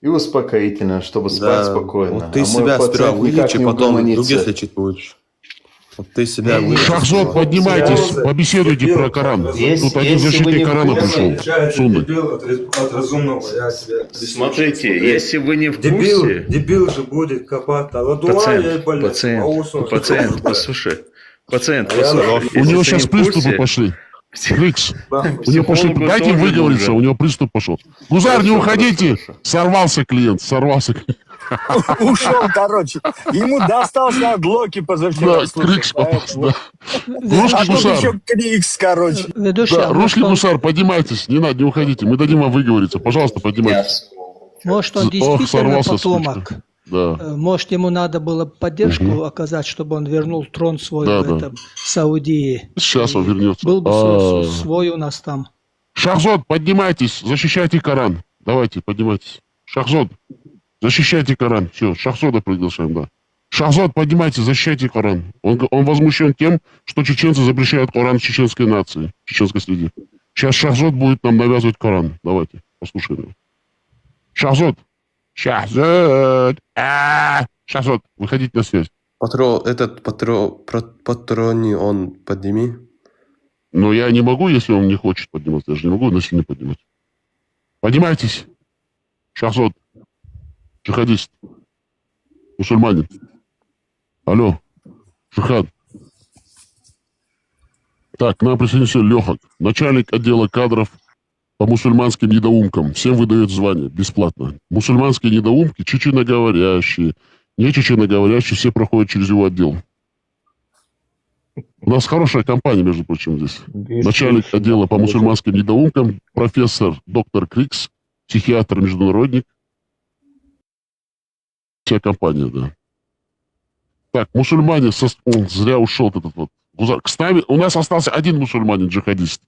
и успокоительное, чтобы спать спокойно. Вот ты себя сперва вылечи, потом других лечить будешь. Вот ты себя вылечи. Шахзод, поднимайтесь, побеседуйте про Коран. Тут один защитник Корана пришел. Сунны. Смотрите, если вы не в курсе... Дебил же будет копать. Пациент, послушай. У него сейчас приступы пошли. Крикс. У него пошли. Дайте выговориться, у него приступ пошел. Гузар, не уходите. Сорвался клиент. Ушел, короче. Ему достался от Локи позавчера. Да, Крикс попался, да. Русский Гусар. Еще Крикс, короче. Да, Русский Гусар, поднимайтесь. Не надо, не уходите. Мы дадим вам выговориться. Пожалуйста, поднимайтесь. Может, он действительно потомок. Да. Может, ему надо было поддержку оказать, чтобы он вернул трон свой в этом Саудии. Сейчас он вернется. Был бы свой у нас там. Шахзод, поднимайтесь, защищайте Коран. Давайте, поднимайтесь. Шахзод, защищайте Коран. Все, Шахзода приглашаем, да. Шахзод, поднимайтесь, защищайте Коран. Он возмущен тем, что чеченцы запрещают Коран чеченской нации, чеченской среде. Сейчас Шахзод будет нам навязывать Коран. Давайте, послушаем его. Шахзод. Шахзод, выходите на связь. Патрони он подними. Но я не могу, если он не хочет подниматься. Я же не могу насильно поднимать. Поднимайтесь. Шахзод. Джихадист. Мусульманин. Алло. Джихад. Так, к нам присоединился Лехак. Начальник отдела кадров по мусульманским недоумкам. Всем выдают звание бесплатно. Мусульманские недоумки, чеченоговорящие, не чеченоговорящие, все проходят через его отдел. У нас хорошая компания, между прочим, здесь. Начальник отдела по мусульманским недоумкам, профессор доктор Крикс, психиатр-международник. Вся компания, да. Так, мусульмане, зря ушел этот вот. Кстати, у нас остался один мусульманин-джихадист.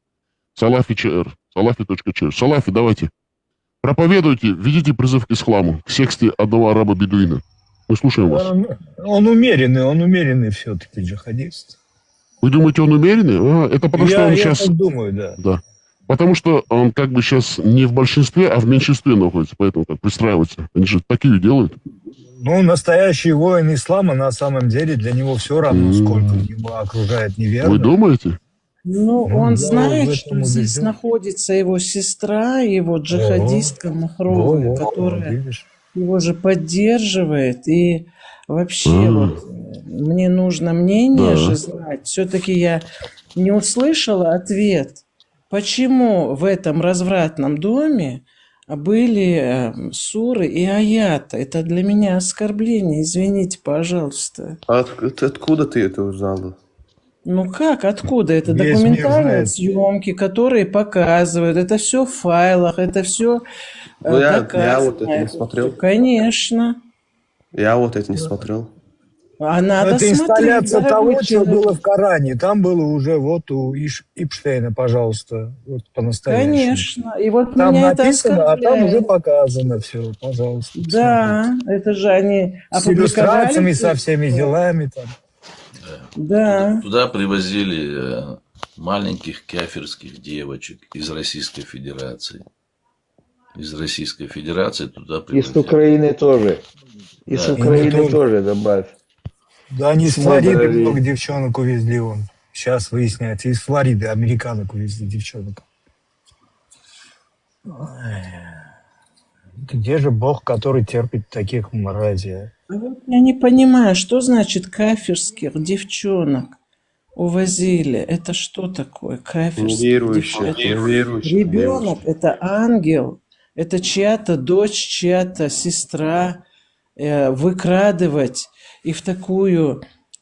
Салафи ЧР. Салафи.чр. Салафи, давайте. Проповедуйте, ведите призыв к исламу, к секте одного араба-бедуина. Мы слушаем вас. Он умеренный все-таки джихадист. Вы думаете, он умеренный? Это потому что он сейчас... Я так думаю, да. Да. Потому что он как бы сейчас не в большинстве, а в меньшинстве находится, поэтому как пристраивается. Они же такие делают. Ну, настоящий воин ислама на самом деле для него все равно, сколько его окружает неверно. Вы думаете? Ну, он я знает, в что этом здесь убежден. находится его сестра, его джихадистка Махровая, которая видишь. его же поддерживает. И вообще вот мне нужно мнение же знать. Все-таки я не услышала ответ, почему в этом развратном доме были суры и аяты. Это для меня оскорбление, извините, пожалуйста. Откуда ты это узнала? Ну как, откуда? Это Весь мир документальные знает. съемки, которые показывают. Это все в файлах, это все Ну, я доказано. вот это не смотрел. Конечно. Я вот это не смотрел. А надо Это инсталляция смотреть, того, дорогой что человек. было в Коране. Там было уже вот у Ипштейна, пожалуйста, вот по-настоящему. Конечно. И вот Там меня это написано, а там уже оскорбляет. показано все, пожалуйста. Да, это же они С опубликовали. иллюстрациями, со всеми делами там. Да. Туда привозили маленьких кафирских девочек из Российской Федерации. Из Российской Федерации туда И привозили. с Украины тоже. И Да. с Украины тоже добавь. Да, они с Смотри. Флориды много девчонок увезли вон. Сейчас выясняется, из Флориды американок увезли девчонок. Ой. Где же Бог, который терпит таких мразей? А вот я не понимаю, что значит кафирских девчонок увозили? Это что такое кафирских Неверующие, девчонок? неверующие. Ребенок – это ангел, это чья-то дочь, чья-то сестра. Выкрадывать и в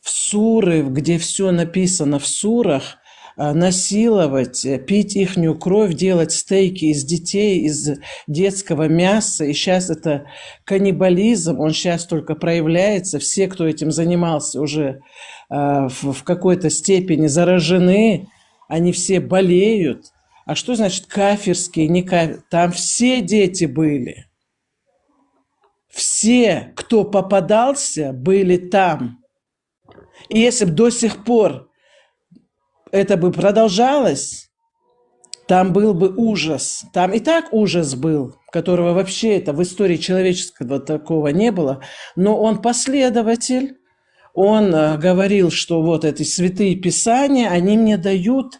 суры, где все написано в сурах, насиловать, пить ихнюю кровь, делать стейки из детей, из детского мяса. И сейчас это каннибализм, он сейчас только проявляется. Все, кто этим занимался, уже в какой-то степени заражены, они все болеют. А что значит кафирские, не кафир? Там все дети были. Все, кто попадался, были там. И если бы до сих пор это бы продолжалось, там был бы ужас. Там и так ужас был, которого вообще это в истории человеческого такого не было. Но он последователь. Он говорил, что вот эти святые писания, они мне дают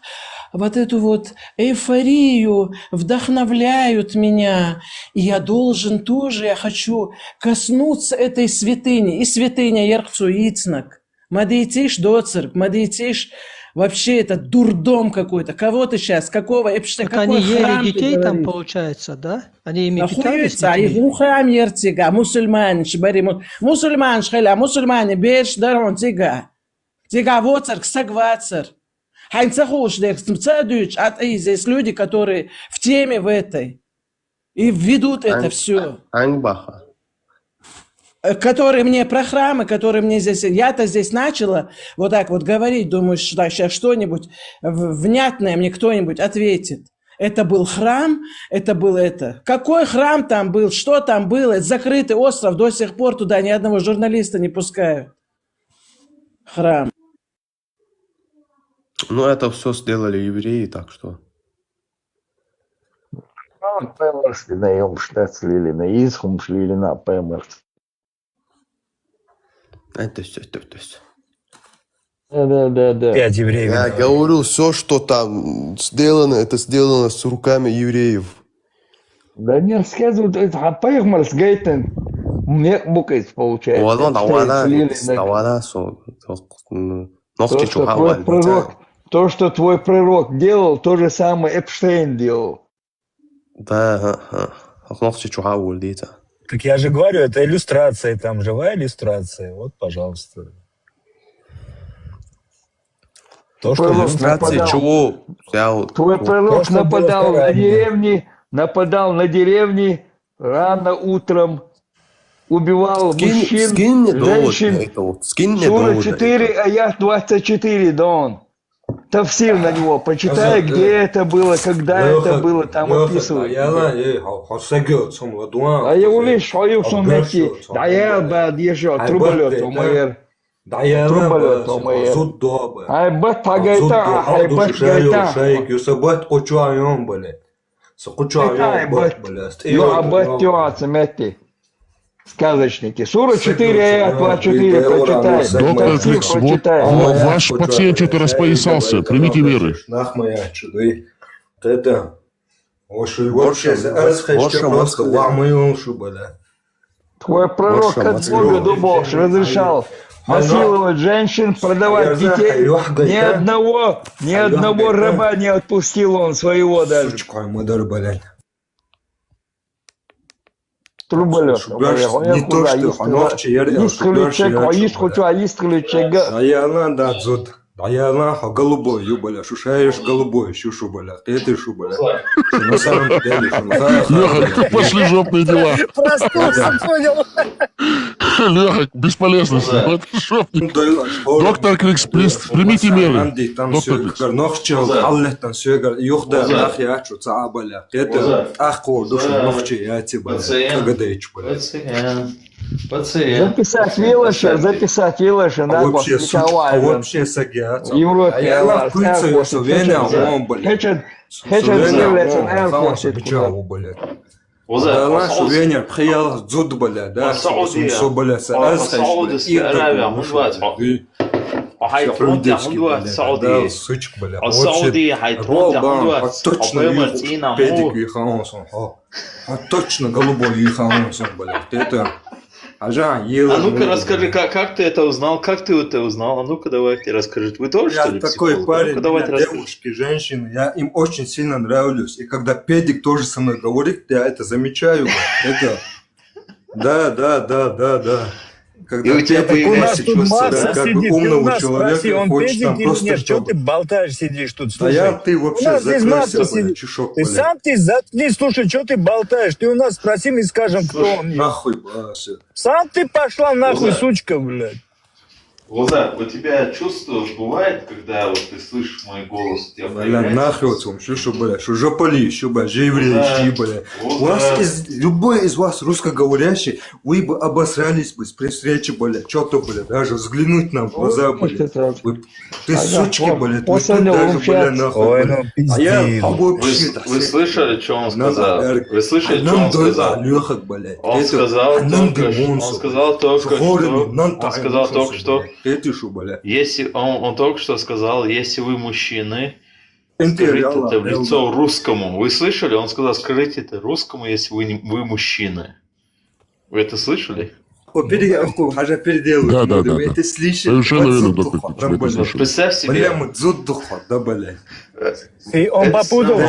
вот эту вот эйфорию, вдохновляют меня. И я должен тоже, я хочу коснуться этой святыни. И святыня Ярцу Ицнак. Мадейтиш доцерк, мадейтиш вообще это дурдом какой-то. Кого ты сейчас, какого Эпштейна, Так какой они ели храм ты детей там, говоришь? получается, да? Они ими питались Охуеться, детьми? и храм ертига, мусульмане, шибари, мусульман, шхеля, мусульмане, беш, дарон, тига. Тига воцерк, сагвацер. Здесь люди, которые в теме в этой и ведут это все. Аньбаха. Которые мне про храмы, которые мне здесь... Я-то здесь начала вот так вот говорить, думаю, что сейчас что-нибудь внятное мне кто-нибудь ответит. Это был храм, это было это. Какой храм там был, что там было? Это закрытый остров, до сих пор туда ни одного журналиста не пускают. Храм. Ну, это все сделали евреи, так что... Это все. Да. 5 евреев. Я говорю, все, что там сделано, это сделано с руками евреев. Да не рассказывают, это Пайгмарс Гейтен. Мне букает получается. То, что твой пророк делал, то же самое Эпштейн делал. Да, Так я же говорю, это иллюстрация, там живая иллюстрация. Вот, пожалуйста. То, что иллюстрации чего? Твой пророк что было в нападал Коране. на деревни рано утром убивал мужчин, скинь мне довод женщин. на это вот. Скинь мне Сура довод на 4, аят 24, Дон. Тафсир на него. Почитай, где это было, когда это было, там описывают. А я улиш, шоев сумеки, да я бад еще, труболет, умер. Труболет, умер. Ай бат пагайта, ай бат гайта. Юабат тюаца, метти. Сказочники. Сура 4, аят 24, прочитай. Доктор Крикс, вот ваш пациент что-то распоясался. Примите меры. Твой пророк от Бога дубов разрешал насиловать женщин, продавать детей. Ни одного раба не отпустил он своего даже. Труболет. Не то, что ногче Аяна голубой, юбаля, шушаешь голубой, щушу, бля, ты шу, бля. На самом деле, Леха, пошли жопные дела. Проснулся, понял. Леха, бесполезно. Доктор Крикс, примите меры. Доктор Крикс. Записать Вилоша, да, вообще сагиат. Точно голубой А ну-ка расскажи, как ты это узнал? Как ты это узнал? А ну-ка давайте расскажи. Вы тоже, я что ли, такой психолог? парень, Ну-ка, давайте девушки, женщины, я им очень сильно нравлюсь. И когда педик тоже со мной говорит, я это замечаю. Это... Да. Когда педик у нас тут масса как сидит, бы умного ты человека, спроси, он хочет там педик или просто нет, что ты болтаешь, сидишь тут, слушай. Да ты вообще у нас здесь закройся, масса сидит. чешок, Ты сам заткни, слушай, что ты болтаешь, ты у нас спроси, мы скажем, кто он. Нахуй, Сам ты пошла нахуй, сучка, блядь. Лоза, у тебя чувство бывает, когда вот ты слышишь мой голос, у тебя появляется? Нахуй, что, бля, что жопали, что, бля, евреи, бля. У вас любой из вас русскоговорящий, вы бы обосрались бы при встрече, бля, что-то, бля, даже взглянуть нам в глаза, бля. Ты сучки, бля, ты даже, бля, нахуй, бля. А я вообще... Вы слышали, что он сказал? Вы слышали, что он сказал? Он сказал только что, если он только что сказал, если вы мужчины, скажите это в лицо русскому. Вы слышали? Он сказал, скажите это русскому, если вы мужчины. Вы это слышали? Да. Это слышали. Совершенно верно, доктор Крикс. Представь себе. И он попутал.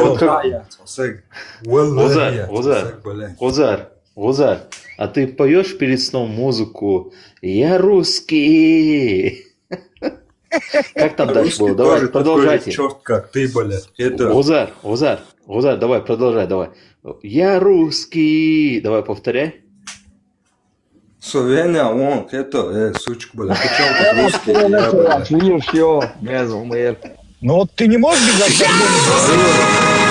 Озар, а ты поешь перед сном музыку «Я русский». Как там дальше было? Давай, продолжайте. Черт как ты, блядь. Озар, давай, продолжай, давай. «Я русский». Давай, повторяй. Совеня, он, это, сучка, блядь. Почему ты русский? Все, мэр. Ну вот ты не можешь без оскорбления.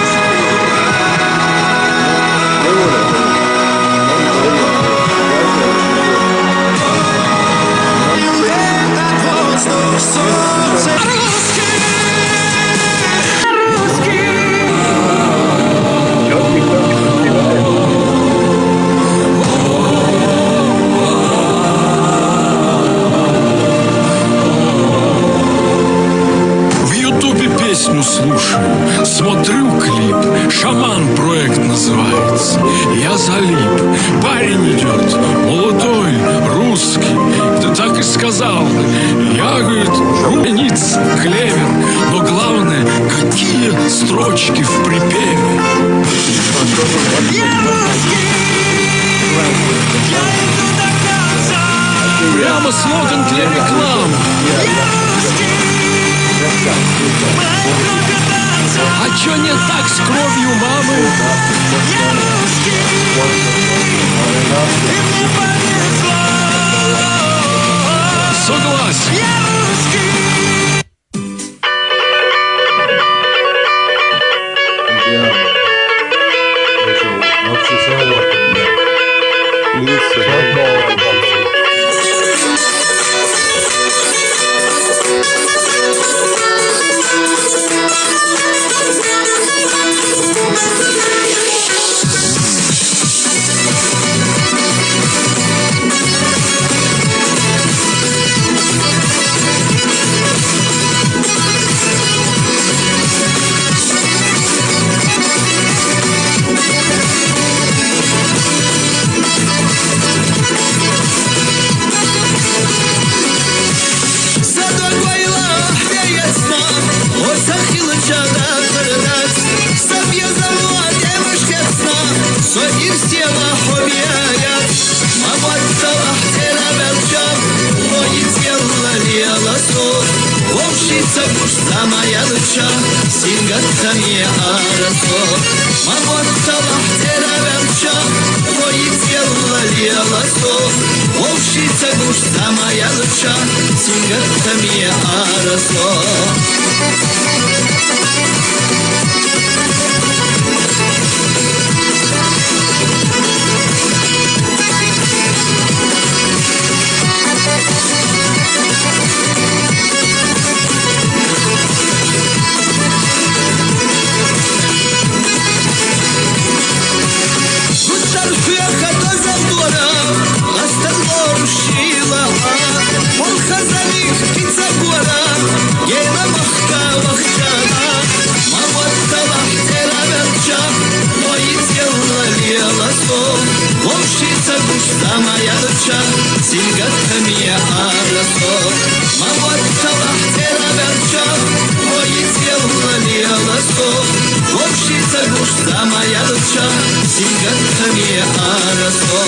Песню слушаю, смотрю клип, «Шаман» проект называется. Я залип, парень идет, молодой, русский. Ты так и сказал. Я, говорит, румяниц, клевер, но главное, какие строчки в припеве. Я русский, я иду до конца. Прямо слоган для рекламы. Я русский. А чё не так с кровью мамы? Я русский, и мне поверь. Садок байлах ясна, ой сахилы чада кырдас. Сабья зала девушка сна, содир села хобияят. Мамат салах тера белчам, ой изъяла лиаласо. Вовшица буш самая луча, сингатта мне арасо. Мамат салах тера белчам, ой изъяла лиаласо. Вовшица буш самая луча, сингатта мне арасо. Гусар феха до забора, ласталор шила. Он хазалик пиццагора, гейна махка вахчана. Мамот талах тера белча, ой изъяла лиаласо. Вовшица буш самая луча, сингатта мне арасо. Мамот талах тера белча, ой изъяла лиаласо. Вовшица буш самая луча, сингатта мне арасо.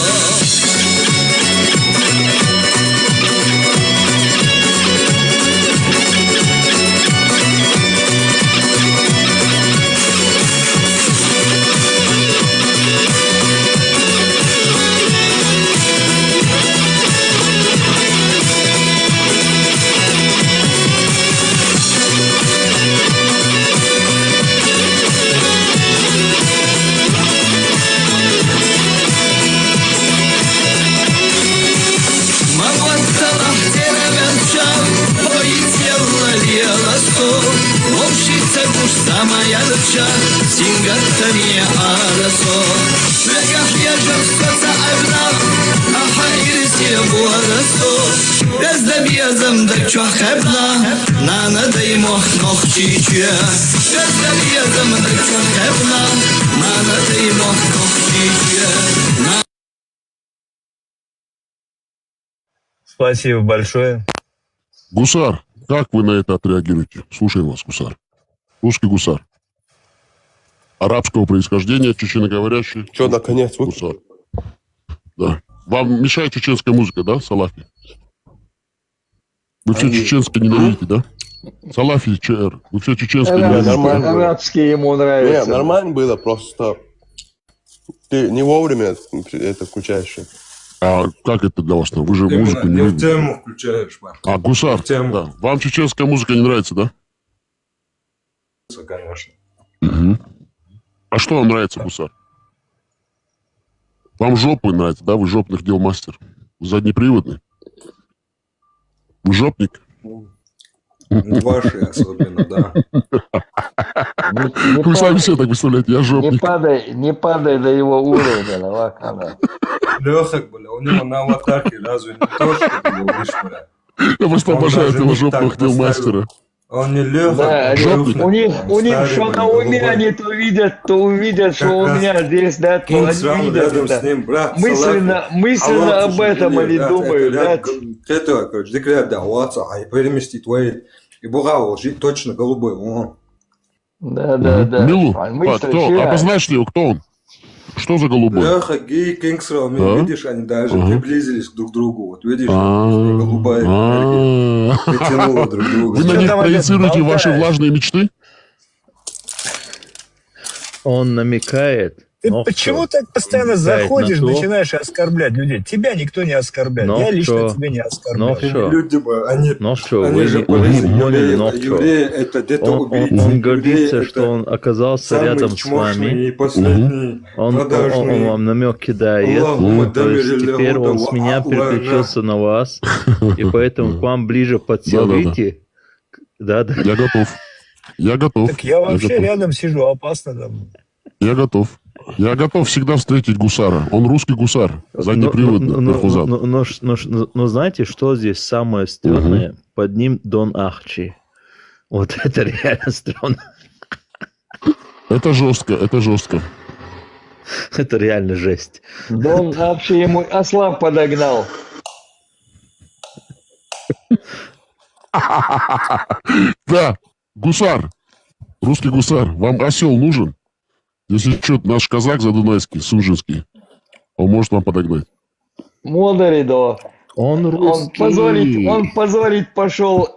Мамот талах тера белча, ой изъяла лиаласо. Вовшица буш самая луча, сингатта мне арасо. Легах яжах соца айбна, аха ирисе буарасо. Бездем язам да чохебна, нана дай мох нох чиче. Бездем язам да чохебна, нана дай мох нох чиче. Спасибо большое. Гусар, как вы на это отреагируете? Слушаем вас, гусар. Русский гусар. Арабского происхождения, чеченоговорящий. Что, наконец? Гусар. Да. Вам мешает чеченская музыка, да, Салафи? Вы все чеченское ненавидите, да? Салафи, ЧР. Вы все чеченское ненавидите. Нормально. Арабский ему нравится. Не, нормально было, просто ты не вовремя это включаешь. А как это для вас там? Вы же музыку не Не в любите. тему включаешь, man. А, гусар, да. Вам чеченская музыка не нравится, да? Конечно. Угу. А что вам нравится, гусар? Вам жопы нравится, да? Вы жопных дел мастер. Вы заднеприводный. Вы жопник? Ваши особенно, да. Вы сами себе так представляете, я жопник. Не падай до его уровня, Лавакана. Леха, бля, у него на аватарке разве не то, что ты говоришь, бля? Я просто обожаю этого жопных дел мастера. Он не Леха, Да, жопник. у них что на уме, они то увидят, что у меня здесь, да, то они видят рядом это. с ним, брат, Мысленно об этом они думают, да. Это, короче, декрет даваться, а и перемести твои. И Бугава жить точно голубой. О. Да. Милу, кто? Обозначь ли его, кто он? Что за голубой? Леха, Гей, Кингсрол, Да? видишь, они даже приблизились друг к другу. Вот видишь, голубая энергия притянула друг друга. Вы на них проецируете ваши влажные мечты? Он намекает, Ты Ну почему что? так постоянно Намекает заходишь, на то. начинаешь оскорблять людей? Тебя никто не оскорбляет. Ну Я лично что? тебя не Ну оскорблял. что? Люди, они Ну что? они же Вы полезли. не поняли, ну Евреи что? это где-то убийцы. Он Евреи гордится, что это он оказался самые рядом с чмошные вами. и последние Он продажные. вам намек кидает. Аллахумма То есть дамир теперь он ля-гуда с меня ва переключился на вас. И поэтому к вам ближе подселите. Да-да. Я готов. Я готов. Так я вообще готов. рядом сижу, опасно там. Я готов. Я готов всегда встретить гусара. Он русский гусар. Заднеприводный, Мерхузат. Но знаете, что здесь самое стрёмное? Под ним Дон Ахчи. Вот это реально стрёмно. Это жестко, это жестко. Это реально жесть. Дон вообще ему осла подогнал. Да, гусар. Русский гусар. Вам осел нужен? Если что, наш казак задунайский, Сунжинский, он может вам подогнать. Модери, да. Он русский. Он позорить пошел.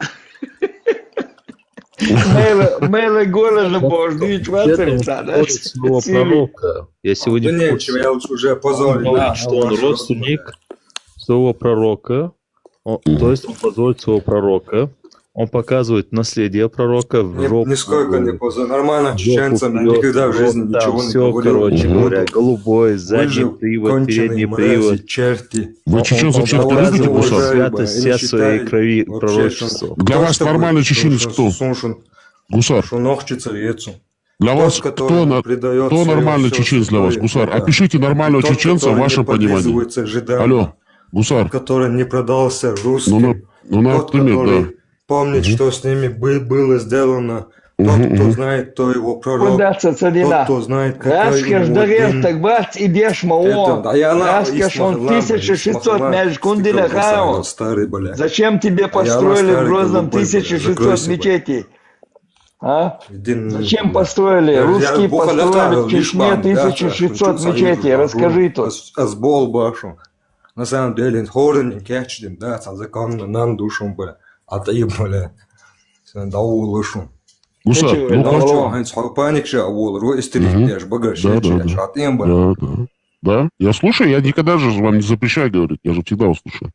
Мейлы голода бождить вацарица, да? Слово пророка. Я сегодня Да нет, я уже опозорил. говорит, что он родственник своего пророка. То есть он позорит своего пророка. Он показывает наследие пророка в жопу. Нисколько не позорил. Нормально, жопу чеченцам вперед, никогда в жизни вот ничего там не все, говорил. короче говоря, голубой, задний Выжил, привод, конченые передний мрази, привод. черти. Вы чеченцев сейчас показывает любите, гусар? святость вся своей крови пророчества. Для вас нормальный чеченец кто? Гусар. Для вас кто нормальный чеченец для вас, гусар? Опишите нормального чеченца в вашем понимании. Алло, гусар. Который не продался русским. Ну, например, да. Помнит, что с ними было сделано. Тот, кто знает, кто его пророк. Куда-то Тот, кто знает, какой Раскаш его дарер, дин. так бац, идешь мао. Раскаш он 1600 мяч кундиля хао. Зачем тебе построили в Грозном 1600 мечетей? А? Зачем построили? Русские построили в Чечне 1600 мечетей. Расскажи тут. Азбол башу. На самом деле, хорен кячдим, да, законно нам душом, бля. А ты, бля, даулышу. Гусар, да, я слушаю, я никогда же вам не запрещаю говорить, я же всегда вас слушаю.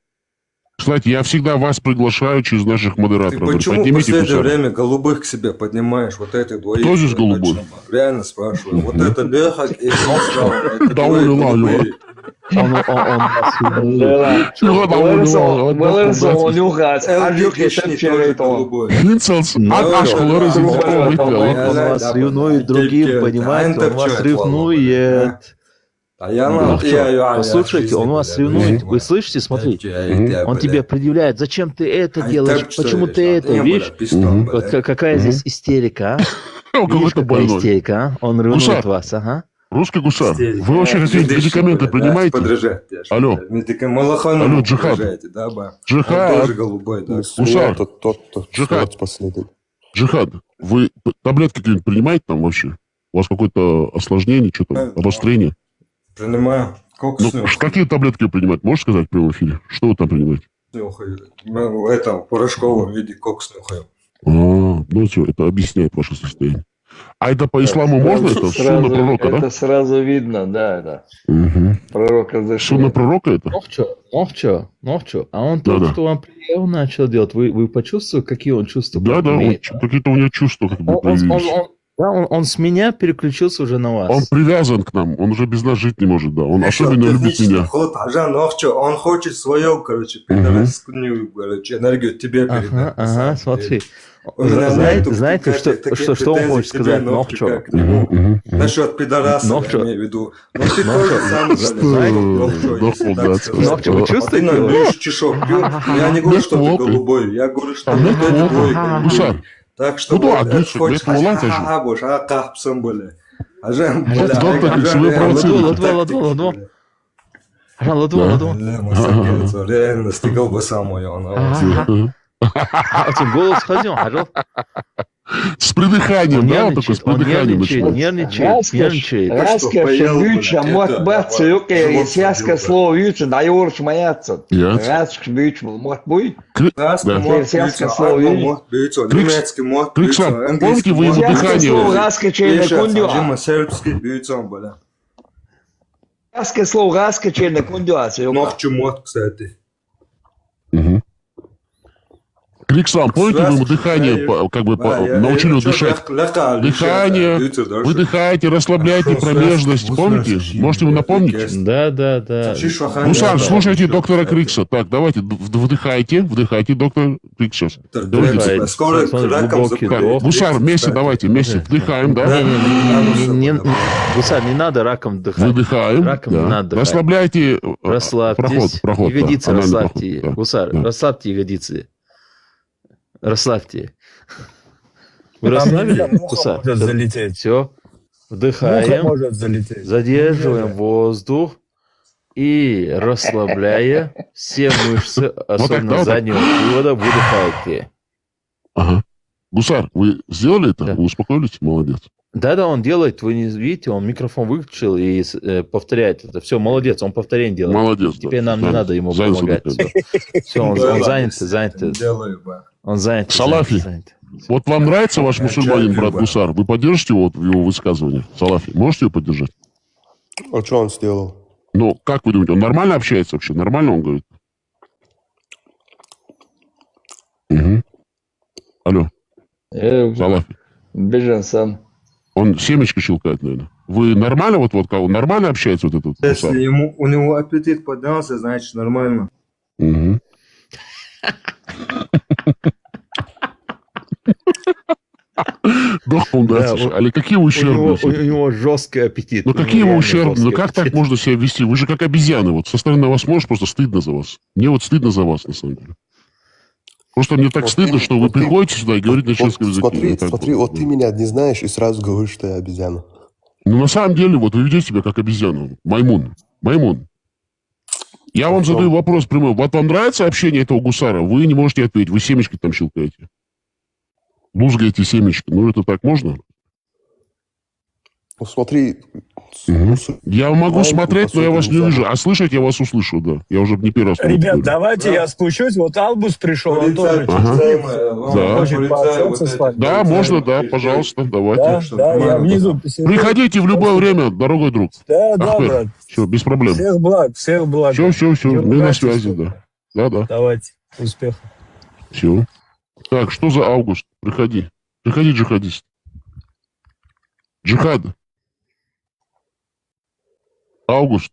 Кстати, я всегда вас приглашаю через наших модераторов. Ты почему в Поднимите последнее гусара. время голубых к себе поднимаешь? Вот этих двоих. Кто здесь голубой? Реально спрашиваю. Вот это Лехак и Да он Он вас ревнует другим, понимаете? Он вас ревнует. Послушайте, он вас ревнует. Вы слышите? Смотрите. Он тебе предъявляет, зачем ты это делаешь, почему ты это, видишь? Вот какая здесь истерика, а? Видишь, какая истерика, а? Он ревнует вас, ага. Русский гусар, вы вообще какие-то медикаменты принимаете? Алло. Алло, Джихад. Джихад. Гусар. Джихад. Джихад. Вы таблетки какие-нибудь принимаете там вообще? У вас какое-то осложнение, что-то, обострение? Принимаю. Ну, какие таблетки вы принимаете? Можешь сказать в прямом эфире? Что вы там принимаете? В этом порошковом виде кокс нюхаю. Ну что, это объясняет ваше состояние. А это по исламу можно? Это сунна пророка, да? Это сразу видно, да, да. Пророка зашли. Сунна пророка это? Ну в чё? А он только что вам предъяву начал делать. Вы почувствовали, какие он чувства? Да, какие-то у него чувства как бы появились. Он с меня переключился уже на вас. Он привязан к нам, он уже без нас жить не может, да. Он особенно любит меня. Он хочет свою, короче, пидорскую, короче, энергию тебе передать. Ага, смотри. Знаете, что он хочет сказать? Нохчо. Насчет пидораса, я имею в виду. Но ты тоже сам знаешь. Нохчо, вы чувствуете? Ты набьешь чешок. Я не говорю, что ты голубой. Я говорю, что ты голубой. Так что хочешь будешь, капсом, бля. Реально, ты колбаса моя. Голос ходил, ходил. С придыханием, да? Он такой с придыханием нервничает. Раскаш бюча, мот бац, юке, связка слова бюча, даёрш маяться. Раскаш бюч, мот буй. Связка слова бюча. Немецкий мот бюча. Помните, вы ему дыхание... Раскачай на кундю. Сербский бюча, бля. Раска слово раска чейна кондуация. Ногчу-мот, кстати. Угу. Криксам, помните, вы ему дыхание, как бы научили его дышать? Дыхание, выдыхайте, расслабляйте промежность, помните? Можете ему напомнить? Да. Гусар, слушайте доктора Крикса. Так, давайте, вдыхайте, доктор Крикс. Вдыхайте. Так, Гусар, вместе, давайте, вместе вдыхаем, да? Гусар, не надо раком вдыхать. Выдыхаем, Раком не надо дыхать. Расслабляйте Расслабьтесь. проход. Ягодицы да, расслабьте. проход, Гусар, да. расслабьте ягодицы. Расслабьте. Вы Там расслабили? муха Гусар? может залететь. Все. Муха Вдыхаем. может залететь. Задерживаем воздух. И расслабляя все мышцы, особенно так, да, заднего привода, выдыхайте. Ага. Гусар, вы сделали это? Да. Вы успокоились? Молодец. Да, он делает, вы не видите, он микрофон выключил и повторяет это. Все, молодец, он повторение делает. Молодец. Теперь да. нам не надо ему Занят, помогать. да. Все, он занят. Он занят. Салафи, вот вам нравится ваш мусульманин, брат Гусар? Вы поддержите его в его высказывании? Салафи, можете его поддержать? А что он сделал? Ну, как вы думаете, он нормально общается вообще? Нормально он говорит? Угу. Алло, Салафи. Беженцам. Он семечки щелкает, наверное. Вы нормально, вот как он нормально общается, вот этот Гусар? Если у него аппетит поднялся, значит нормально. Угу. Да, Али, какие вы ущербные? У него жесткий аппетит. Ну какие вы ущербные? Ну как так можно себя вести? Вы же как обезьяны. Вот со стороны вас можешь, просто стыдно за вас. Мне вот стыдно за вас, на самом деле. Просто мне так стыдно, что вы приходите сюда и говорите на чешском языке. Смотри, вот ты меня не знаешь и сразу говоришь, что я обезьяна. Ну на самом деле, вот вы ведете себя как обезьяну. Маймун. Я вам задаю вопрос прямой. Вот вам нравится общение этого Гусара? Вы не можете ответить. Вы семечки там щелкаете. Лузгаете семечки. Ну, это так можно? Ну, смотри. Я могу смотреть, но я вас не вижу. А слышать я вас услышу, да. Я уже не первый раз. Ребят, давайте я спущусь. Вот Албус пришел, он тоже. Да, можно, да, пожалуйста, давайте. Да, я внизу посижу. Приходите в любое время, дорогой друг. Да, брат. Все, без проблем. Всех благ. Все, мы на связи, да. Да. Давайте, успехов. Все. Так, что за Август? Приходи, джихадист. Джихад. Август.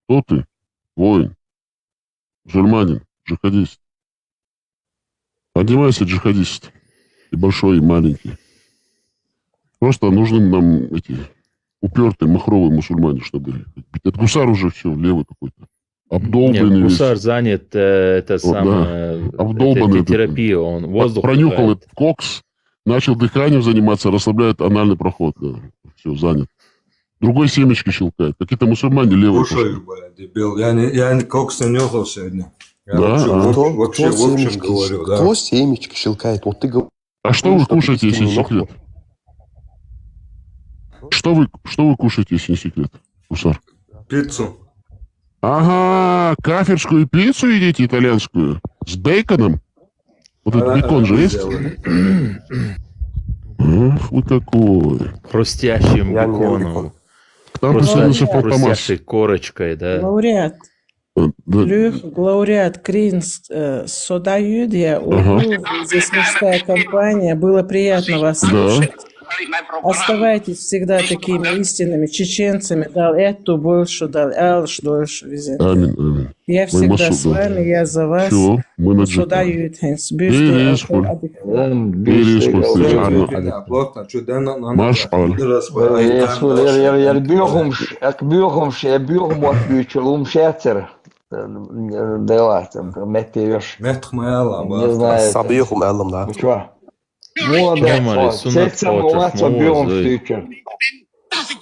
Кто ты? Воин. Мусульманин. Джихадист. Одевайся, джихадист. И большой, и маленький. Просто нужны нам эти упертые махровые мусульмане, чтобы... Этот Гусар уже все, левый какой-то. Обдолбанный. Нет, Гусар занят, это вот, самое... Да. Обдолбанный. Терапия, он воздух пронюхал этот кокс, начал дыханием заниматься, расслабляет анальный проход. Да. Все, занят. Другой семечки щелкает. Какие-то мусульмане левые. Слушай, дебил, я кокс не нюхал сегодня. Я да? вообще в общем говорю, да. Кто семечки щелкает? Вот ты говоришь. А что вы кушаете, если не секрет? Что вы кушаете, если не секрет, Гусар? Пиццу. Ага, кафирскую пиццу едите, итальянскую? С бейконом? Вот этот бекон же есть? Ах, вы какой. Хрустящим беконом. Там присоединился Фантомас. Хрустящей корочкой, да. Лауреат. Лауреат Кринс Содают, здесь мужская компания. Было приятно вас слушать. Оставайтесь всегда такими истинными чеченцами. Дал эту больше, дал Алш дольше везде. Амин. Я всегда с вами, я за вас. Все, мы на Содают.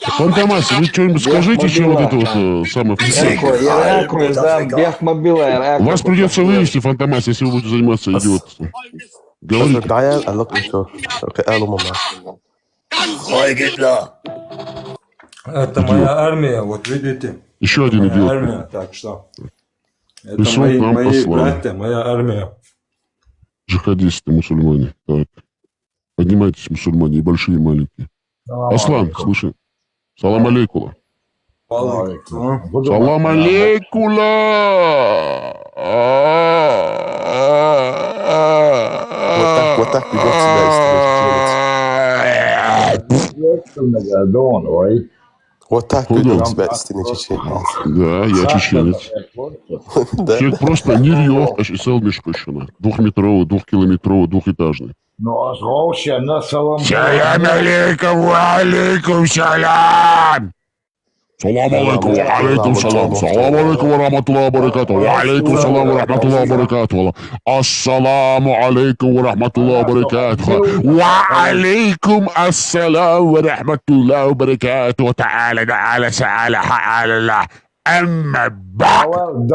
Фантомас, вы что-нибудь скажите, чем вот это вот самое... Вас придется вывести, Фантомас, если вы будете заниматься идиотством. Говорите. Это моя армия, вот видите. Еще один идиот. Армия, так что... Это мои братья, моя армия. Джихадисты, мусульмане. Так. Поднимайтесь, мусульмане, и большие, и маленькие. Аслан, слыши. Салам алейкум. Салам алейкула. Вот так ведет себя истинный чеченец. Вот так ведет себя истинный чеченец. Да, я чеченец. Человек просто нерьёв, селмишкочина. 2-метровый, 2-километровый, 2-этажный. Салам алейкум, ва алейкум салям. Салам алейкум, ва алейкум салам. Салам алейкум, ва рахматуллахи ва баракатуху. Ва алейкум салам, ва рахматуллахи ва баракатуху. Ассаламу алейкум, ва рахматуллахи ва баракатуху. Ва алейкум ассалам, ва рахматуллахи ва баракатуху. Та'аля, та'аля, са'аля, ха'аля. أما بعد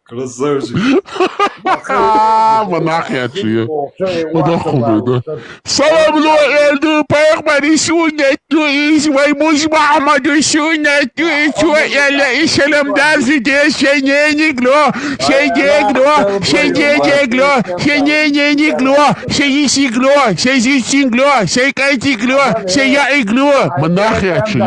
Красавчик. Монахиячи. Монаховый, да. Саламло элду пайгамбари суннату из ваймуз Мухаммаду суннату ичу эля исалам дарзиде шененигло, шедегло, шедегло, шененигло, шеисигло, шезисингло, шекайтигло, шеяигло. Монахиячи.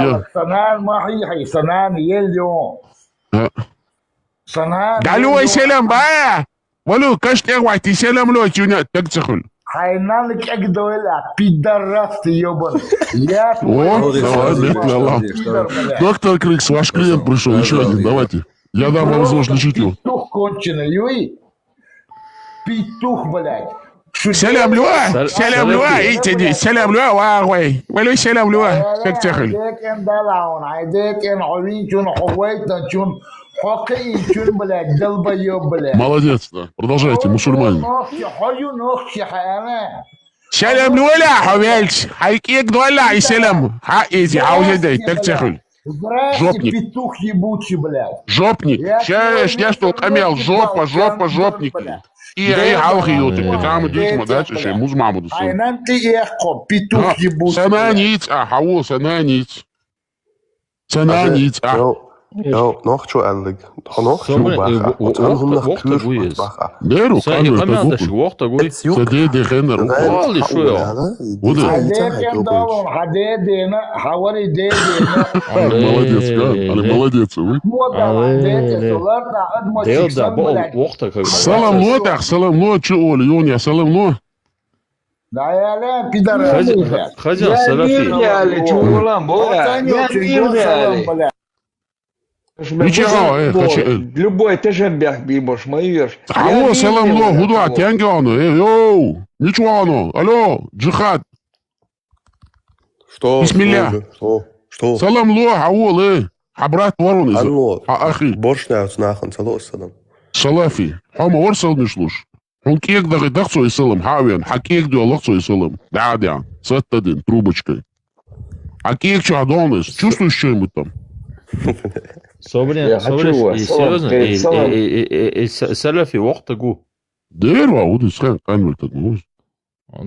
قالوا سلام بقى ولو كشت وقت سلام لو تشونا تكتخل Хайналык эгдоэля, пидорас ёбаный. Доктор Крикс, ваш клиент пришел, еще один, давайте. Я дам вам возможность лечить его. Петух конченый, юй. Петух, блядь. سلام لوا سلام لوا ايتدي سلام لوا واغوي ولو سلام لوا تكتخل عيديك ان دلعون عيديك ان عويتون حويتون حقيتون بلاد دلبيو بلاد. Молодец, да. Продолжайте, мусульмане. سلام لوا حوالش حيكيك دولع سلام حقيتي عاوز ادي تكتخل. Жопник. Петух ебучий, блядь. Жопник. Я что, камел, жопа, жопа, жопник. И алхиоты, потому что дальше еще муж маму досу. Петух ебучий. Сананиц, хау, сананиц. Сананиц, Nog zo eigenlijk. Nog zo baga. Want hun nog puur baga. Неру, камер, это губ. Сади дехенер. Вали шо я. Молодец, молодец, вы. Салам лотах, салам лот, чё, Лёня, салам лот. Хозяин, Салафи. Ничего, любой тежембях бибош, моешь. Алло, салам ло, гудва, тянгиану, йоу, ничего оно, алло, джихад. Что? Бисмилля. Что? Салам ло, аул, хабрат ворон. Алло, ахи. боршняют нахуй, салам салам. Салафи, хама ворсал не слуш. Он кек дагы дахцо и салам, хавиан, хакек дуа лахцо и салам. Да, саттадин, трубочкой. А кек чё адонес, чувствуешь что-нибудь там? Собрин, серьезно, Салафи вақтагу. Дерва, вот и схан канвель так, ну. А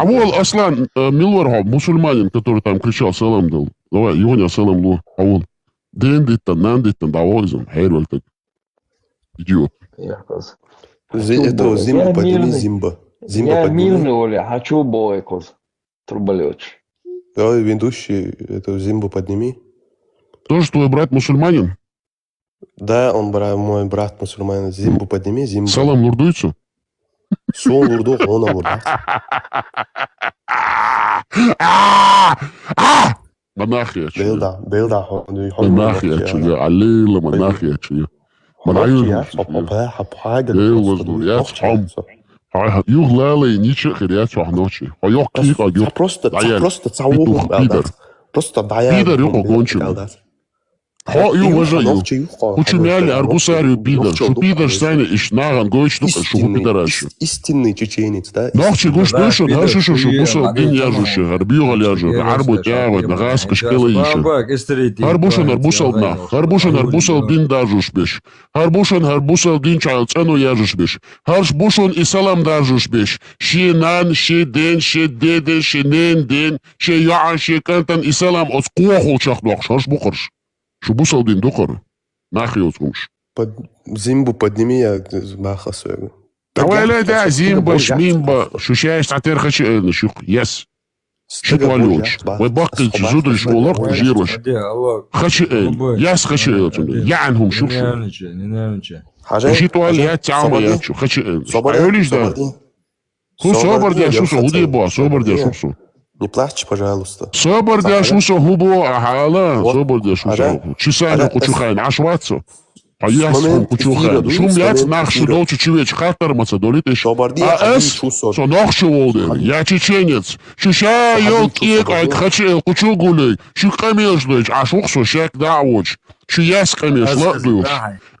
вот Аслан Милорхов, мусульманин, который там кричал салам дал. Давай, Йоня салам ло. А он дендиттан, нандиттан, давайзам, хайрвель так. Идиот. Это Зимба, подними Зимба. Я мирный, Оля, хочу бой, коз. Труболёч. Давай, ведущий, это Зимбу подними. Тоже твой брат мусульманин? Да, он мой брат мусульманин. Зимбу подними, Зимбу. Салам лурдуйцу? Сон лурду, он лурда. Монахия. Да. Монахия, чуя, аллила, монахия, чуя. Монахия. Я схам. Юглалый, ничего, хрять, ночи. Просто цаух, просто дая. Пидор, его кончил. Ха, ю уважаю. Учумяли аргусарию пидор. Шу пидор сани ишнаган гойчну, шу пидоращу. Истинный чеченец, да? Нахчи гуш дойшо, дальше шу бусал дин яжущий, арбюга ляжу, арбу тягот, нагас кашкела иши. Арбушан арбусал на, арбушан арбусал дин дажуш беш. Арбушан арбусал дин чайл цену яжуш беш. Арбушан и салам дажуш беш. Ши нан, ши ден, ши деден, ши нен ден, ши яан, ши кантан и салам от куаху чахнуах, шаш бухарш. Шубусал дин духар. Нахи отсумш. Зимбу подними, я баха своего. ولا دا زيمبا شميمبا شوشاش تعتير خشي شوخ يس شتوالوش وباقي تزودش ولر جيروش خشي يس خشي يعنهم شوف شتواليات تعمل شو خشي عيوليش да собор дя шусо худебо собор дя шусо Не плачь, пожалуйста. собор дя шусо хубо ахала собор дя шусо чисано кучухайн ашвацо Аясхом кучухайн шумляц нахшу долчу чувеч хатармаца долитеш а эс со нахшу волден я чеченец шуша ёлкек айт хачел кучу гулей шукамеждыч ашухсо шек даоч шу яс камешла душ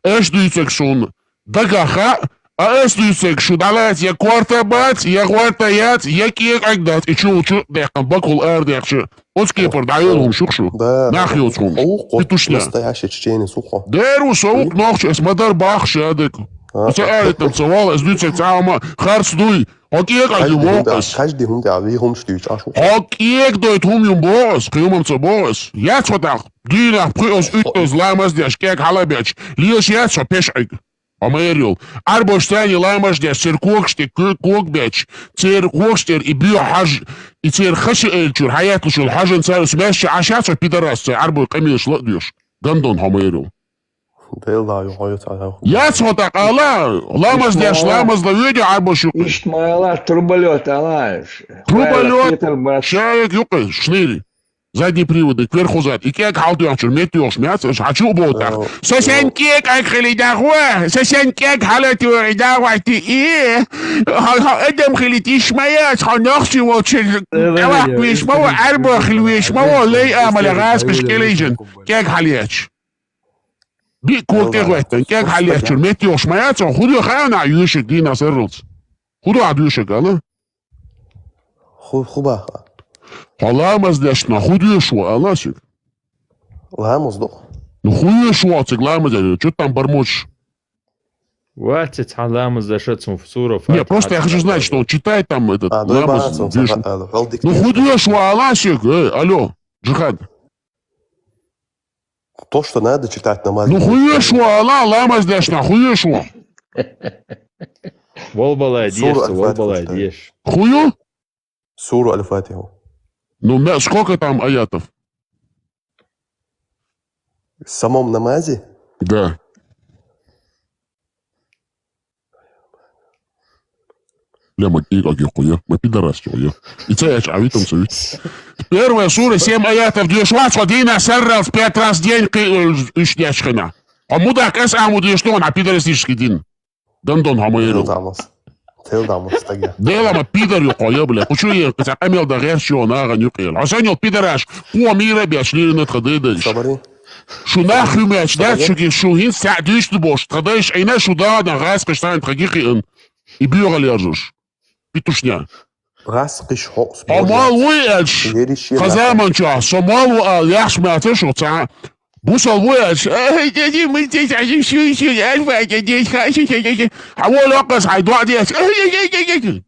эш дуйцексон дагаха а эс дуйцек шу далать я кварта бац я кварта яц я кек айдат и чулчу декан бакул эрдекчу Оцкепор даёлхум шухшу нахёцхум петушня Настоящий чеченец, ухо. Деру соук нохчу эс мадар бахши адек Аса айтам цавал эс дуйцек цаума харц дуй Окек айду бокас Каждый хунде ави хумштуйч, аш ухо. Окек дойт хум юм бос кыумам ца бос Яц ватах динах приос üttös ламаздяш кек халабяч Лиош яцо пешайг Америл. Арбоштани ламаздяш цер кокште кокбяч цер кокштер и био хаж и цер хаши эльчур хаятлушул хажан царус мяши ашаца пидорас арбо камилш лодюш гандон хамерил Делаю, hayat ala. Яц ватах ала ламаздяш ламазда веди арбошу Ишмайла труболет, алаш. Труболет шаек юкы шныри Задние приводы, кверху зад. И кек халтуяхчур, метюш, мяц, хачу бота. Сосен кек айхили дахуа, сосен кек халатуа, дахуа ти и. Эдем хилит ишмаяц, ханахчи вочер. Авах вишмаво, арбах вишмаво, лей амаля газ кишкелейжен. Кек халияч. Би кул кек вайтан, кек халиячур, метюш, маяц, худу хана юшек дина серлц. Худу ад юшек, ала? Хуба. Ламаз дяшна худешо, аласик. Ламаз дох. Ну худешо, цик ламаз, что там бормочешь? Хватит ламаз зашедшим в суров. Не, просто я хочу знать, что он читает там этот ламаз. Ну худешо, аласик, алло, джихад. То, что надо читать намаз. Ну худешо, ламаз дяшна, худешо. Волбала одешь, волбала одешь. Хую? Суру аль-Фатиху. Ну, сколько там аятов? В самом намазе? Да. Ля, матик, агихуя, мы пидорасти, я. И цеяч, а витам цевит. Первая сура, 7 аятов, дюшвац, один саррал в 5 раз в день, ишняшхана. А мудак, аму дюшнон, а пидорастический дин. Дандон, хамаерил. Делама пидор юқоя, бля. Кучу я, катя амел да гершио нага нюқел. Асанил пидораш, мира бяшли на тхадыдыш. Шу нахуй мяч, да, чуки, шу хин сядыш ты бош. Тхадыш, айна шу да, на газ каштайн тхагихи ин. И бюра лежишь. Петушня. Раскиш хокс. Амал уяч. Хазаманча, сомалу ал яш мятышу, ца. Бусал вояч, мы здесь حول وقص حيدوع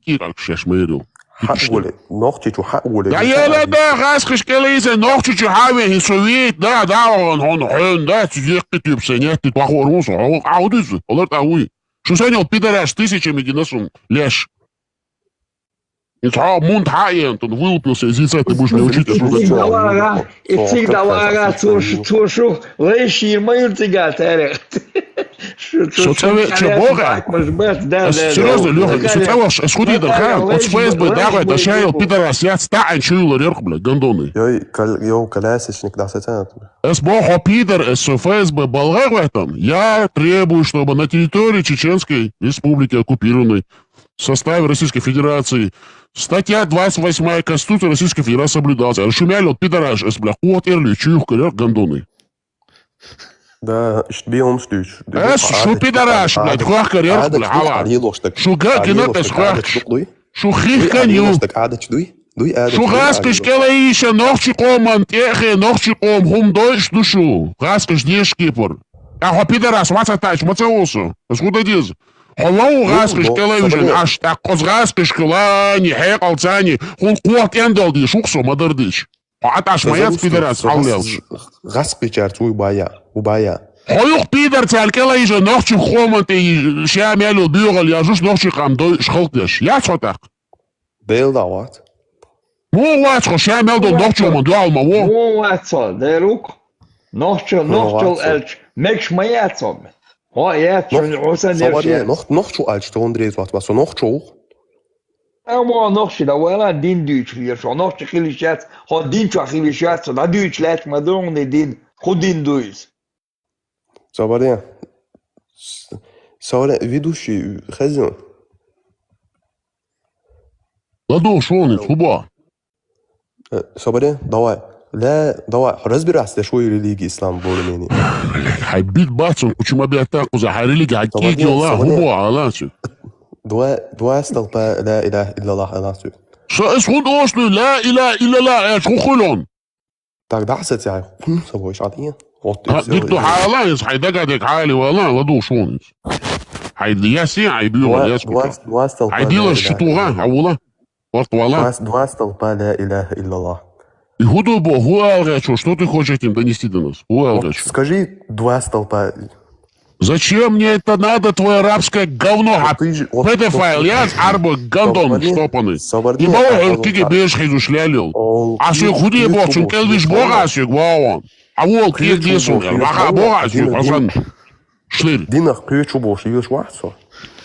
كيرك شاشميرو حقولي نوختي حقولي يا لا ده غاسخش كليزه نوختي حاوي سويت ده داون هون حن ده تجيقي تبسنيات تتوخروس عاودز الله تعوي شو ثاني بيدراش тысячами геносом леш Итха мунд хаен, тут вылупился из яйца, ты будешь меня учить. Ицик давара, тушу, лейши, мою цигатаре. Что бога? Серьезно, Леха, что того, сходи дорога, от ФСБ, давай, дошайл, пидорас, я ста'n чуйла, рерх, бля, гондоны. Йой, колясочник, да, сатянат. С бога пидор, с ФСБ, болгар в этом, я требую, чтобы на территории Чеченской Республики оккупированной в составе Российской Федерации статья 28 Конституции Российской Федерации соблюдалась. Шумяли от пидораш, бля, хуот эрли, чуюх, коряк, гондоны. Да, шбиом штуч. Шу пидораш, блядь, хуах коряк, бля, хала. Шу гакинат эс хуах. Шу хих каню. Шу хаскаш келаиша, нохчи коман, техе, нохчи ком, хум дойш душу. Хаскаш деш кипор. Ахо пидораш, вацатач, мацаусу. Скуда диз? Холлоу раскиш телевизион, аш так козгаскиш килани, хекалцани, хул куат эндалди, шуксо мадардич. Аташ маяц пидорас, аллелш. Распичар, убая. Хоюк пидор цалкела иже нохчи хоманте шамелу бюрал я жуш нохчи кам дой шхалтеш. Я чотак. Бел дават. Му вачо шамел до нохчи мон дуалма во. Му вачо, де рук. Нохчо элч. Мекш маятсом. О, я усан Собаре, нохчо элч, то Андрей wat was нохчо. Ама нохчи да вала дин дюч вир, шо нохчи хилишат, хо дин чо хилишат, да дюч лет мадон дин, худин дуис. Собаре. Собаре, ведущий хозяин. Ладно, шоны, хуба. Собаре, давай. لا давай, разбирайся, что религия ислам более-менее. Хайбит бацун, почему опять так за религия, а какие дела, хуба, алансу. Два столпа لا إله إلا الله алансу. Что исход ошлю, لا إله إلا الله, شو خلون? Так, да, сетяй. Собой шатين. ديكتو حالانس حيدقدك حالي والله ودو شونس حيدي ياسي عيبيو ياسكو حيديلا الشتوغان عولا ورط والله два столпа لا إله إلا الله. Игуду Бог, Гуалгачо, что ты хочешь этим донести до нас? Гуалгачо. Скажи два столпа. Зачем мне это надо, твое арабское говно? Педофайл, я арбо гандон штопанный. И бог, кики беш хизу шлялил. А все худее Бог, чем келвиш Бога, а все гвауан. А волк, кик десун, ваха Бога, а все, пожан. Шлир. Динах ключу Бог, ешь вахсо.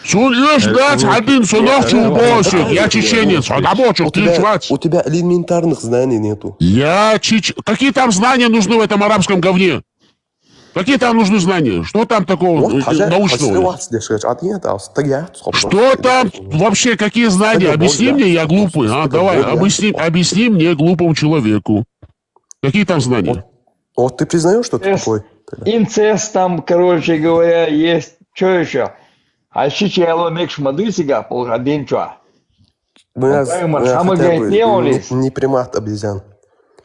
Сон ешь дать один сонохчу босик. Я чеченец, а добочек ты чвать. У тебя элементарных знаний нету. Какие там знания нужны в этом арабском говне? Какие там нужны знания? Что там такого научного? Что там вообще, какие знания? Объясни мне, я глупый. Давай, объясни мне, глупому человеку. Какие там знания? Вот ты признаешь, что ты такой? Инцест там, короче говоря, есть. Что еще? А сейчас мекш мады сега один чё? Не примат обезьян.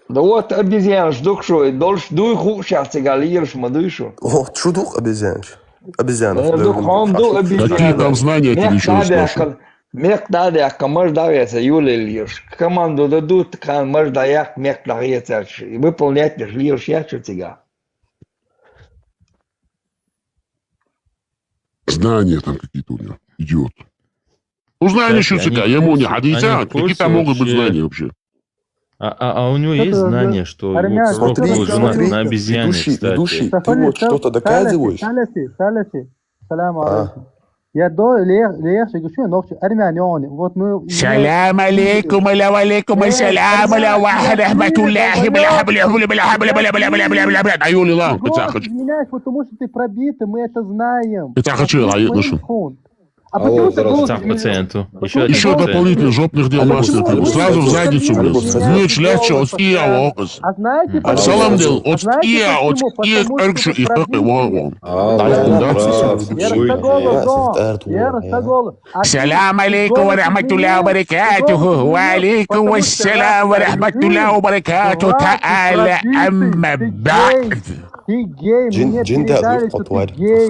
Да вот обезьян, ждук шо, дольш дуй хук сейчас сега лирш мадышу. О, чудук обезьян. Обезьян. Какие там знания тебе еще спрашивают? Мек дадяк, камаш давится, юли лирш. Команду дадут, камаш даяк, мек давится. Выполнять лирш я что сега. Знания там какие-то у меня, идиот. Ну, знания еще цыка, ему не ходите, какие там могут быть знания вообще? А у него есть знание, что срок был женат на обезьяне, кстати? Ты вот что-то доказываешь? Салям алейкум, алейкум, ассалям, алейкум, рахматуллахи, бля-бля-бля-бля-бля-бля-бля-бля-бля-бля-бля. Аюли лам, извиняюсь, потому что ты пробитый, мы это знаем. Это хочу, а я ношу. Пациенту. Еще дополнительно жопных дел мастер. Сразу в задницу, блин. Ночь легче, от стия локос. А салам дел, от стия эркшу и пепе вон. Салам алейкум ва рахматуллахи ва баракатуху. Ва алейкум ассалам ва рахматуллахи ва баракатуху. Та'аля амма бa'д. Ты гей, мне передали, что ты гей.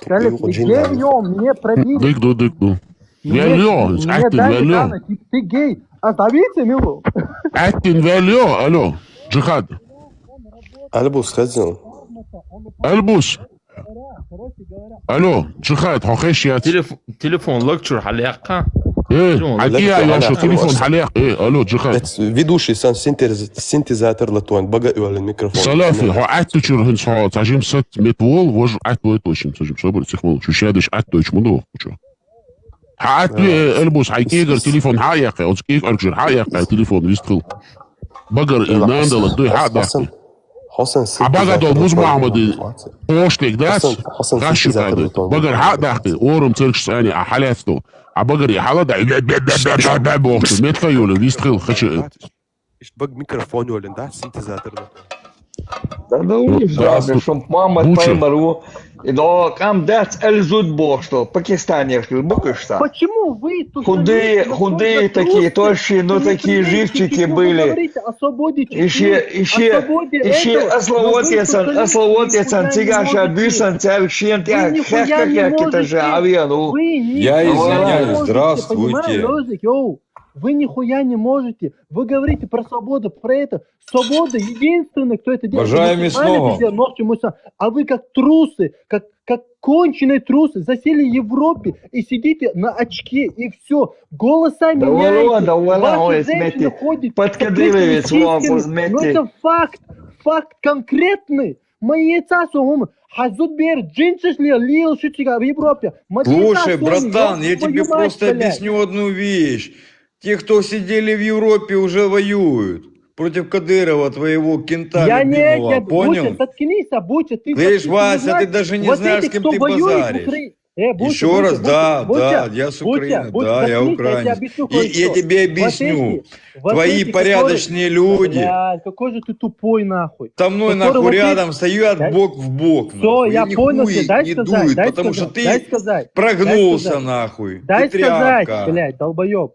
Сказали, ты гей, мне пробили. Дык-ду. Вялё, аттин вялё. Ты гей. Оставите его. Аттин вялё, алло, джихад. Альбус ходил. Альбус. Алло, джихад, хохеш я. Телефон локчур халякка. Акия яшу телефон халек. Алло, джихад. Ведущий синтезатор латуан, бага микрофон. Салафи, хо аттучур хин саат, ажим сат метвол, вож аттуй точим, сажим собор цехмол. Шушадыш аттуй чмудо, учо. Аттуй Альбус, хайкегер телефон хаяка, отскек аркшир хаяка, телефон висткил. Багар инандала, дуй хадахти. Абага дол муз Мухаммады поштек дас, гашикады. Багар хадахти, орум церкшсани, ахалятсто. Абагар яхалада, бохту, меткаюлю, висткил, хачи. Баг микрофон юлен, да, синтезатор. Да ужасно, что мама поймару. И да, кам дац эльзуд бог, что Пакистане, букашта. Почему вы тут... Худые такие, тощие, но такие живчики были. Еще ословотецан, цыгаша, дысан, царкшен, как это же авиану. Я извиняюсь, здравствуйте. Вы нихуя не можете. Вы говорите про свободу, про это. Свобода единственная, кто это делает. Уважаемый Снова. А вы как трусы, как конченые трусы, засели в Европе и сидите на очке, и все. Голоса меняете. Ваши женщины ходят. Но это факт. Факт конкретный. Мои отца Хазут бер джинсиш лил шутига в Европе. Слушай, братан, я тебе просто объясню одну вещь. Те, кто сидели в Европе, уже воюют против Кадырова, твоего кента любимого, понял? Буча, заткнись, Буча, ты... Слышь, Вася, ты даже не знаешь, с кем ты базаришь. Еще раз, да, я с Украины, да, я украинец. И я тебе объясню, твои порядочные люди... Какой же ты тупой, нахуй. Со мной, нахуй, рядом стоят бок в бок. Все, я понял, дай сказать, потому что ты прогнулся, нахуй. Дай сказать, блядь, долбоеб.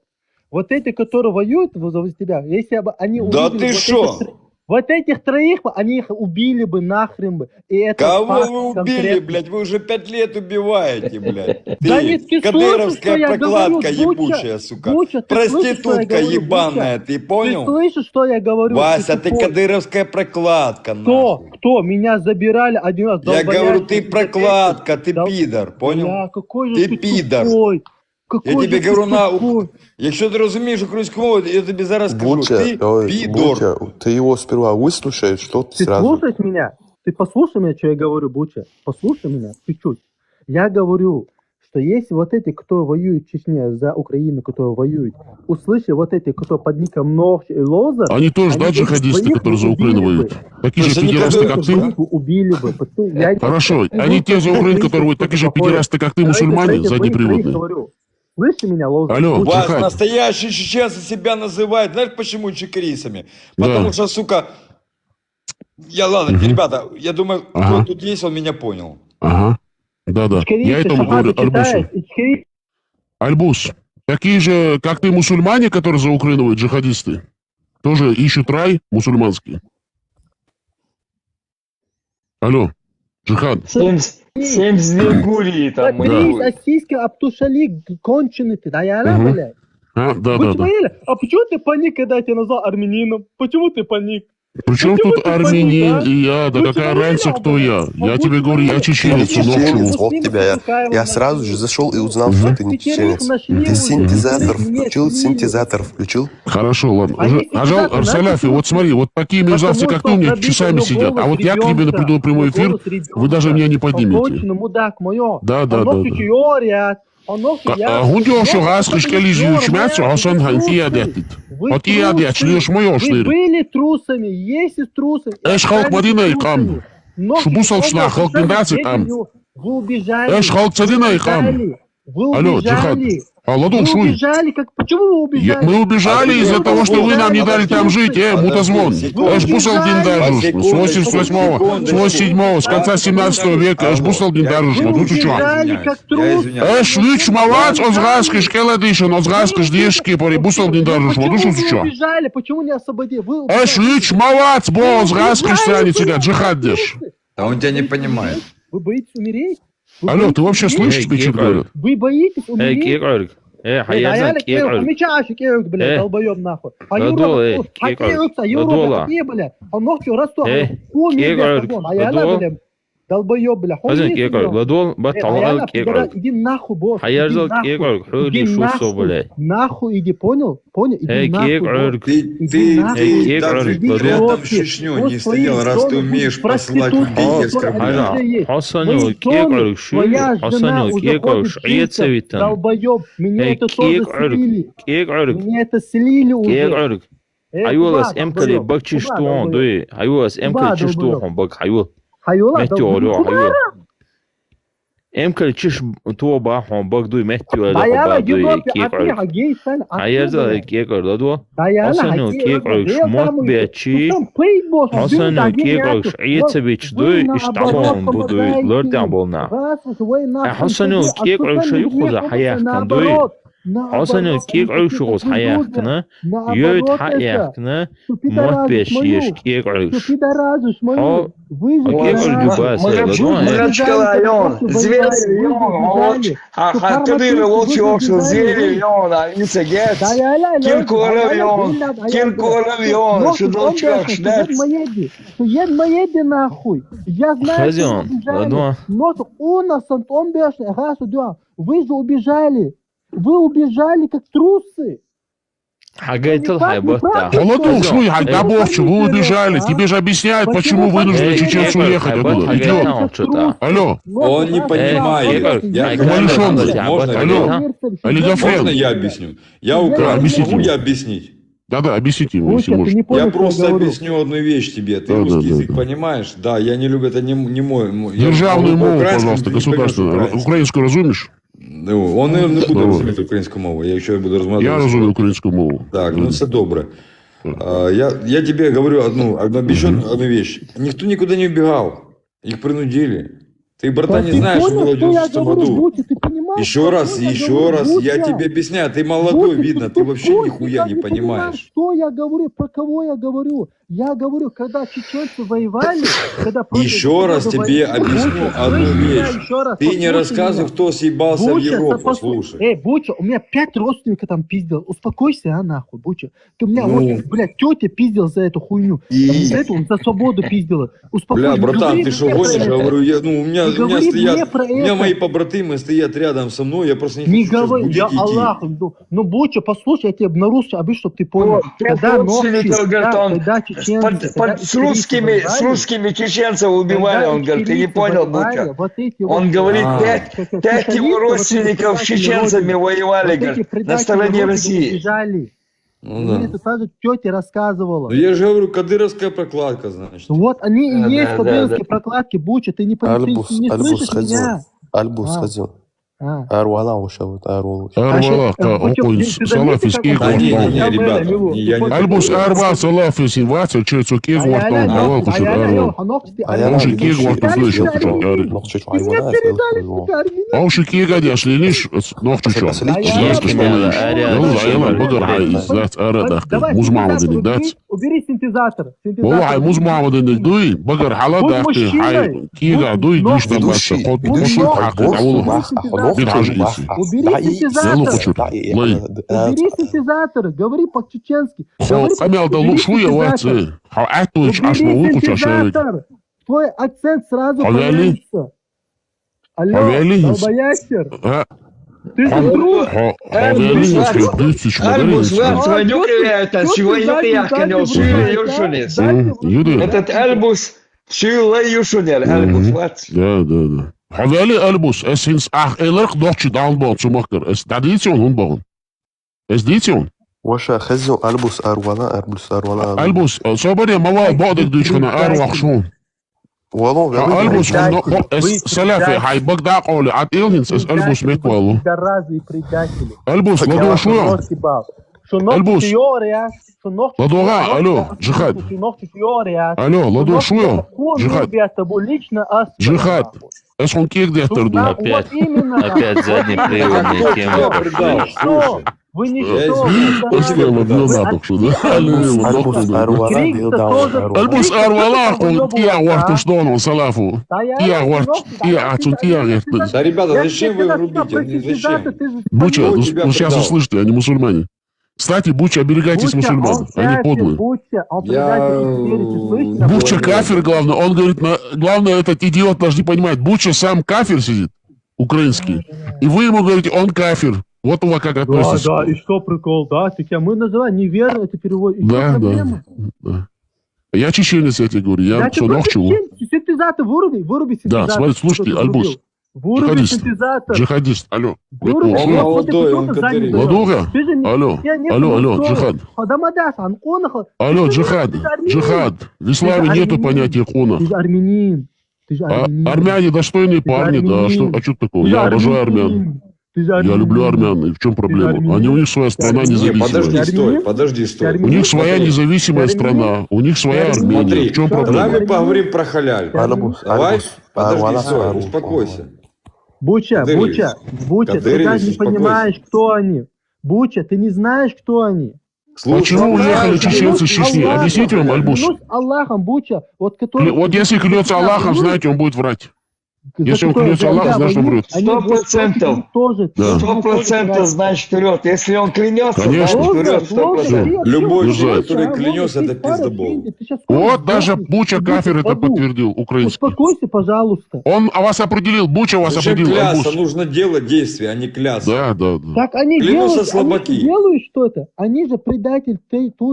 Вот эти, которые воюют за тебя, если бы они убили... Да ты шо? Вот этих троих, они их убили бы нахрен бы. И это кого вы убили, блядь? Вы уже 5 лет убиваете, блядь. Да нет, ты кадыровская прокладка ебучая, сука. Проститутка ебаная, ты понял? Ты слышишь, что я говорю? Вася, ты кадыровская прокладка, нахуй. Кто? Меня забирали один раз. Я говорю, ты прокладка, ты пидор, понял? Ты пидор. Я тебе говорю, якщо ти розумієш українську мову, я тобі зараз скажу, ти пидор. Ты его сперва выслушай, что ты сразу... Ты слушаешь меня? Ты послушай меня, что я говорю, Буча. Послушай меня чуть-чуть. Я говорю, что если вот эти, кто воюет в Чечне за Украину, которые воюют, услышали вот эти, кто под ником Нож и Лоза... Они тоже, да, джихадисты, которые за Украину воюют? Такие же педерасты, как ты? Убили бы. Хорошо, они те за Украину, которые воюют, такие же педерасты, как ты, мусульмане, заднеприводные? Слышите меня, Лоза? Алло, Вас настоящие чеченцы себя называют, знаешь почему чекрисами? Потому что, сука, ладно, ребята, я думаю, кто тут есть, он меня понял. Ага, да-да, я этому говорю Альбусу. Альбус, такие же, как ты, мусульмане, которые за Украину воюют, джихадисты, тоже ищут рай мусульманский? Алло, джихад. 72 гурии там. Российский Аптушалик конченый ты, да я блядь. Да. А почему ты паник, когда я тебя назвал армянином? Почему ты паник? Причем тут армянин и я? Да какая разница, кто я? Я тебе говорю, я чеченец. Вот тебя. Я сразу же зашел и узнал, что ты не чеченец. Ты синтезатор включил? Синтезатор включил? Хорошо, ладно. Ажал Арсаляфи, вот смотри, вот такие мерзавцы, как ты, у меня часами сидят. А вот я к тебе приду на прямой эфир, вы даже меня не поднимете. Да. Гудёшу газ кышкализию чмяцу, асан ханфия дятит. Вот я дячлюш моё штырь. Были трусами, есть трусами. Эш халк мадина и кам. Шубусал шна халк мендаци кам. Вы убежали. Эш халк цадина и кам. Алло, джихад. Ладон, шуй. Почему вы убежали? Мы убежали из-за того, что вы нам не дали там жить, мутазвон. Эш бусал диндаруш. С 88-го, с 87-го, с конца 17 века, эш бусал диндаруш. Ну ты чё? Эш лич малац, озгазки, шкеладишен, озгазки, ждешки, пори бусал диндаруш. Ну ты чё? Убежали, почему не освободили? Эш лич малац, бо озгазки, страницы, джихад деш. А он тебя не понимает. Вы боитесь умереть? Алло, ты вообще слышишь, тебе что говорят? Вы боитесь умереть? حياتك كيف عرق مشاش كيف بلا долбоёб нахуй. Лодола, долбоёб, бля. Лодол, батал, иди нахуй, босс. حيرزق كيف عرق حولي شو صوبله. Нахуй иди, понял? Иди нахуй. Ты даже рядом в Чечню не стоял, раз ты умеешь послать людей оскорблять. حسنوا كيف عرق شو حسنوا كيف عرق شعية سويتان. Долбоёб, меня это тоже слили. كيف عرق Меня это слили уже. كيف عرق حيولس امكلي بكشي شتوان دوي حيولس امكلي تشتوان بك حيول مهتيولو حيول امكلي تشش تو باحون بك دوي مهتيولو بك دوي كيف عرق حيرزا كيف عرق دو حسنو كيف عرق شموت بيتشي حسنو كيف عرق شعية سبيتش دوي اشتعبون بدوي لردان بولنا حسنو كيف عرق شيوخو حياة كان دوي حسنا كيك عيشوس حياتنا يد حياتنا ما بيشيش كيك عيش ها كيك عيش Мрачка район, Зверский район, Хатыры лучше очень Зверский район, Ицегец, Киркор район, Шудовчак, Шнец. Ед моеди нахуй. Я знаю, что вы убежали. Но он нас он бешеный, вы же убежали. Вы убежали как трусы. حاجات الحيبات Холодок, шлый, Габовчик, вы убежали. Тебе же объясняют, почему вынуждены чеченцы уехать оттуда. Идиот. Алло. Он не понимает. Можно я объясню? Я украинец, могу я объяснить? Да, объясните ему, если можете. Я просто объясню одну вещь тебе. Ты русский язык понимаешь? Да, я не люблю, это не мой. Державную мову, пожалуйста, государственную. Украинскую разумеешь? Он, наверное, не буде розуміти українську мову. Я еще буду размовлять. Я разумею украинскую мову. Так, ну все добре. Я тебе говорю одну вещь. Никто никуда не убегал. Их принудили. Ты, братан, не знаешь, что молодежь в том году. Еще раз, я тебе объясняю. Ты молодой, видно, ты вообще нихуя не понимаешь. Что я говорю, про кого я говорю? Я говорю, когда чеченцы воевали, когда... Еще раз тебе объясню одну вещь. Ты не рассказывай, кто съебался в Европу, слушай. Буча, у меня 5 родственников там пиздил. Успокойся, нахуй, Буча. Ты у меня, блядь, тетя пиздил за эту хуйню. За эту, за свободу пиздила. Успокойся. Бля, братан, ты что гонишь? Я говорю, у меня мои побратимы стоят рядом со мной, я просто не хочу говори, я Аллах. Ну, Буча, послушай, я тебе на русском объясню, чтобы ты понял. Когда ночью, с русскими чеченцев убивали, он говорит, ты не понял, Буча? Он говорит, 5 его родственников с чеченцами воевали, говорит, на стороне России. Мне это также тетя рассказывала. Ну я же говорю, кадыровская прокладка, значит. Вот они и есть кадыровские прокладки, Буча, ты не понимаешь, ты не слышишь меня. Альбус ходил. Арвала ушел, Арвала. Салафис ких Альбус арва салафис инватер через ких вартон давал кушать арва. Ауши ких вартон слышал кушать Ауши ких гадя шлиниш нохчу чё. Яла багар айз дат арада. Муз Мамадын дат. Убери синтезатор. والله موز معمدين دوي بقر حلا داخل حي كيغا دوي ديش تباش قط قط حق عوض Убери синтезатор, говори по-чеченски. Камел да лушуя вацы. Хауатуч аш мавуку чашарик. Твой акцент сразу появится. Алло, долбоящер. Ты же друг. Этот Альбус Шила Юшунер, Альбус, вот. Да. Haveli Альбус, es sinds 8 elk dochtje downboard zo makkelijk. Es dat iets on hunbouwen. Es dit on. Washa خزو Альбус Арвала. Альбус, zo ben je maar wat ik dus gaan Arwach zo. والله Альбус, es Salafi, hij bagda قولي عاد إلهنس es Альбус met والله. Альбус, ладо شو? Альбус. Ладога, алло, Джихад. Алло, ладо шо? Джихад. Джихад. Es он кик дехтер ду. Опять задний приводные темы. Вы не Альбус Арвала, он я варту что он салафу. Я Да, ребята, зачем вы рубите? Зачем? Буча, ну сейчас услышите, они мусульмане. Кстати, Буча, оберегайтесь мусульман, они подлые. Буча кафир, главное, он говорит, главное, этот идиот даже не понимает, Буча сам кафир сидит, украинский, и вы ему говорите, он кафир. Вот у вас как относитесь. Да, и что прикол, да, так мы называем неверно, это перевод. Да. Я чеченец, я тебе говорю, я все ногчу. Синтезатор выруби синтезатор. Да, смотри, слушайте, Альбус. Джихадист, алло. Молодой, он кадырик. Ладога? Алло, джихад. Алло, джихад. В исламе нету понятия хуна. Ты же армянин. Армяне достойные парни, да. А что такого? Я обожаю армян. Я люблю армян. И в чем проблема? У них своя страна независимая. Подожди, стой. У них своя независимая страна. У них своя Армения. В чем проблема? Давай мы поговорим про халяль. Давай, подожди, стой, успокойся. Буча, ты даже не понимаешь, кто они. Буча, ты не знаешь, кто они. Почему уехали чеченцы из Чечни? Объясните вам, Альбус. Клянусь Аллахом, Буча, вот который... Вот если клянется Аллахом, знаете, он будет врать. Если он клянется Аллахом, значит, он врет. 100%. 100% значит врет. Если он клянется, конечно, значит врет 100%. Любой человек, который клянется, это пиздобол. Вот даже Буча Кафир это подтвердил, украинский. Успокойся, пожалуйста. Он вас определил, Буча вас Зачем определил. клясться? Альбус. Нужно делать действия, а не клясться. Да. Так они Клянутся делают, слабаки. они делают что-то. Они же предатель.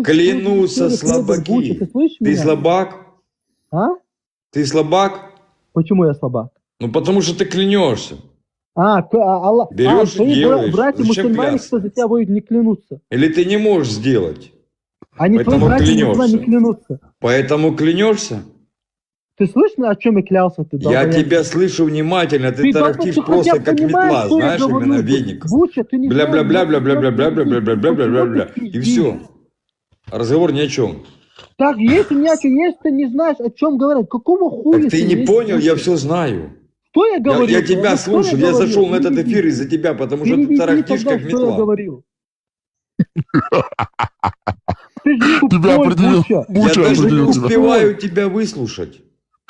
Клянутся слабаки. Ты слабак? А? Ты слабак? Почему я слабак? Ну, потому что ты клянешься. Аллах. Берешь и твои делаешь. братья Зачем мусульмане, клясться? кто за тебя воюют, не клянутся. Или ты не можешь сделать. Они твои Поэтому братья мусульмане не клянешься. клянутся. Поэтому клянешься? Ты слышишь, о чем я клялся? Ты Я долбоеб? тебя слышу внимательно, ты тарахтишь ты просто хотя бы как понимаешь, метла, что я знаешь, говорю? именно веник. Буча, ты не знаешь, Бля-бля-бля-бля-бля-бля-бля-бля-бля-бля-бля-бля. И все. Разговор ни о чем. Так, если ты не знаешь, о чем говорят, какого хуя Так ты не понял, я все знаю. Что я говорю? Я тебя Что слушаю, я говорил? зашел на этот Переведи. эфир из-за тебя, потому что ты Переведи тарахтишь тогда, как что я метла. говорил. Ты же не Тебя тупой, определил. Буча. Я Буча даже не определил тебя. успеваю тебя выслушать.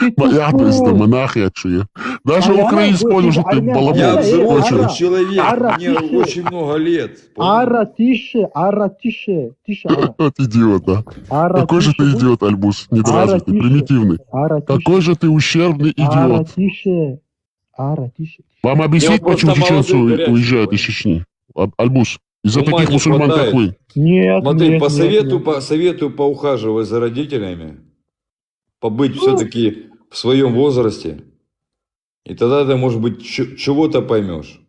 Я просто монах, я чую. Даже украинец понял, что ты Я балабол. взрослый Очень. человек, мне очень много лет. Ара, тише, тише, Ара. Вот идиот, да. Ара, Какой же тише, ты идиот, Альбус, недоразвитый, тише. примитивный. Ара, тише. Какой же ты ущербный Ара, идиот. тише. Ара, тише. Вам объяснить, Я просто почему чеченцы молодой, горячий уезжают такой. из Чечни? Альбус, из-за Ума таких не мусульман, как хватает. вы. Нет, Смотри, нет, советую поухаживать за родителями, побыть все-таки в своем возрасте, и тогда ты, может быть, чего-то поймешь.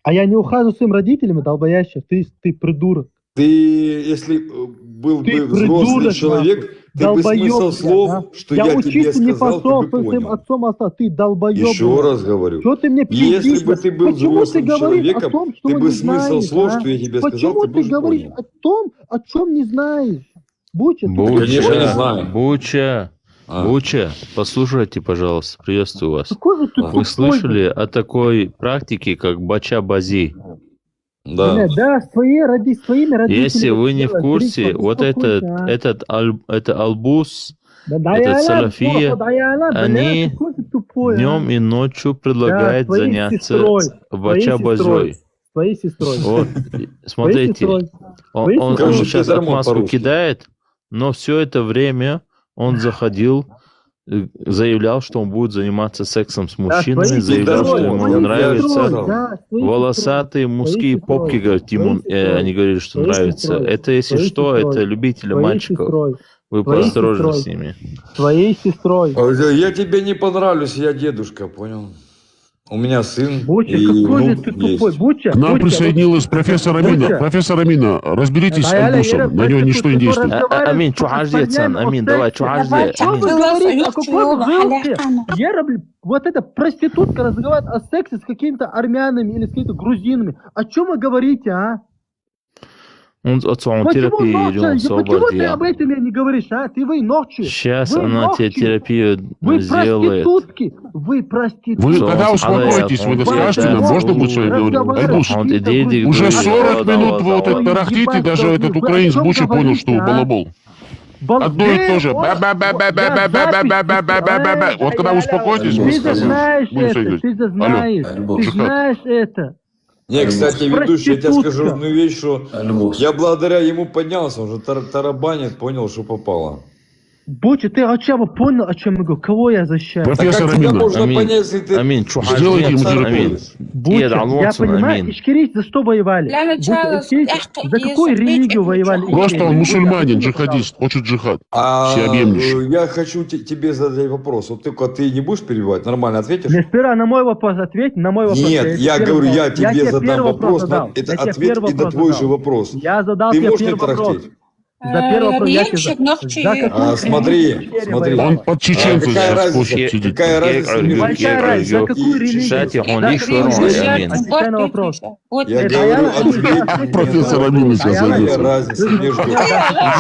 А я не ухожу с своими родителями, долбоящий. Ты придурок. Ты, если был бы взрослый придурок, человек, ты бы смысл слов, что я тебе учиться не сказал, пошел, ты бы своим понял. отцом остался. Ты долбоеб. Еще раз говорю, Что ты мне пиздишь? если бы ты был Почему взрослым ты говоришь человеком, о том, что ты бы не смысл знаешь, слов, а? что я тебе сказал, Почему ты ты бы уже говоришь понял. о том, о чем не знаешь? Буча, ты Конечно, не знаю. Буча, послушайте, пожалуйста, приветствую вас. какой же ты Вы тупой, слышали о такой практике, как бача-бази? Да. Да, своими родителями. Если вы не в делать. курсе, Гришка, вот успокойся, а. это Альбус, Да, этот Даяна, салафия, плохо, Даяна, бля, они какой ты тупой, а. днем и ночью предлагают своей заняться сестрой, бача-базой. Твоей сестрой. Вот, смотрите, сестрой. он Твоей сестрой. сейчас Ты дармо отмазку по-русски. кидает, но все это время он заходил, заявлял, что он будет заниматься сексом с мужчинами, твоей заявлял, сестрой, что ему твоей нравится сестрой, да, твоей волосатые мужские сестрой, попки, говорят, ему, твоей сестрой, они говорили, что твоей нравится. сестрой, Это, если твоей что, сестрой, это любители твоей мальчиков. сестрой, Вы твоей поосторожнее сестрой. с ними. Твоей сестрой. Я тебе не понравлюсь, я дедушка, понял? У меня сын Буча, и какой же внук ты есть. тупой. Буча, К нам Буча, присоединилась профессор Амина. Буча. Профессор Амина, разберитесь с Да, Альбусом, на него ничто не действует. Амин, чухаждецан, Амин, давай, чухажде. Что вы говорите? О каком жилке? Вот эта проститутка разговаривает о сексе с какими-то армянами или с какими-то грузинами. О чем вы говорите, а? Он отцом Почему терапии идем ночью? Почему ты об свободе. этом мне не говоришь, а? Ты вы ночью. Сейчас Вы она тебе ночью. терапию Вы сделает. проститутки. Вы проститутки. Вы когда успокоитесь, вы скажете нам, можно будет с вами говорить? Альбус, уже 40 минут вы вот это тарахтите, даже этот украинец Буча понял, что вы балабол. Одно и то же. Ба-ба-ба-ба-ба-ба-ба-ба-ба-ба-ба. Вот когда успокоитесь, мы Ты же знаешь будем это, соединять. ты же знаешь, ты знаешь это. Не, кстати, ведущий, я тебе скажу Проститутка. одну вещь, что я благодаря ему поднялся, он же тарабанит, понял, что попало. Буча, ты хотя бы понял, о чем я говорю? Кого я защищаю? Профессор как тебя Амина, можно понять, если ты... Амин, сделайте ему чухаждецан, Амин. жирку. Буча, я понимаю, ишкирийцы за что воевали? Для начала, За какую религию воевали? Просто он мусульманин, джихадист, хочет джихад. Всеобъемлющий. Я хочу тебе задать вопрос. Вот только ты не будешь перебивать, нормально ответишь? Мне сперва на мой вопрос ответь, на мой вопрос. Нет, я говорю, я тебе задам первый вопрос, задал. это Я тебе ответ первый и на вопрос твой задал. же вопрос. Я задал Ты тебе можешь не первый вопрос. тарахтеть? За первый вопрос я тебе Ремчик, ногти. за какую Смотри, религию смотри. Он под чеченцев какая сейчас разница? хочет сидеть. Какая разница? Большая разница, за какую религию? Кстати, он За лишь какую второй, религию? Амин. Отвечай на вопрос. Я говорю, ответь. Профессор Амина сейчас Какая зайдет. разница между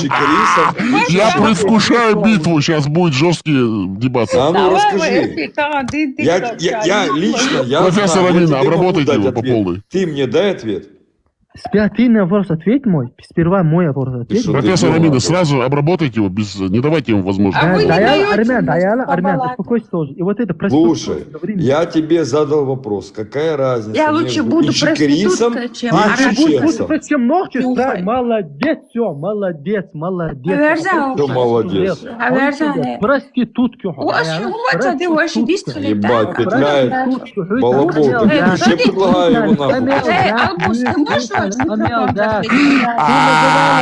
чикарисом? Я предвкушаю битву, сейчас будет жесткие дебаты. А ну расскажи. Я лично, я Профессор знаю, я Амина, тебе могу обработайте дать его по ответ. полной. Ты мне дай ответ. Ты на вопрос ответь мой. Сперва мой вопрос ответь. Профессор Амина, сразу обработайте его, не давайте ему возможность. Армян, успокойся тоже. И вот это Слушай, я тебе задал вопрос. Какая разница Я лучше между буду ичекрисом проституткой, чем и арабом. чеченцем? Молодец, все, молодец. Кто молодец? Проститутки. Ебать, петляет. Балабол, ты вообще предлагаю его нахуй.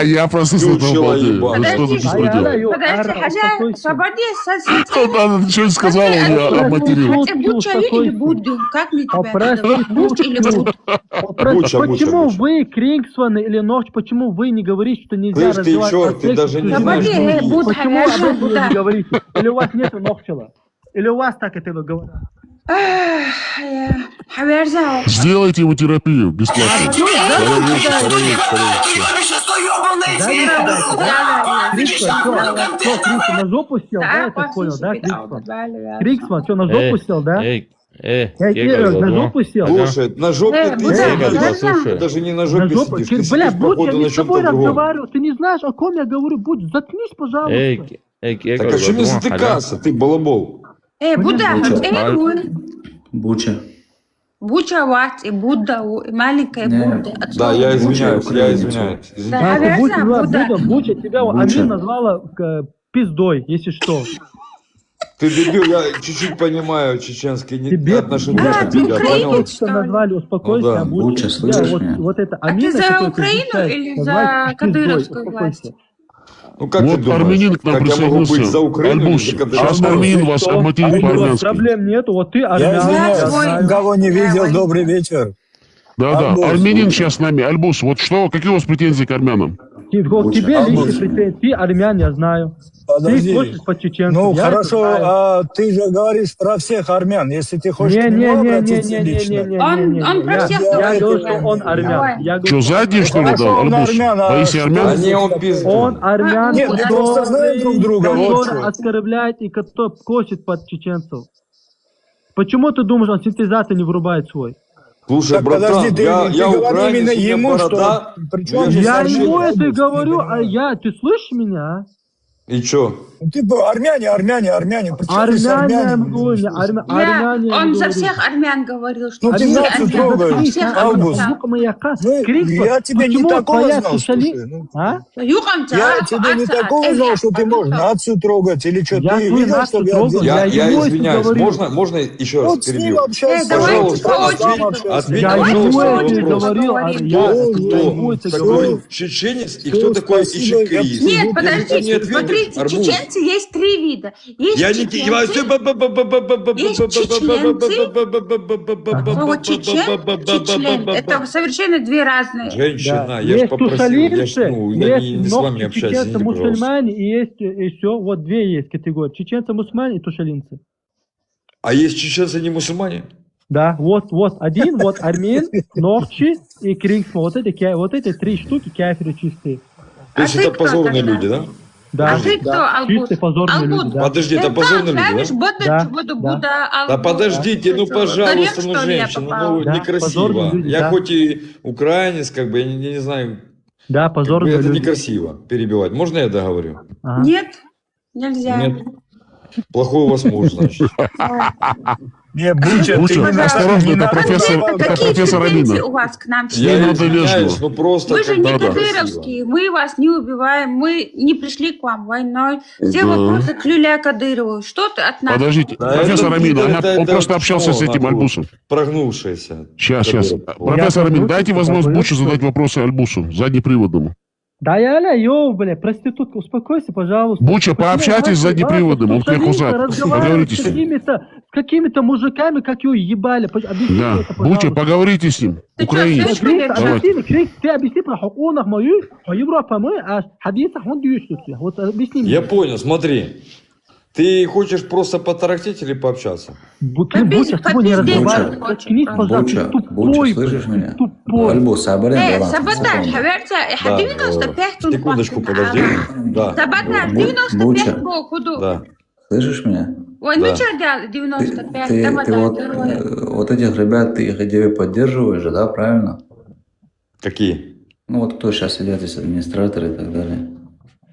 Я просто слышал. Что ты беспредел? Подожди, хозяин, освободи Ты что сказала, я обматерил. Это Буча или Будда? Как мне тебя зовут? Буча или Будда? Почему вы, Крингсман или Ночь, почему вы не говорите, что нельзя развивать? Ты даже не знаешь, почему об этом не говорите? Или у вас нет Нохчела? Или у вас так это говорят? Сделайте ему терапию бесплатно. На жопу сел, да, я так понял, да, Криксман, что, на жопу сел, да? На жопу сел? Слушай, на жопе ты сидишь, даже не на жопе сидишь, ты бля, сидишь, будь, я походу, не на с тобой чем-то другом. разговариваю, ты не знаешь, о ком я говорю, будь, заткнись, пожалуйста. Так а что мне затыкаться, ты балабол? Будда, Буча. Буча вас и Будда, и маленькая Будда. Да, я извиняюсь. Буча, тебя Амин назвала пиздой, если что. Ты дебил, я чуть-чуть понимаю чеченский отношение к тебе, понял? Что назвали, успокойся. Буча, слышишь меня? Вот это А ты за Украину или за кадыровскую власть? Ну как вот ты думаешь, армянин к нам как я могу быть за Украину? Альбуш, сейчас армянин вас обматерит по-армянски. Проблем нету, вот ты армян. Я извиняюсь, кого не видел, добрый вечер. Да, армянин сейчас с нами. Альбус, вот что, какие у вас претензии к армянам? Тебе лично претензии, ты армян, я знаю. Подожди. Ты хочешь по чеченцу. Ну хорошо, а ты же говоришь про всех армян. Если ты хочешь к нему обратиться лично. Он про всех я говорю, что он армян. Что, задний, что ли, дал, Альбус? Боись армян? Он армян, нет, мы просто знаем друг друга. который оскорбляет и который косит под чеченцев. Почему ты думаешь, он синтезатор не врубает свой? Слушай, так, братан, подожди, я украинец, ему, борода. Я ему это говорю, а ты слышишь меня? И чё? Ты армяне. Армяне, он за всех армян говорил, что ну ты нацию трогаешь, Август. Я тебе не такого знал, слушай. Я тебе не такого знал, что ты можешь нацию трогать или что. Ты видел, что я извиняюсь, можно еще раз перебью? Пожалуйста, ответь, пожалуйста, на вопрос. Кто такой чеченец и кто такой ичекрис? Нет, подождите, смотрите, чеченцы есть три вида. Есть чеченцы, член. Это совершенно две разные. Женщина, я же попросил, я не с вами общаюсь, чеченцы, мусульмане и есть еще, вот две есть категории. Чеченцы, мусульмане и тушалинцы. А есть чеченцы не мусульмане? Да, вот один, вот армян, Новчи и Крингсман. Вот эти три штуки кафиры чистые. То есть это позорные люди, да? Да, ты кто, Албус? Чистые позорные люди, да. Подожди, это позорные люди, да? Да подождите, ну пожалуйста, ну женщина, ну некрасиво. Я хоть и украинец, как бы, я не знаю. Да, позорные люди. Это некрасиво перебивать. Можно я договорю? Нет, нельзя. Нет. Плохой у вас муж, значит. Не, Буча, осторожно, это профессор Амина. У вас к нам Я не извиняюсь, ну просто... Мы же не кадыровские, мы вас не убиваем, мы не пришли к вам войной. Все вопросы к Люля Кадырову. Что ты от нас? Подождите, профессор Амина, он просто общался с этим Альбусом. Прогнувшийся. Сейчас. Профессор Амин, дайте возможность Бучу задать вопросы Альбусу, заднеприводному. Да проститутка, успокойся, пожалуйста. Буча, пообщайтесь с заднеприводным, он кехузат. Поговорите с ним. С какими-то мужиками, как его ебали. Да, Буча, поговорите с ним. Украинец. Ты объясни про хукунах мою, Европа мою, а хадисах он движется. Вот объясни мне. Я понял, смотри. Ты хочешь просто потарахтеть или пообщаться? Буча, с тобой не разговаривай. Заткнись, пожалуйста, Буча, слышишь меня? Альбус, саботаж, секундочку, подожди. Да. Саботаж, 95 году. Да. Слышишь меня? Ой, ну что делать, 95, ты вот этих ребят, ты их идею поддерживаешь же, да, правильно? Какие? Ну вот кто сейчас сидят здесь, администраторы и так далее.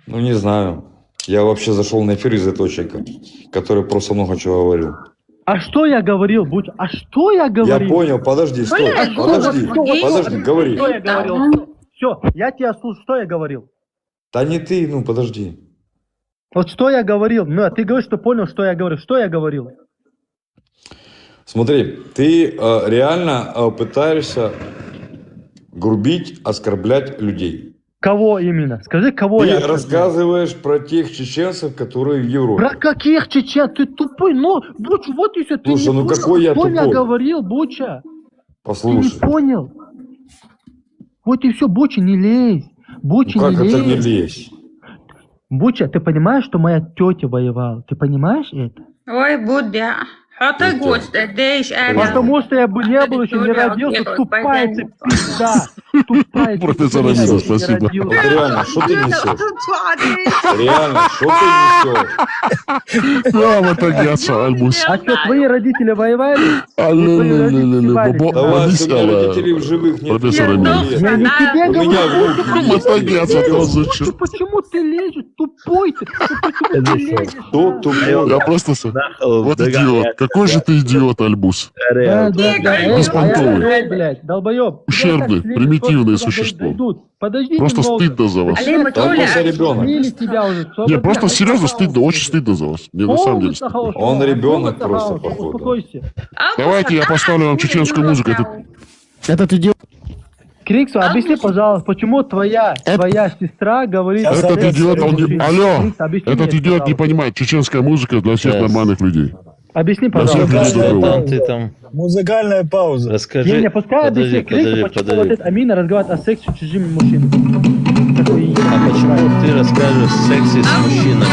Ну, не знаю. Я вообще зашел на эфир из-за этого человека, который просто много чего говорил. А что я говорил, Буча? А что я говорил? Я понял, подожди, стой, подожди, говори. Что я говорил? Все, я тебя слушаю, что я говорил? Да не ты, ну подожди. Вот что я говорил? Ну, а ты говоришь, что понял, что я говорил. Что я говорил? Смотри, ты реально пытаешься грубить, оскорблять людей. Кого именно? Скажи, кого Ты я оскорбляю? рассказываешь про тех чеченцев, которые в Европе. Про каких чечен? Ты тупой, ну, Буча, вот и все. Ты Слушай, не ну понял, какой я что я тупой? говорил, Буча? Ты Послушай. не понял? Вот и все, Буча, не лезь. Буча, Ну как не это не лезь. лезь? Буча, ты понимаешь, что моя тетя воевала? Ты понимаешь это? Ой, Будда. Хотя гость, дешь, Потому что я бы не был еще не родился, тупая ты пизда. Тупая ты Профессор пизда, Аминов, еще не спасибо. родился. Вот реально, что ты несешь? Реально, что ты несешь? Я мотогяца, Альбус. А что, твои родители воевали? Давай, родителей в живых нет. Профессор Аминов. Я не тебе У меня говорю. внуки. Мотогяца тоже зачем? Почему ты лезешь? Тупой ты. Почему ты лезешь? Кто тупой? Я просто... Вот идиот. Какой же ты идиот, Альбус. Да. Беспонтовый. Блядь, долбоеб. Ущербный, примитивное существо. Подождите Просто немного. стыдно за вас. Он просто ребенок. Убили тебя уже. Не, просто серьезно стыдно, очень стыдно за вас. Мне на самом деле стыдно. Он ребенок просто, походу. Успокойся. Давайте я поставлю вам чеченскую музыку. Этот идиот. Криксу, объясни, пожалуйста, почему твоя сестра говорит... Этот идиот, он не... Алло, Крикс, объясни этот мне, идиот не пожалуйста. понимает. Чеченская музыка для всех нормальных людей. Объясни, Для всех пожалуйста. людей доброго. Ты там Музыкальная пауза. расскажи. Не, пускай объясни Криксу, почему вот этот Амина разговаривает о сексе с чужими мужчинами. Такой А почему ты расскажешь сексе с мужчинами?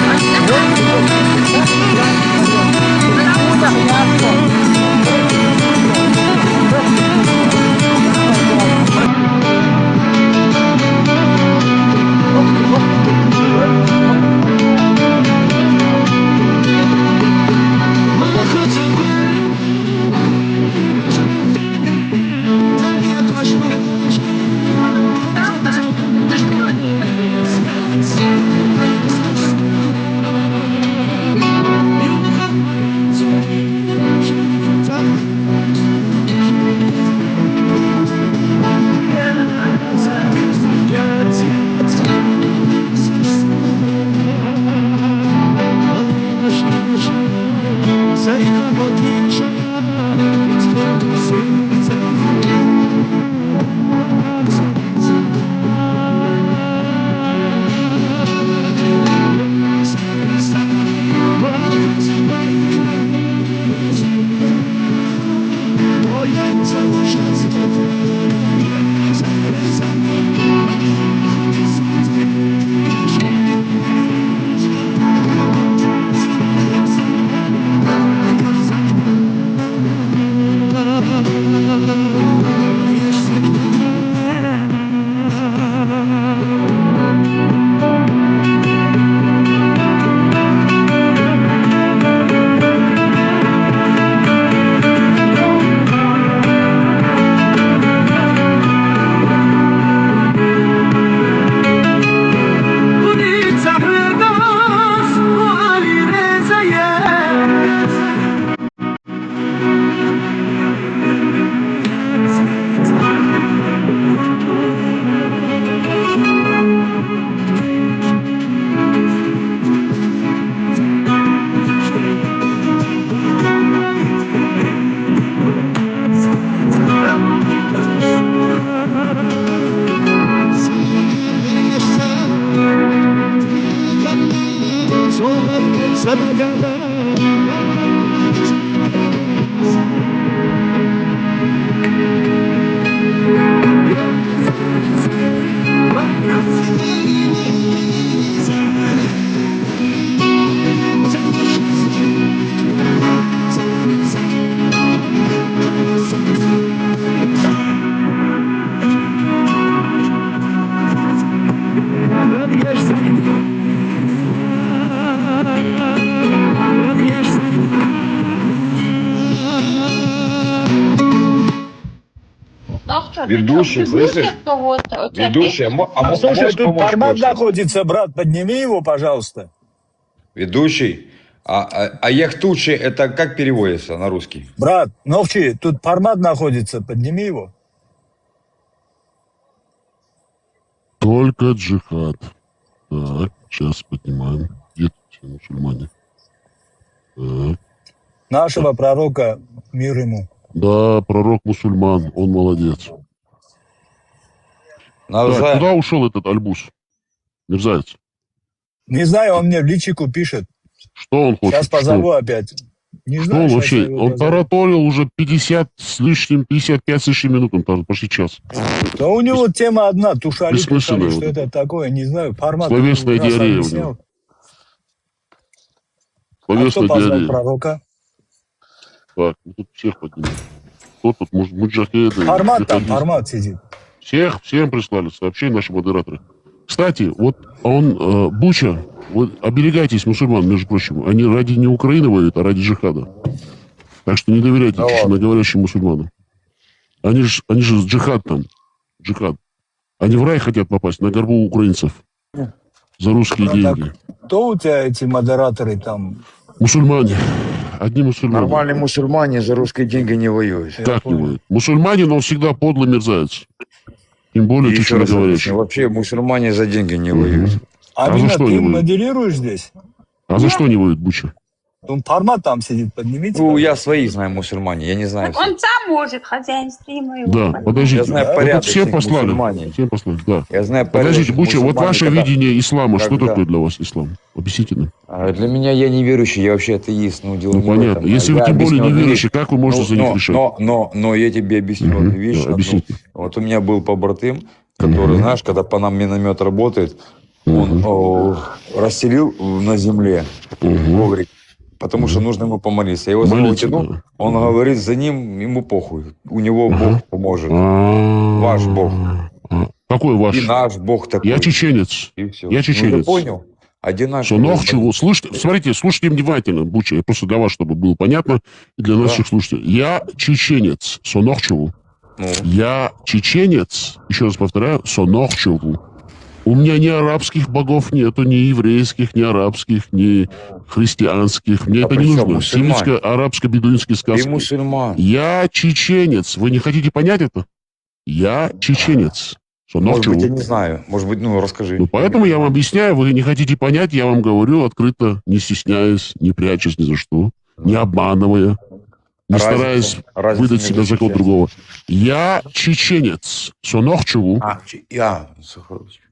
Ведущий, слышишь? Ведущий, Слушай, можешь тут помочь формат кое-что? находится, брат, подними его, пожалуйста. Ведущий, а яхтучи это как переводится на русский? Брат, Новчи, тут формат находится, подними его. Только джихад. Так, сейчас поднимаем. Где тут все мусульмане? Так. Нашего пророка, мир ему. Да, пророк мусульман, он молодец. Так, куда ушел этот Альбус? Мерзавец. Не знаю, он мне в личику пишет. Что он хочет? Сейчас позову Что? опять. Не Что знаю, он щас вообще? я его Он позову. тараторил уже 50 с лишним, 55 с лишним минут, он почти час. Да у него тема одна, тушали, бессмысленная что вот это такое, не знаю, формат. Словесная раз диарея у объяснял. него. А Словесная кто позвал диарея. пророка? Так, мы тут всех поднимем. Кто тут? Муджахеды? Формат там, джихадисты? формат сидит. Всем прислали сообщения наши модераторы. Кстати, вот он, Буча, вот оберегайтесь мусульман, между прочим. Они ради не Украины воюют, а ради джихада. Так что не доверяйте честноговорящим мусульманам. Они же джихад там. Джихад. Они в рай хотят попасть на горбу украинцев. За русские деньги. Кто у тебя эти модераторы там? Мусульмане. Одни мусульмане. Нормальные мусульмане за русские деньги не воюют. Как не воюют? Мусульманин, он всегда подлый мерзавец. Тем более И еще раз честноговорящий. объясню, вообще мусульмане за деньги не воюют. А за Амина, что ты они воюют? моделируешь здесь? А за что не воюют, Буча? Он формат там сидит, поднимите. Ну, я свои знаю мусульмане, я не знаю Так всех. он сам может, хозяин стрима его. Да, подождите. Я знаю Вот порядок все этих послали. мусульмане. Всем послали, да. Я знаю Подождите, порядок Буча, вот мусульмане, ваше когда- видение ислама, что когда- такое для вас ислам? Объясните нам. Для меня я не верующий, я вообще атеист. Ну, дело Ну, не в понятно. этом. Если Я вы тем более объясню не одну верующий, вещь. как вы можете за них решать? Но я тебе объясню одну вещь. да, одну. объясните. Вот у меня был побратым, который, знаешь, когда по нам миномет работает, он расстелил на земле коврик, потому что нужно ему помолиться. Я его за него Молиться, тяну, да. он говорит, за ним ему похуй. У него Бог поможет. Ваш Бог. Какой ваш? И наш Бог такой. Я чеченец. И все. Я Ну, чеченец. я понял. Один наш. Что, ног чего? Слушайте, смотрите, слушайте внимательно, Буча, просто для вас, чтобы было понятно, и для наших слушателей. Я чеченец, сонохчеву. Я чеченец, еще раз повторяю, сонохчеву. У меня ни арабских богов нету, ни еврейских, ни арабских, ни христианских. Мне это не причем нужно. мусульмане? Семитско-арабско-бедуинские сказки. Ты мусульман. Я чеченец. Вы не хотите понять это? Я чеченец. Может быть, я не знаю. Может быть, ну, расскажи. Ну, поэтому я вам объясняю, вы не хотите понять, я вам говорю открыто, не стесняясь, не прячась ни за что, не обманывая, не стараясь выдать себя за кого-то другого. Я чеченец. Сонохчеву.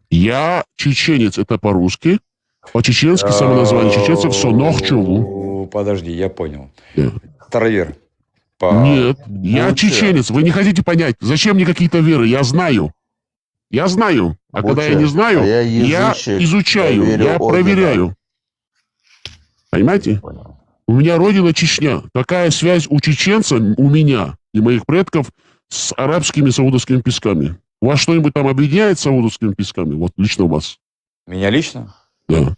Я чеченец, это по-русски. По-чеченски самоназвание чеченцев Сонохчеву. Подожди, я понял. Таравер. Нет, я чеченец. Вы не хотите понять. Зачем мне какие-то веры? Я знаю. Я знаю. А когда я не знаю, я изучаю, я проверяю. Понимаете? У меня родина Чечня. Какая связь у чеченца, у меня и моих предков с арабскими саудовскими песками? Вас что-нибудь там объединяет с саудовскими песками? Вот лично у вас. Меня лично? Да.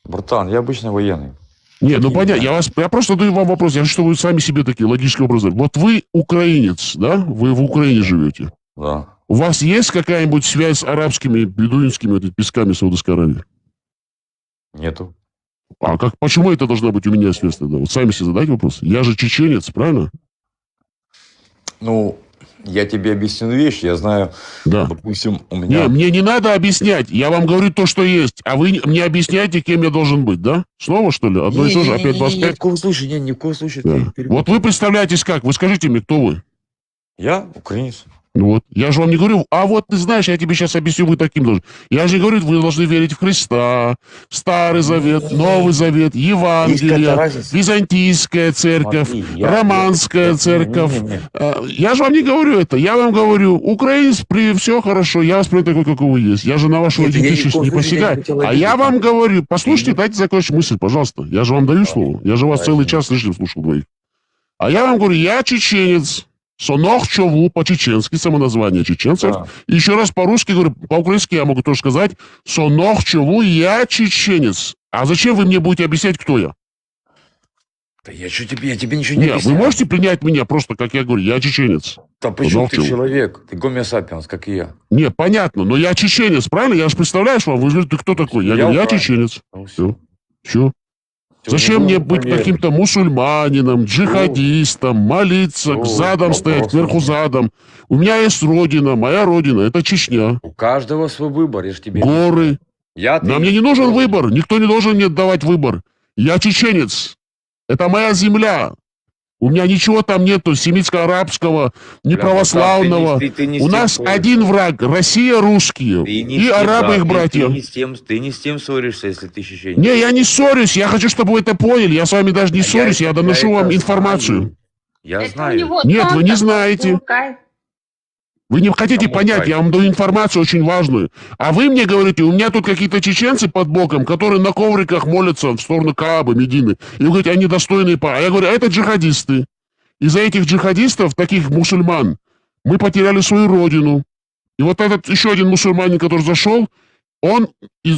Братан, я обычно военный. Нет, ну понятно, я просто даю вам вопрос, я хочу, чтобы вы сами себе такие логические образы. Вот вы украинец, да? Вы в Украине живете. Да. У вас есть какая-нибудь связь с арабскими, бедуинскими вот, песками Саудовской Аравии? Нету. А как, почему это должна быть у меня связь тогда? Вот сами себе задайте вопрос. Я же чеченец, правильно? Ну, я тебе объясню вещь, я знаю, да. Допустим, у меня... Не, мне не надо объяснять, я вам говорю то, что есть, а вы мне объясняете, кем я должен быть, да? Снова, что ли? Одно и то же, опять 25? Ни в коем случае, ни в коем случае. Да. Вот вы представляетесь как? Вы скажите мне, кто вы? Я украинец. Ну вот, я же вам не говорю, а вот ты знаешь, я тебе сейчас объясню, вы таким должен. Я же говорю, вы должны верить в Христа, Старый Завет, Новый Завет, Евангелие, Византийская церковь, Романская церковь. Я же вам не говорю это, я вам говорю, украинец, все хорошо, я вас принимаю такой, какой вы есть. Я же на вашу идентичность не посягаю. А я вам говорю, послушайте, дайте закончить мысль, пожалуйста. Я же вам даю слово. Я же вас целый час с лишним слушал двоих. А я вам говорю, я чеченец. Сонохчеву по-чеченски, самоназвание чеченцев. Да. И еще раз по-русски говорю, по-украински я могу тоже сказать. Сонохчеву, я чеченец. А зачем вы мне будете объяснять, кто я? Да я тебе ничего не Нет, вы объясняю. можете принять меня просто, как я говорю, я чеченец. Да почему ты Удовольствие. человек? Ты гомо сапиенс, как и я. Не, понятно, но я чеченец, правильно? Я же представляешь вам, вы говорите, ты кто такой? Я говорю, я украинец. чеченец. Ну, Все. Все. Всё, Зачем не мне будем быть поверить. каким-то мусульманином, джихадистом, молиться, к задам стоять, кверху задом? У меня есть родина, моя родина, это Чечня. У каждого свой выбор, я же тебе Горы. Я Нам мне не нужен выбор, никто не должен мне давать выбор. Я чеченец. Это моя земля. У меня ничего там нету семитско-арабского, ни Бля, православного. ты не с У тем нас ссоришься. один враг, Россия русские Ты не и с тем, арабы да, их ты братья. ты не с тем ссоришься, если ты чеченец. Не, я не ссорюсь, я хочу, чтобы вы это поняли. Я с вами даже не ссорюсь, я доношу вам информацию. Я Это у знаю. него Нет, тон вы не такой, знаете. пуркай. Вы не хотите Кому понять, кайф? я вам даю информацию очень важную. А вы мне говорите, у меня тут какие-то чеченцы под боком, которые на ковриках молятся в сторону Каабы, Медины. И вы говорите, они достойные. А я говорю, это джихадисты. Из-за этих джихадистов, таких мусульман, мы потеряли свою родину. И вот этот еще один мусульманин, который зашел, он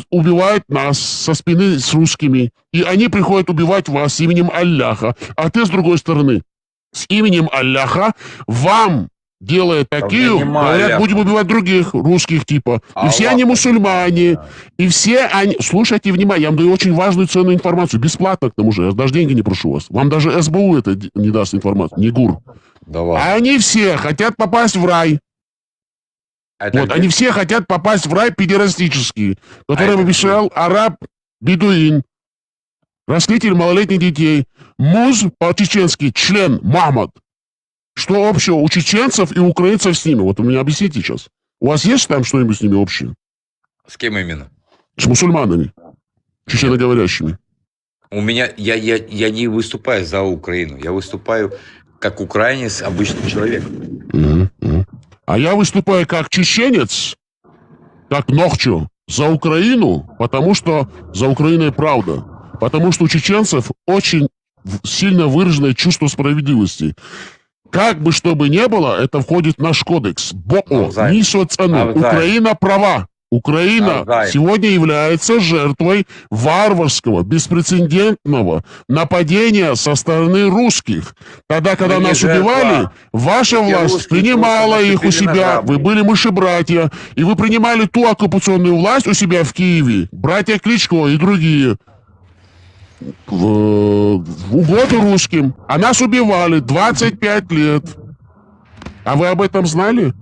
убивает нас со спины с русскими. И они приходят убивать вас с именем Аллаха. А ты, с другой стороны, с именем Аллаха вам, делая такие, нема говорят, Алляха. будем убивать других русских типа. И все Аллах. они мусульмане. И все они... Слушайте внимание, я вам даю очень важную ценную информацию. Бесплатно, к тому же. Я даже деньги не прошу вас. Вам даже СБУ это не даст информацию. Не ГУР. Давай. А они все хотят попасть в рай. Это Вот, где? они все хотят попасть в рай педерастический, который это обещал араб-бедуин, растлитель малолетних детей, муз по-чеченски, член Махмад. Что общего у чеченцев и украинцев с ними? Вот вы мне объясните сейчас. У вас есть там что-нибудь с ними общее? С кем именно? С мусульманами, чеченоговорящими. У меня, я не выступаю за Украину. Я выступаю как украинец, обычный человек. А я выступаю как чеченец, как Нохчо, за Украину, потому что за Украиной правда. Потому что у чеченцев очень сильно выраженное чувство справедливости. Как бы что бы ни было, это входит в наш кодекс. Нисо цены. Украина права. Украина сегодня является жертвой варварского, беспрецедентного нападения со стороны русских. Тогда, когда нас убивали, ваша власть принимала их у себя, вы были мыши-братья, и вы принимали ту оккупационную власть у себя в Киеве, братья Кличко и другие, в угоду русским. А нас убивали 25 лет. А вы об этом знали?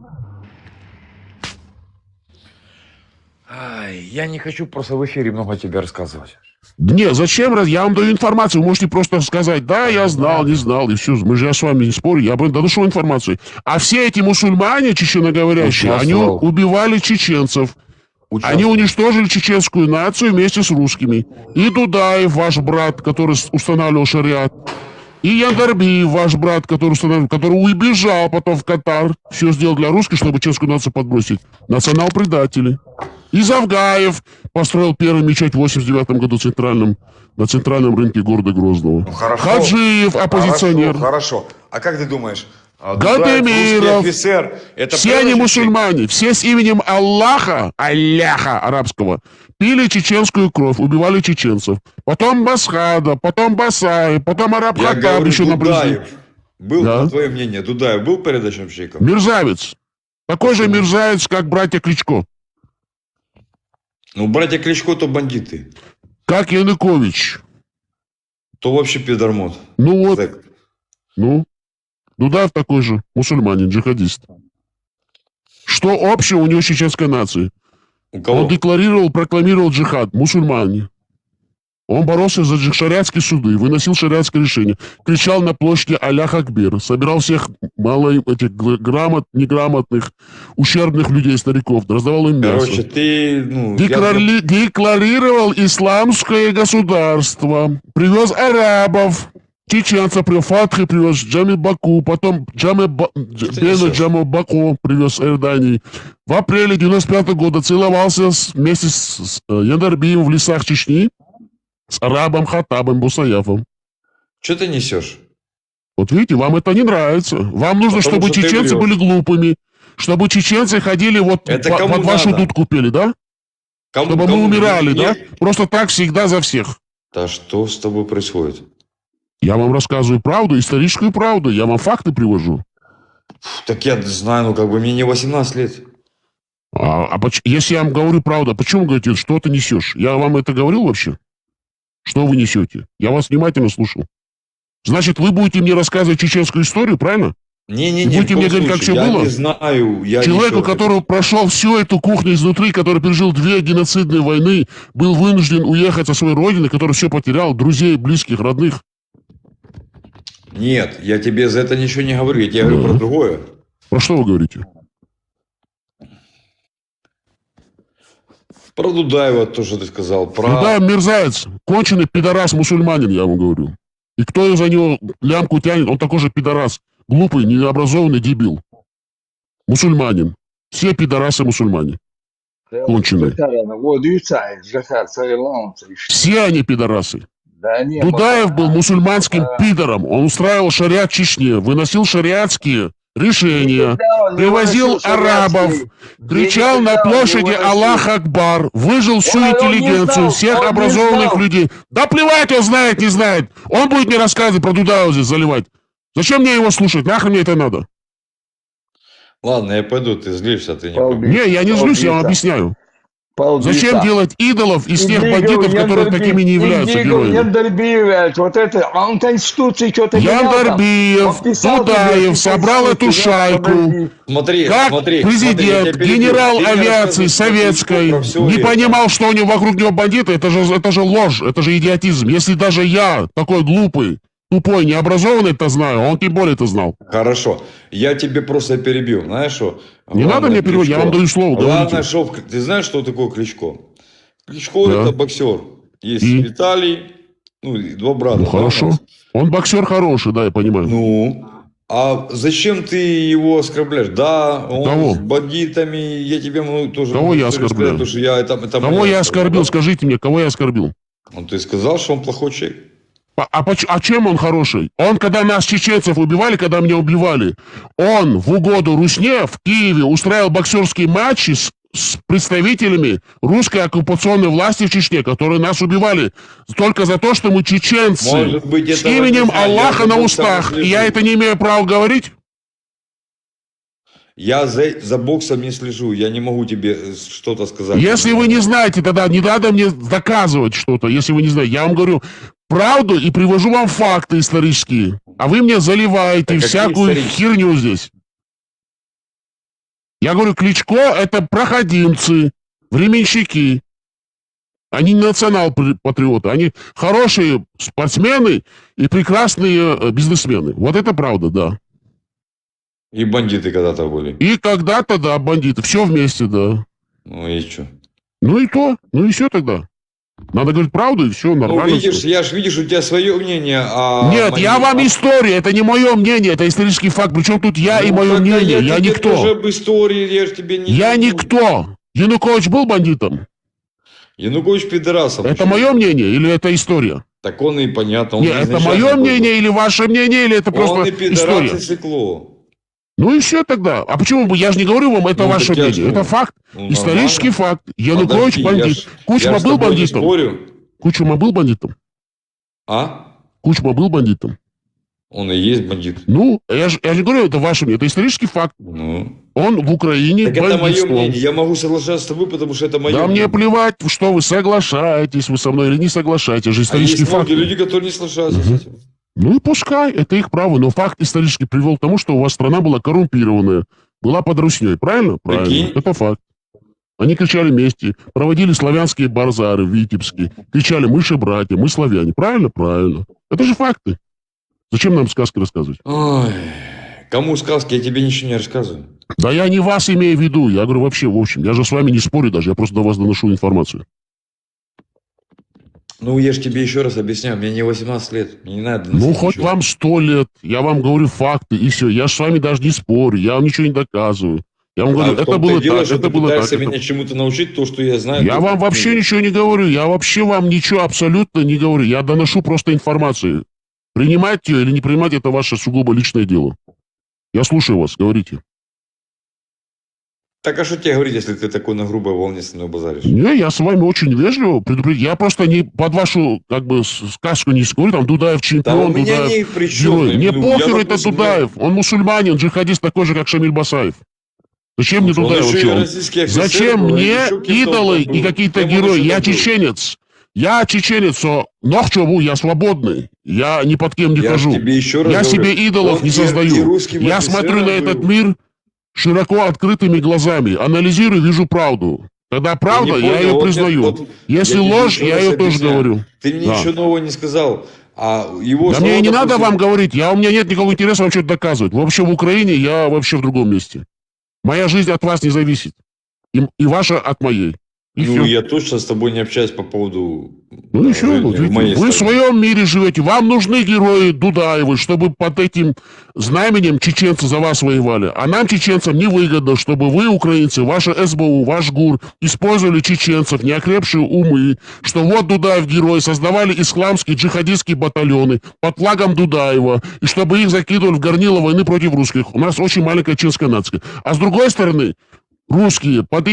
Ай, я не хочу просто в эфире много тебе рассказывать. Не, зачем? Я вам даю информацию. Вы можете просто сказать, да, я знал, не знал, и все. Я с вами не спорю, я доношу информацию. А все эти мусульмане, чеченоговорящие, они убивали чеченцев. Они уничтожили чеченскую нацию вместе с русскими. И Дудаев, ваш брат, который устанавливал шариат. И Яндарбиев, ваш брат, который убежал потом в Катар. Все сделал для русских, чтобы чеченскую нацию подбросить. Национал-предатели. И Завгаев построил первую мечеть в 89 году на центральном рынке города Грозного. Хаджиев, оппозиционер. Хорошо. А как ты думаешь? Гадемиров. Офицер, это все они мусульмане. Все с именем Аллаха, арабского, пили чеченскую кровь, убивали чеченцев. Потом Басхада, потом Басаев, потом Араб Хаттаб еще на Дудаев. Был, на твое мнение, Дудаев был передачным шейком? Мерзавец. Такой же мерзавец, как братья Кличко. Ну, братья Кличко то бандиты. Как Янукович. То вообще пидормот. Ну вот. Ну. Дудаев такой же. Мусульманин, джихадист. Что общего у него с чеченской нацией? У кого? Он прокламировал джихад. Мусульмане. Он боролся за шариатские суды, выносил шариатское решение, кричал на площади «Аллах Акбер», собирал всех неграмотных, ущербных людей, стариков, раздавал им мясо. Короче, ты... Декларировал исламское государство, привез арабов, чеченцев привез, Фатхи привез, Джами Баку, потом Джами Баку привез Иордании. В апреле 95 года целовался вместе с Яндарбием в лесах Чечни, с арабом Хаттабом Бусаяфом. Что ты несешь? Вот видите, вам это не нравится. Вам нужно, Потому чтобы что ты чеченцы врешь. были глупыми. Чтобы чеченцы ходили вот Это под кому вашу надо? дудку пели, да? Чтобы мы умирали, да? Просто так всегда за всех. Да что с тобой происходит? Я вам рассказываю правду, историческую правду. Я вам факты привожу. Так я знаю, ну как бы мне не 18 лет. Если я вам говорю правду, почему вы говорите, что ты несешь? Я вам это говорил вообще? Что вы несете? Я вас внимательно слушал. Значит, вы будете мне рассказывать чеченскую историю, правильно? Не-не-не, Будете мне говорить, как все я было? не знаю. Человеку, который прошел всю эту кухню изнутри, который пережил 2 геноцидные войны, был вынужден уехать со своей родины, который все потерял, друзей, близких, родных. Нет, я тебе за это ничего не говорю. Я тебе говорю про другое. Про что вы говорите? Про Дудаева то, что ты сказал. Про... Дудаев мерзавец, конченый пидорас-мусульманин, я вам говорю. И кто за него лямку тянет, он такой же пидорас. Глупый, необразованный дебил. Мусульманин. Все пидорасы-мусульмане. Конченые. Все они пидорасы. Дудаев был мусульманским пидором. Он устраивал шариат в Чечне, выносил шариатские решения, привозил арабов, кричал на площади «Аллах Акбар», выжил всю интеллигенцию, всех образованных людей. Да плевать, он знает, не знает. Он будет мне рассказывать про Дудаева здесь заливать. Зачем мне его слушать? Нахрен мне это надо? Ладно, я пойду, ты злишься, ты не... Не, я не злюсь, я вам объясняю. Зачем делать идолов из тех бандитов, которые такими не являются героями? Яндарбиев, вот это, он Конституции что-то Яндарбиев, Дудаев собрал эту шайку. Смотри, как президент, генерал авиации советской не понимал, что у него вокруг него бандиты, это же ложь, это же идиотизм. Если даже я, такой глупый, тупой, необразованный, это знаю, он тем более это знал. Хорошо, я тебе просто перебью, знаешь что? Не надо мне переводить, я вам даю слово. Ладно, ты знаешь, что такое Кличко? Кличко это боксер. Есть Виталий, ну, 2 брата. Ну, хорошо. Он боксер хороший, да, я понимаю. Ну, а зачем ты его оскорбляешь? Да, он с бандитами, я тебе могу тоже... Кого я оскорбляю? Кого я оскорбил, скажите мне, кого я оскорбил? Ну, ты сказал, что он плохой человек. А чем он хороший? Он, когда нас, чеченцев, убивали, когда меня убивали, он в угоду Русне в Киеве устраивал боксерские матчи с представителями русской оккупационной власти в Чечне, которые нас убивали только за то, что мы чеченцы. Может быть, с именем Аллаха на устах. И я это не имею права говорить? Я за боксом не слежу, я не могу тебе что-то сказать. Если вы не знаете, тогда не надо мне доказывать что-то, если вы не знаете. Я вам говорю правду и привожу вам факты исторические. А вы мне заливаете всякую херню здесь. Я говорю, Кличко это проходимцы, временщики. Они не национал-патриоты, они хорошие спортсмены и прекрасные бизнесмены. Вот это правда, да. И бандиты когда-то были. И когда-то, да, бандиты. Все вместе, да. Ну и что? Ну и то. Ну и все тогда. Надо говорить правду, и все нормально. Ну, видишь, я же видишь, у тебя свое мнение, а... Нет, я вам история, это не мое мнение, это исторический факт. Причем тут я и мое мнение, я никто. Тоже об истории, я же тебе не... Я никто. Янукович был бандитом? Янукович пидорасом. Это мое мнение или это история? Так он и понятно. Нет, это мое мнение или ваше мнение, или это просто он и пидорас, история? И свекло. Ну и все тогда. А почему бы? Я же не говорю вам, это ваше мнение. Это факт. Исторический факт. Янукович бандит. Кучма был бандитом? Кучма был бандитом? А? Кучма был бандитом? Он и есть бандит. Ну, я же не говорю, это ваше мнение. Это исторический факт. Ну. Он в Украине так это мое мнение. Я могу соглашаться с тобой, потому что это мое мнение. Да мне плевать, что вы соглашаетесь, вы со мной или не соглашаетесь. Это же исторический факт. Есть люди, которые не соглашаются с этим. Ну и пускай, это их право. Но факт исторически привел к тому, что у вас страна была коррумпированная, была под Русней. Правильно? Правильно. Это факт. Они кричали вместе, проводили славянские базары в Витебске, кричали «мы же братья, мы славяне». Правильно? Правильно. Это же факты. Зачем нам сказки рассказывать? Ой, кому сказки? Я тебе ничего не рассказываю. Да я не вас имею в виду. Я говорю вообще, в общем. Я же с вами не спорю даже. Я просто до вас доношу информацию. Ну, я же тебе еще раз объясняю. Мне не 18 лет. Мне не надо. Ну, хоть вам 100 лет. Я вам говорю факты, и все. Я с вами даже не спорю. Я вам ничего не доказываю. Я вам говорю, это было так, это было так. Ты меня чему-то научить, то, что я знаю. Я вам вообще ничего не говорю. Я вообще вам ничего абсолютно не говорю. Я доношу просто информацию. Принимать ее или не принимать, это ваше сугубо личное дело. Я слушаю вас, говорите. Так а что тебе говорить, если ты такой на грубой волне со мной базаришь? Не, я с вами очень вежливо предупредил. Я просто не под вашу, как бы, сказку не скажу, там, Дудаев Да чемпион, у меня Дудаев ни при чем. герой. Мне Ну, похер, я, это допустим, Дудаев. Он мусульманин, джихадист такой же, как Шамиль Басаев. Зачем мне Он Дудаев еще и вообще? российский офицер Зачем был, и мне еще кем-то идолы он и был. какие-то Кем он герои? еще Я там был? чеченец. Я чеченец, но к чему? Я свободный. Я ни под кем не Я хожу. тебе еще раз Я говорю, себе идолов он не и создаю. русским Я смотрю на офицером этот был. мир широко открытыми глазами. Анализирую, вижу правду. Когда правда, Ты не я понял, ее вот признаю. вот Если я тебе ложь, еще я раз ее тоже объясняю. говорю. Ты мне Да. ничего нового не сказал. А его Да слова, мне и не надо допустим, вам говорить. У меня нет никакого интереса вам что-то доказывать. Вообще в Украине я вообще в другом месте. Моя жизнь от вас не зависит. И ваша от моей. И ну, всё. я точно с тобой не общаюсь по поводу Ну ничего, жизни в моей вы в стране. своем мире живете. Вам нужны герои Дудаевы, чтобы под этим знаменем чеченцы за вас воевали. А нам, чеченцам, невыгодно, чтобы вы, украинцы, ваше СБУ, ваш ГУР, использовали чеченцев, неокрепшие умы, что вот Дудаев герой, создавали исламские джихадистские батальоны под флагом Дудаева, и чтобы их закидывали в горнило войны против русских. У нас очень маленькая чеченская нация. А с другой стороны, русские под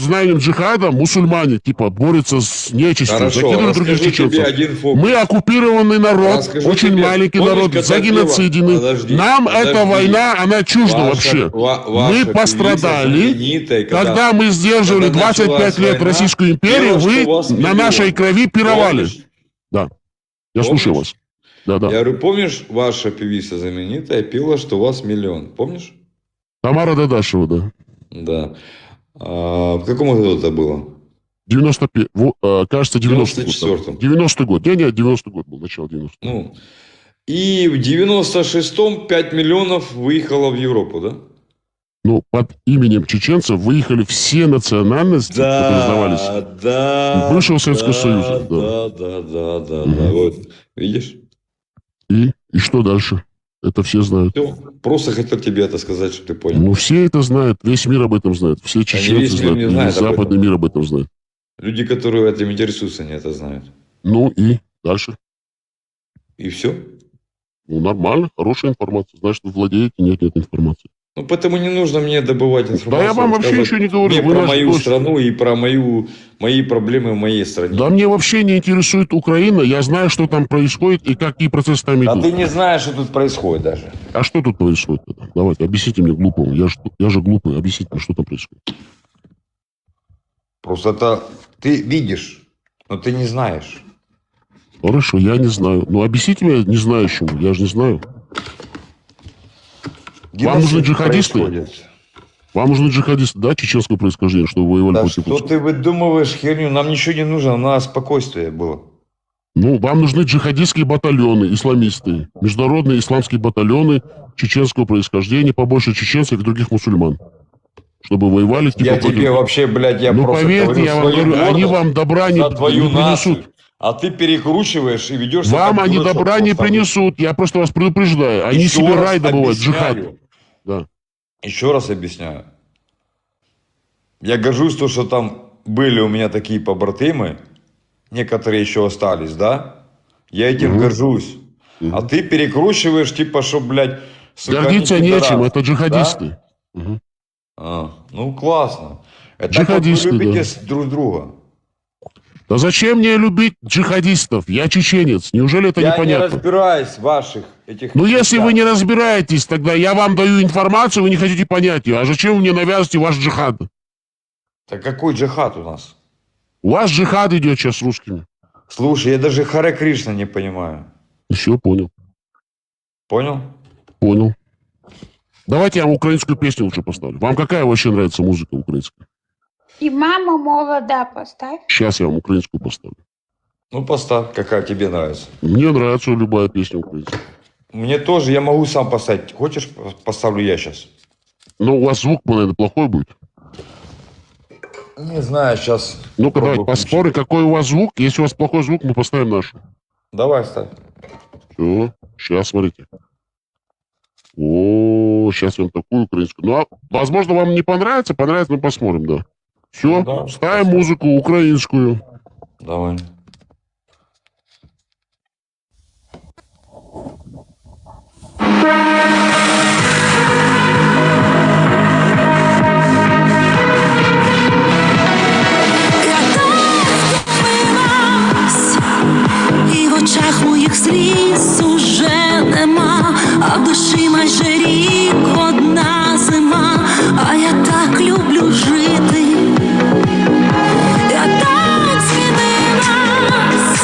знаменем джихада, мусульмане, типа, борются с нечистью, Хорошо, закидывают других расскажу тебе чеченцев. один фокус. Мы оккупированный народ, Расскажу очень тебе. маленький Помнишь, народ, когда загеноцидены. Подожди, Нам эта подожди. война, она чужда Ваша- вообще. ваша Мы певица пострадали, знаменитая, когда мы сдерживали когда 25 началась лет война, Российскую империю, пела, что вы вас на миллион. нашей крови пировали. Помнишь? Да, я слушаю вас. Да. Я говорю, помнишь, ваша певица знаменитая пела, что у вас миллион. Помнишь? Тамара Дадашева, да. Да. А, в каком году это было? 95, кажется, 90-й год. 94-м. 90-й год. Не, 90-й год был, начало 90-го. Ну, и в 96-м 5 миллионов выехало в Европу, да? Ну, под именем чеченцев выехали все национальности, которые сдавались. Да. Бывшего Советского Союза. Да. Вот, видишь? И что дальше? Это все знают. Все. Просто хотел тебе это сказать, чтобы ты понял. Ну, все это знают, весь мир об этом знает. Все чеченцы весь мир знают, не и знает об западный мир об этом знает. Люди, которые этим интересуются, они это знают. Ну, и дальше? И все. Ну, нормально, хорошая информация. Значит, вы владеете, нет информации. Ну, поэтому не нужно мне добывать информацию. Да я вам вообще рассказывать ничего не говорю. Мне Вы про наш мою гость. страну и про мои проблемы в моей стране. Да мне вообще не интересует Украина. Я знаю, что там происходит и какие процессы там А идут. ты не знаешь, что тут происходит даже. А что тут происходит? Давайте, объясните мне глупому. Я же глупый. Объясните мне, что там происходит. Просто это ты видишь, но ты не знаешь. Хорошо, я не знаю. Ну, объясните мне не знающему. Я же не знаю. Вам нужны джихадисты? Происходит. Вам нужны джихадисты, да, чеченского происхождения, чтобы воевали Да против что русских? ты выдумываешь херню? Нам ничего не нужно, у нас спокойствие было. Ну, вам нужны джихадистские батальоны, исламисты, международные исламские батальоны чеченского происхождения, побольше чеченцев и других мусульман, чтобы воевали типа Я против... тебе вообще, блядь, я Ну, просто поверьте, говорю я вам свою говорю, они гордость вам добра не за твою принесут. нацию, а ты перекручиваешь и ведешь себя Вам как они дурачок добра не просто. принесут, я просто вас предупреждаю. Они Еще себе раз рай добывают, объясняю. джихад. Да. Еще раз объясняю. Я горжусь, то, что там были у меня такие побратимы, некоторые еще остались, да? Я этим горжусь. А ты перекручиваешь, типа, что, блядь, сука, Гордиться они нечем, пидорасы, это джихадисты. да? Ну, классно. Это Джихадисты, как вы любите да. друг друга. Да зачем мне любить джихадистов? Я чеченец. Неужели это Я не непонятно? разбираюсь в ваших этих... Ну, если вещах. вы не разбираетесь, тогда я вам даю информацию, вы не хотите понять ее. А зачем вы мне навязываете ваш джихад? Так какой джихад у нас? У вас джихад идет сейчас с русскими. Слушай, я даже Харе Кришна не понимаю. Все, понял. Понял? Понял. Давайте я вам украинскую песню лучше поставлю. Вам какая вообще нравится музыка украинская? И мама молода поставь. Сейчас я вам украинскую поставлю. Ну, поставь, какая тебе нравится. Мне нравится любая песня украинская. Мне тоже, я могу сам поставить. Хочешь, поставлю я сейчас? Ну, у вас звук, наверное, плохой будет. Не знаю, сейчас... Ну-ка, давайте поспорим, какой у вас звук. Если у вас плохой звук, мы поставим нашу. Давай, ставь. Все, сейчас, смотрите. О, сейчас я вам такую украинскую. Ну, а, возможно, вам не понравится, мы посмотрим, да. Все, Да, ставим музыку украинскую. Давай. нема, а в душі майже рік одна зима, а я так люблю жити. Я так змінилась,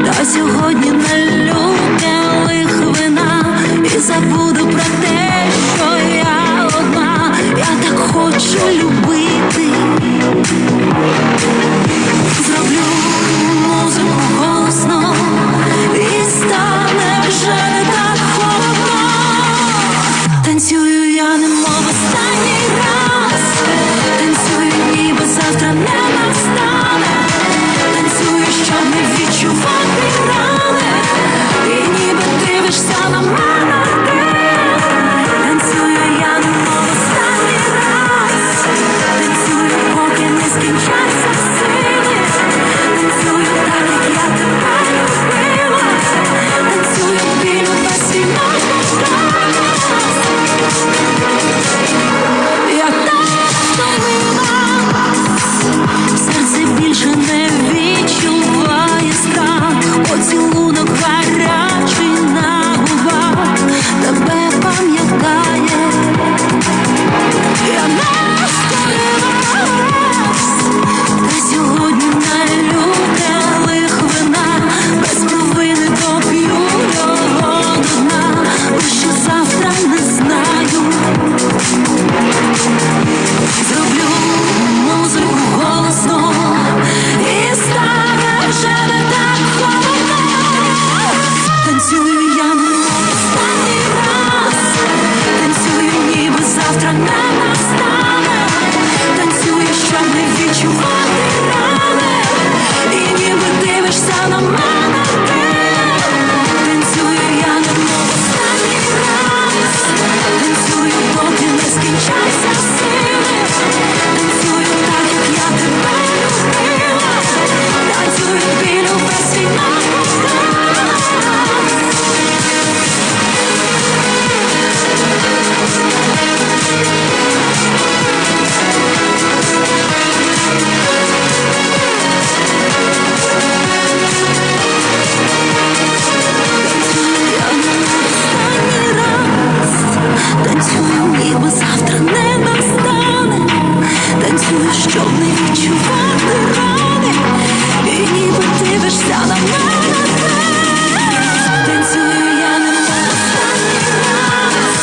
та сьогодні налю келих вина і забуду про те, що я одна. Я так хочу любити. Зроблю музику голосно і стане вже не так холодно. Танцюю я немов останній раз, танцюю ніби завтра не настане, танцюю, щоб не відчувати рани, і ніби дивишся на мене ти. Танцюю я немов останній раз, танцюю, поки не скінчаться сили, танцюю так, як я тебе любила, танцюю білю без свінок. Я так втомилась, серце більше не відчуває страх, поцілунок гарячий на губах тебе пам'ятає. Я не стомилась, та сьогодні налю келих вина, без провини доп'ю його до дна, бо що завтра не знаю. Зроблю музику голосно і стане вже не так холодно. Танцюю я немов останній раз, танцюю ніби завтра не настане, танцюю, щоб не відчувати рани, і ніби дивишся на мене ти. Танцюю я немов останній раз, танцюю, поки не скінчаться сили, танцюю так, як я тебе любила, танцюю білю без світла. Танцюю, ніби завтра не настане, танцюю, щоб не відчувати рани, і ніби дивишся на мене ти. Танцюю я немов останній раз,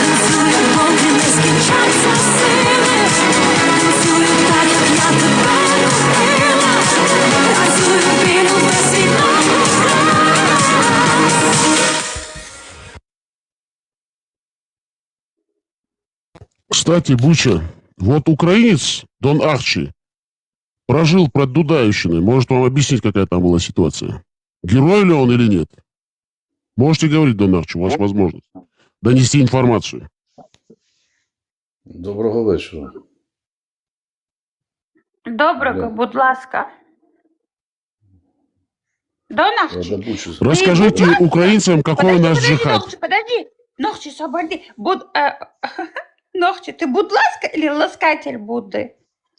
танцюю, поки не скінчаться сили, танцюю так, як я тебе любила, танцюю білю без світла. Кстати, Буча, вот украинец Дон Арчи прожил под Дудаевщиной. Может вам объяснить, какая там была ситуация? Герой ли он или нет? Можете говорить, Дон Арчи, у вас возможность донести информацию. Доброго вечора. Доброго, будь ласка. Донахчи. Расскажите украинцам, какой у нас джихад. Подожди. Нохчи, собади. Нохчи, ты будь ласка или ласкатель Будды?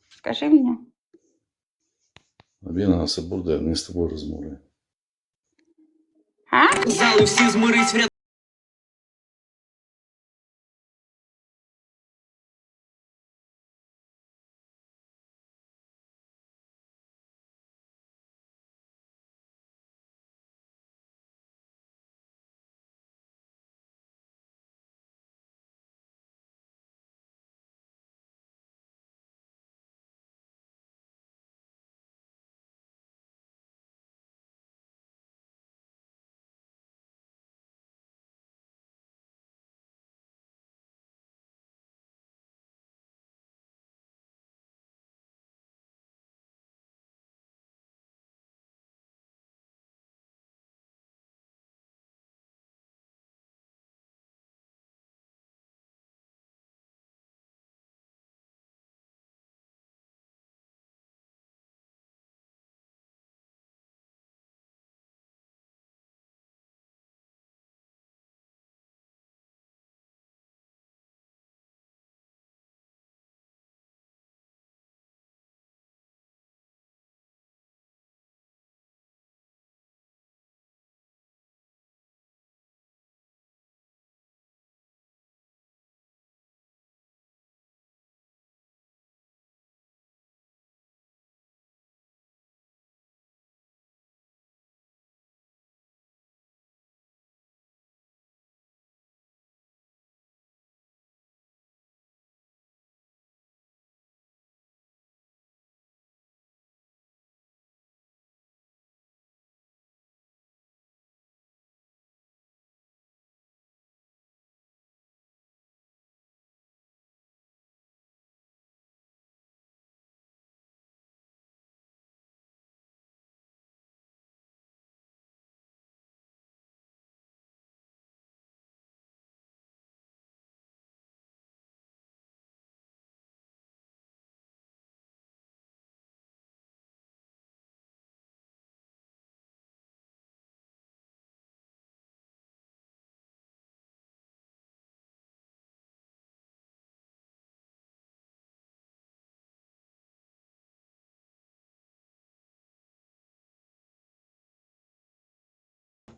Скажи мне. Він нас буде, не з тобою розмовляє. А? Зали всі змирись в ряд.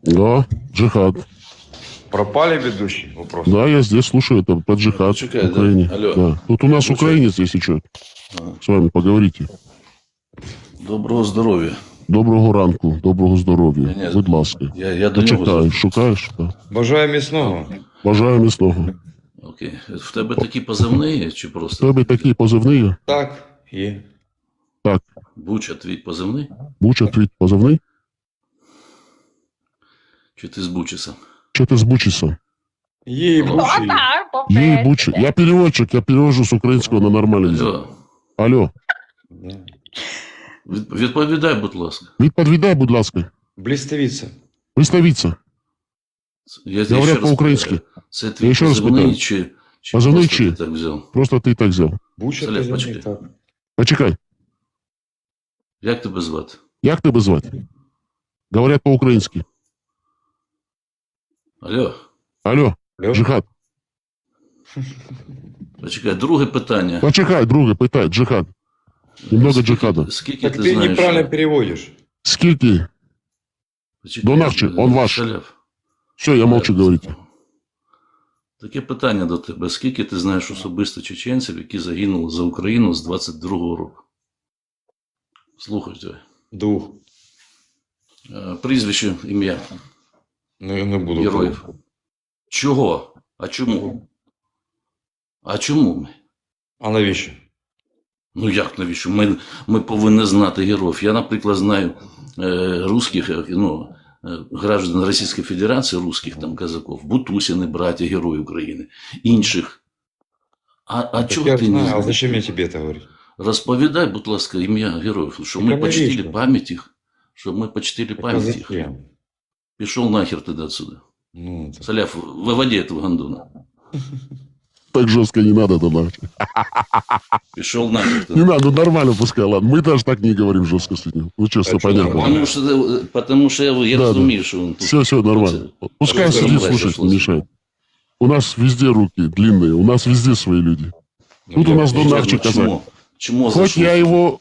Да, джихад. Пропали ведущий вопрос? Да, я здесь слушаю, это про джихад в Украине. да. Алло. Да. Тут у нас украинец, если что. С вами поговорите. Доброго здоров'я. Доброго ранку, доброго здоров'я. Ні, Будь ласка. Я до нього Почекаю, шукаєш? Так. Бажаю міцного. Бажаю міцного. Окей. В тебе такі позивні чи В просто? тебе такі позивні? Так, є. Так. Буча твій позивний? Буча твій позивний? Чи ти з Бучиса? Чи ти з Бучиса? Є бучі. Є Буча. Я переводчик, я перевожу з українського на нормальний язик. Алло. Алло. Відповідай, будь ласка. Відповідай, будь ласка. Блістовіця. Блистовица. Я ще Говорят раз по-українськи. питаю, це Я твій ще раз позивний питаю. чи Позивний просто чи? ти так взяв? Просто ти так взяв. Буча Салят, позивний, почекай. так. Почекай. Як тебе звати? Як тебе звати? Говорять по-українськи. Алло. Алло, джихад. Почекай, друге питання. Почекай, друге, питай, джихад. Немного джихада. Скільки Так ти ти знаєш? неправильно переводиш. Скільки? Почекай, Донахче, он ваш. Шаляв. Все, я молчу говорить. Таке питання до тебе. Скільки ти знаєш особисто чеченців, які загинули за Україну з 22-го року? Слухай тебе. Двох. Прізвище, ім'я Ну, я не буду. героїв. Чого? А чому? А чому ми? А навіщо? Ну як навіщо? Ми повинні знати героїв. Я, наприклад, знаю русських, граждан Російської Федерації, русських там казаків, Бутусіни, браття, герої України, інших. А чого я ти знаю, не а знаєш? зачем я тебе это говорить? Розповідай, будь ласка, ім'я героїв, щоб ми Так почтили навіщо? пам'ять їх. Щоб ми почтили Так, а пам'ять їх. зачем? Пішов нахер ти отсюда. Ну, это... Саляв, выводи этого гандона. Так жестко не надо, Донахче. Пішов нахер ти. Не надо, нормально пускай, ладно. Мы даже так не говорим жестко с ним. Ну, честно, понятно. Потому что я Да, разумею, что он тут... Все, нормально. Пускай сидит, слушать, не мешает. У нас везде руки длинные, у нас везде свои люди. Тут у нас Донахче казак. Чему Хоть я его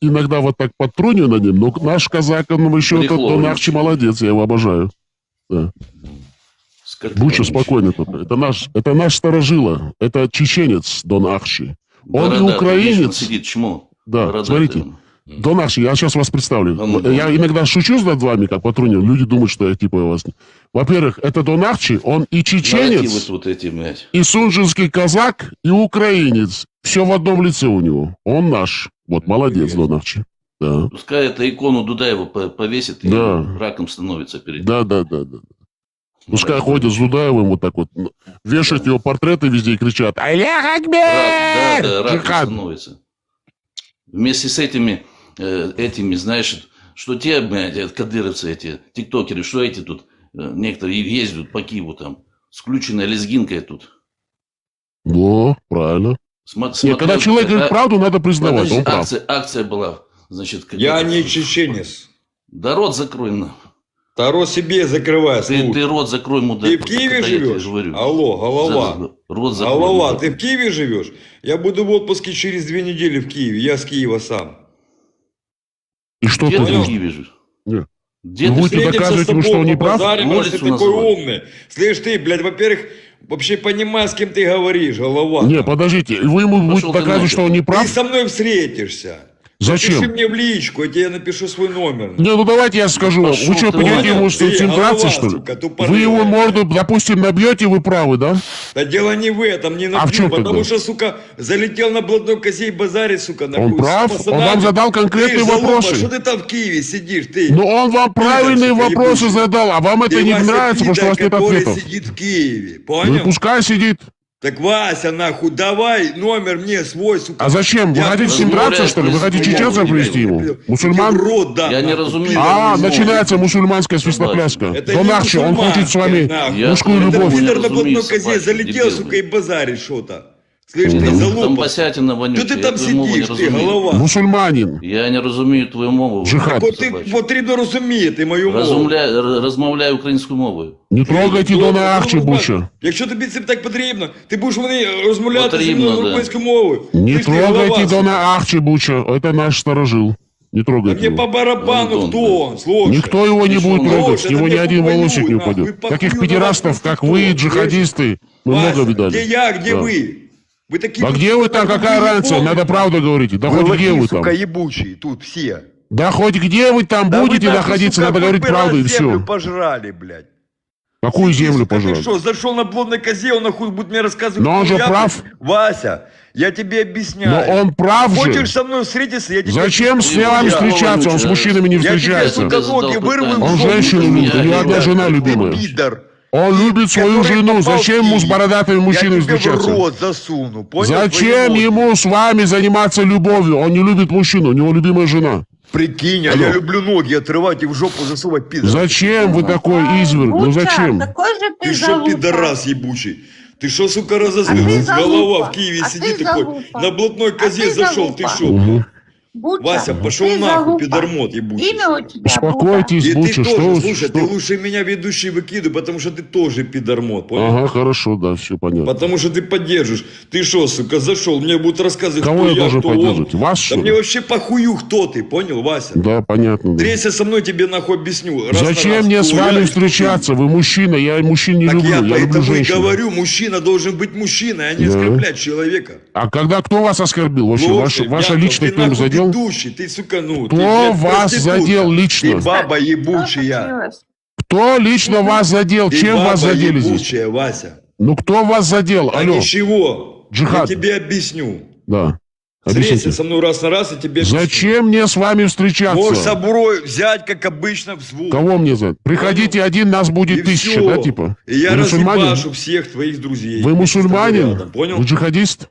иногда вот так подтруню на нем, но наш казак, он еще этот Донахче молодец, я его обожаю. Да. Буча спокойно только. Это наш старожила, это чеченец Донахче. Он и украинец. Сидит, чмо. Да, смотрите. Донахче, я сейчас вас представлю. Я иногда шучу над вами, как патруню. Люди думают, что я типа вас... Во-первых, это Донахче, он и чеченец, вот эти, блядь. и сунжинский казак, и украинец. Все в одном лице у него. Он наш. Вот, молодец, Донахче. Да. Пускай эту икону Дудаева повесит, и Да. раком становится перед ним. Да. Пускай ходят с Дудаевым вот так вот, вешают его портреты везде и кричат «Аллах Акбер!» Да, раком Джихад. становится. Вместе с этими, знаешь, что те, блядь, кадыровцы эти, тиктокеры, что эти тут, некоторые ездят по Киеву там, с включенной лезгинкой тут. Во, правильно. Нет, когда человек говорит правду, надо признавать, он прав. Акция была, значит... Я не чеченец. Да рот закрой, на. Да рот себе закрывай, слушай. Ты рот закрой, мудак. Ты в Киеве когда я тебе живешь? говорю. Алло, голова. Рот закрой. Голова, мудак. ты в Киеве живешь? Я буду в отпуске через 2 недели в Киеве. Я с Киева сам. И что Где ты ты в делаешь? Киеве живешь? Нет. Где Вы ты будете Встретимся доказывать с ему, что тобой, он не прав? побазарим, раз ты Улицу такой называй. умный. Слышь, ты, блядь, во-первых, вообще понимаешь, с кем ты говоришь, голова. Не, подождите, вы ему будете Пошел ты доказывать, нахер. что он не Ты прав? со мной встретишься. Зачем? Напиши мне в личку, я тебе напишу свой номер. Не, ну давайте я скажу вам. Пошел Вы что, ты пойдете нахер. ему Ты, концентрации, голова, что ли? сука, тупорылая. Вы его морду, допустим, набьете, вы правы, да? Да дело не в этом, не на А в чем потому тогда? что, сука, залетел на блатной косе и базарит, сука, нахуй. Он прав, С он вам пацанами. задал конкретные Ты, залупа, вопросы. что ты там в Киеве сидишь, ты? Но он вам правильные сука, вопросы ебучий. задал, а вам это Ты, не Вася, нравится, потому что у вас пидор, нет который ответов. сидит в Киеве, Ну понял? и пускай сидит. Так, Вася, нахуй, давай номер мне свой, сука. А зачем? Вы Я хотите с ним драться, что ли? Вы хотите чеченцев привести ему? Мусульман? в рот дам, Я не нахуй, разумею. пидор, А, нахуй. начинается мусульманская свистопляска. Это Донахче, не он хочет с вами нахуй. Я- мужскую это любовь. Пидор на разумею, блатной козе собачий, залетел, дебил, сука, блядь. и базарит что-то. Слышь, ты, Там залупа. посятина вонючая. Что ты я там твою мову не сидишь, ты, разумею. голова? Мусульманин. Я не розумію твою мову. Джихад. Вот ты собачий. потрібно розуміти мою мову. Розмовляй українською мовою. Не трогайте Донахче, Буча. Якщо тобі це так потрібно, ти будеш вони розмовляти зі Потрібно, мною да. українською мовою. Не Ти ж ти голова, трогайте сука. Донахче, Буча. Это наш сторожил. Не трогайте Мне его. по барабану, кто он, слушай. Никто его не будет трогать, с Слушай, него да ни мне один похуй, волосик не нахуй, упадет. похуй Таких на педерастов, вас, как кто, вы, слышишь? джихадисты, мы Вася, много видали. где я, где Да. вы? Вы такие А тут, где вы сука, там, какая тупые разница? ебаные. Надо правду говорить. Да Вы хоть где лохи, вы там. сука, ебучие, тут все. Да хоть где вы там Да вы будете нахуй, находиться, сука, надо хоть говорить бы правду раз и землю все. пожрали, блядь. Какую землю, Сука, ты пожалуйста? что, зашел на блудной козе, он нахуй будет мне рассказывать. Но он же хуяты? прав. Вася, я тебе объясняю. Но он прав же. Хочешь со мной встретиться, я тебе Зачем с объясню. вами Я- встречаться? Он с мужчинами не Я тебе, встречается. сука, ноги вырву в Он жопу. женщину любит, у него одна Пидор, жена ты любимая. пидор. Он любит свою который жену. попал Зачем в ему с Киев. бородатыми мужчинами Я тебе в встречаться? рот засуну, понял? Зачем Твои ноги. ему с вами заниматься любовью? Он не любит мужчину, у него любимая жена. Прикинь, а Алло. я люблю ноги отрывать и в жопу засовывать, пидор. Зачем вы такой изверг? Ну зачем? Какой же Ты что, пидорас ебучий? Ты что, сука, разозлился? А ты Голова залупа. в Киеве А сидит ты такой. залупа. На блатной козе ты зашел, ты залупа. что? Буча, Вася, пошел ты нахуй, залупа. пидормот ебучий. Имя у тебя Успокойтесь, И ты Буча, тоже, что... слушай, что- ты лучше меня ведущий выкидывай, потому что ты тоже пидормот, понял? Ага, хорошо, да, все понятно. Потому что ты поддержишь. Ты что, сука, зашел, мне будут рассказывать, Кого кто я должен кто он. поддерживать? Вас, Да что мне ли? вообще похую, кто ты, понял, Вася? Да, понятно. Да. Встреться со мной, тебе нахуй объясню. раз на Зачем раз, мне кто с я вами и кто встречаться? Вы мужчина, я мужчин не Так люблю, я я люблю поэтому и женщин. говорю, мужчина должен быть мужчиной, а не Да. оскорблять человека. А когда кто вас оскорбил? Вообще, Слушай, ваша Дятел, личность ты кто-нибудь нахуй задел? ведущий, ты, сука, ну... Кто ты, блядь, вас проститутка. задел лично? Ты баба ебучая. Кто лично вас задел? Ты Чем баба вас задели здесь? ебучая, Вася. Ну кто вас задел? А Алло. ничего. Джихад. Я тебе объясню. Да. Встреться Объясните. со мной раз на раз, и тебе объясню. Зачем мне с вами встречаться? Можешь собой взять, как обычно, в звук. Кого мне звать? Приходите один, нас будет И 1000, всё. да, типа? И я Вы мусульманин? разъебашу всех твоих друзей. Вы вместе с тобой мусульманин? рядом, понял? Вы джихадист?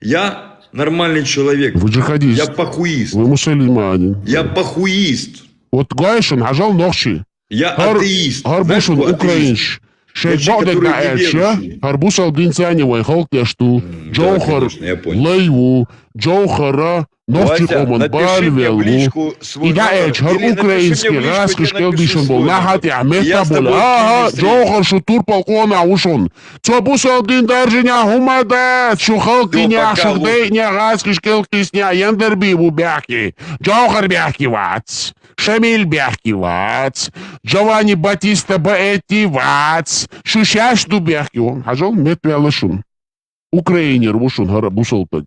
Я нормальный человек. Вы джихадист? Я похуист. Вы мусульманин? Я похуист. Вот Гайшин, ажал нохши. Я атеист. Знаешь, Харбушин кто атеист? украинш. Человек, Шейбаудек который гаэльша. неверующий. Харбусал динцанивай халкешту. Джоухар конечно, я понял. лайву. Джоухара. Нохчик Вася, оман напиши мне в бальвелу. личку свой И гаэльш, номер. хар Или напиши украинский. мне в личку, Раз я тебе кишкел напишу дишен был. свой Нахати номер. амета Я с тобой бол. в Ага, Киеве Джоухар шутур полкона ушон. Цобусал дин даржиня хумадат. Шухалкиня Всё, пока, шухдейня. Раз кишкел кисня. Яндерби бубяки. Джоухар бяки вац. Шамиль бяки вац. Джованни Батиста Баэти вац. Шушаш дубяки. Ажал мет вялышун. Украинер вушун хара бусалтаг.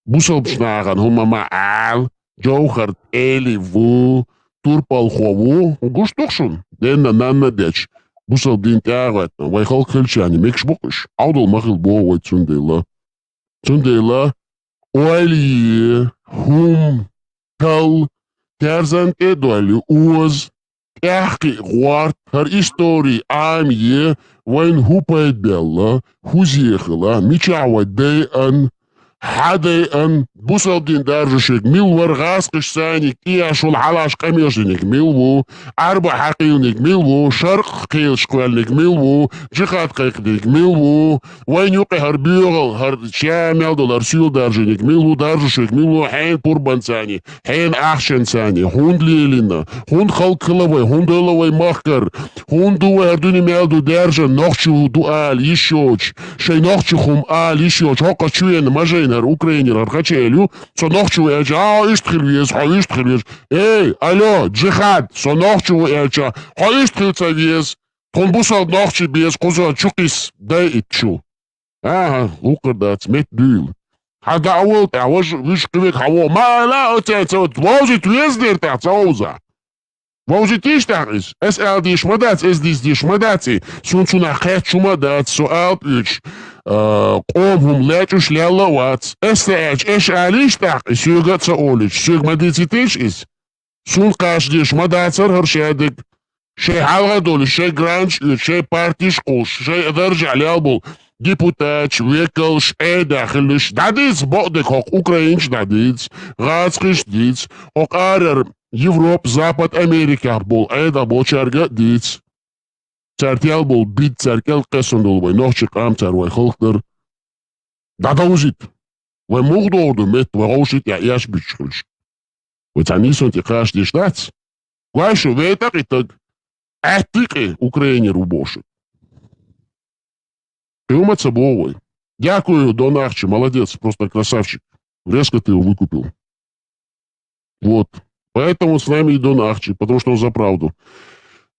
Бусал бшнаган хумама ал. Джоухар эли ву. Турпал хову. Гуштухшун. Денна нанна деч. Бусал дин тягат. Вайхал кельчани. Мекш букыш. Аудал махил боовай цундейла. Цундейла. Уали. Хум. Тал. Терзанте дуали уз. Эхки гуарт. Хар истории амье. Вайн хупает белла. Хузехала. Мичава дейан. حديقا بوصل دين دارجشك ميلور غاسق سانك إياشو الحلاش قميشنك ميلو أربع حقيونك ميلو شرق قيلش قوالنك ميلو جخات قيقدك ميلو وين يوقي هر بيغل هر شامل دولار سيول دارجنك ميلو دارجشك ميلو حين قربان ساني حين أحشن ساني هوند ليلنا هوند خلق كلوي هوند دولوي مخكر هوند دو هردوني ميلدو دارجن نخشو دوال يشوش شي نخشو خم آل يشوش هوقا شوين مجين Украинер архачелю, сонохчу эча, иштхилвес, хаиштхилвес. Эй, алло, джихад, сонохчу эча, хаиштхилцавес. Тонбусал нохчи без, коза чукис, дай итчу. Ага, укрдац, мет дюйл. Хада ауыл, аваж вишквек хаво, мала отец, возит вездер тацауза. Возит иштахис, эс дишмадац, эс дишмадаци, сунцуна хэт чумадац, суал пич. قومهم لا تشلي الله واتس استعج ايش عليش تاق سيوغا تسأولش سيوغ ما ديتيتيش اس سون قاش ديش ما داتر هرشادك شي حالغا دول شي جرانش شي بارتيش قوش شي درجع ليالبول ديبوتاتش ويكلش اي داخلش داديز بقدك هوك اوكراينش داديز غاتسقش ديز هوك ارر يوروب زابط امريكا بول ايدا بوشارغا ديز Цартял был бит, царкел кэсондол, вай нохчик амцар, вай холктер. Дадаузит. Вай мугдоуду мет, вай хоушит я яш бичхульш. Вай цанисон ти хаш диштац. Гуайшу вейтак итак. Этики Украинер убошит. Ты уматься бовой. Дякую, Донарчи, молодец, просто красавчик. Резко ты его выкупил. Вот. Поэтому с нами и Дон Ахчи, потому что он за правду.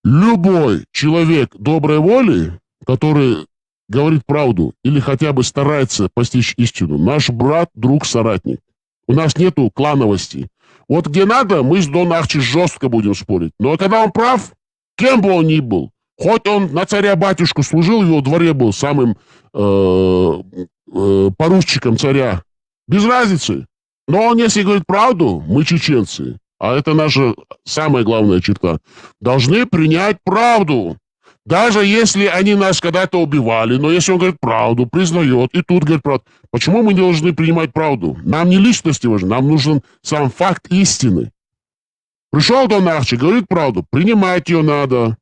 Любой человек доброй воли, который говорит правду или хотя бы старается постичь истину, наш брат, друг, соратник. У нас нету клановости. Вот где надо, мы с Дон Ахчи жестко будем спорить. Но когда он прав, кем бы он ни был, хоть он на царя-батюшку служил, в его дворе был самым поручиком царя, без разницы. Но он, если говорит правду, мы чеченцы, а это наша самая главная черта, должны принять правду. Даже если они нас когда-то убивали, но если он говорит правду, признает, и тут говорит правду. Почему мы не должны принимать правду? Нам не личности важны, нам нужен сам факт истины. Пришел Дон Ахчи, говорит правду, принимать ее надо.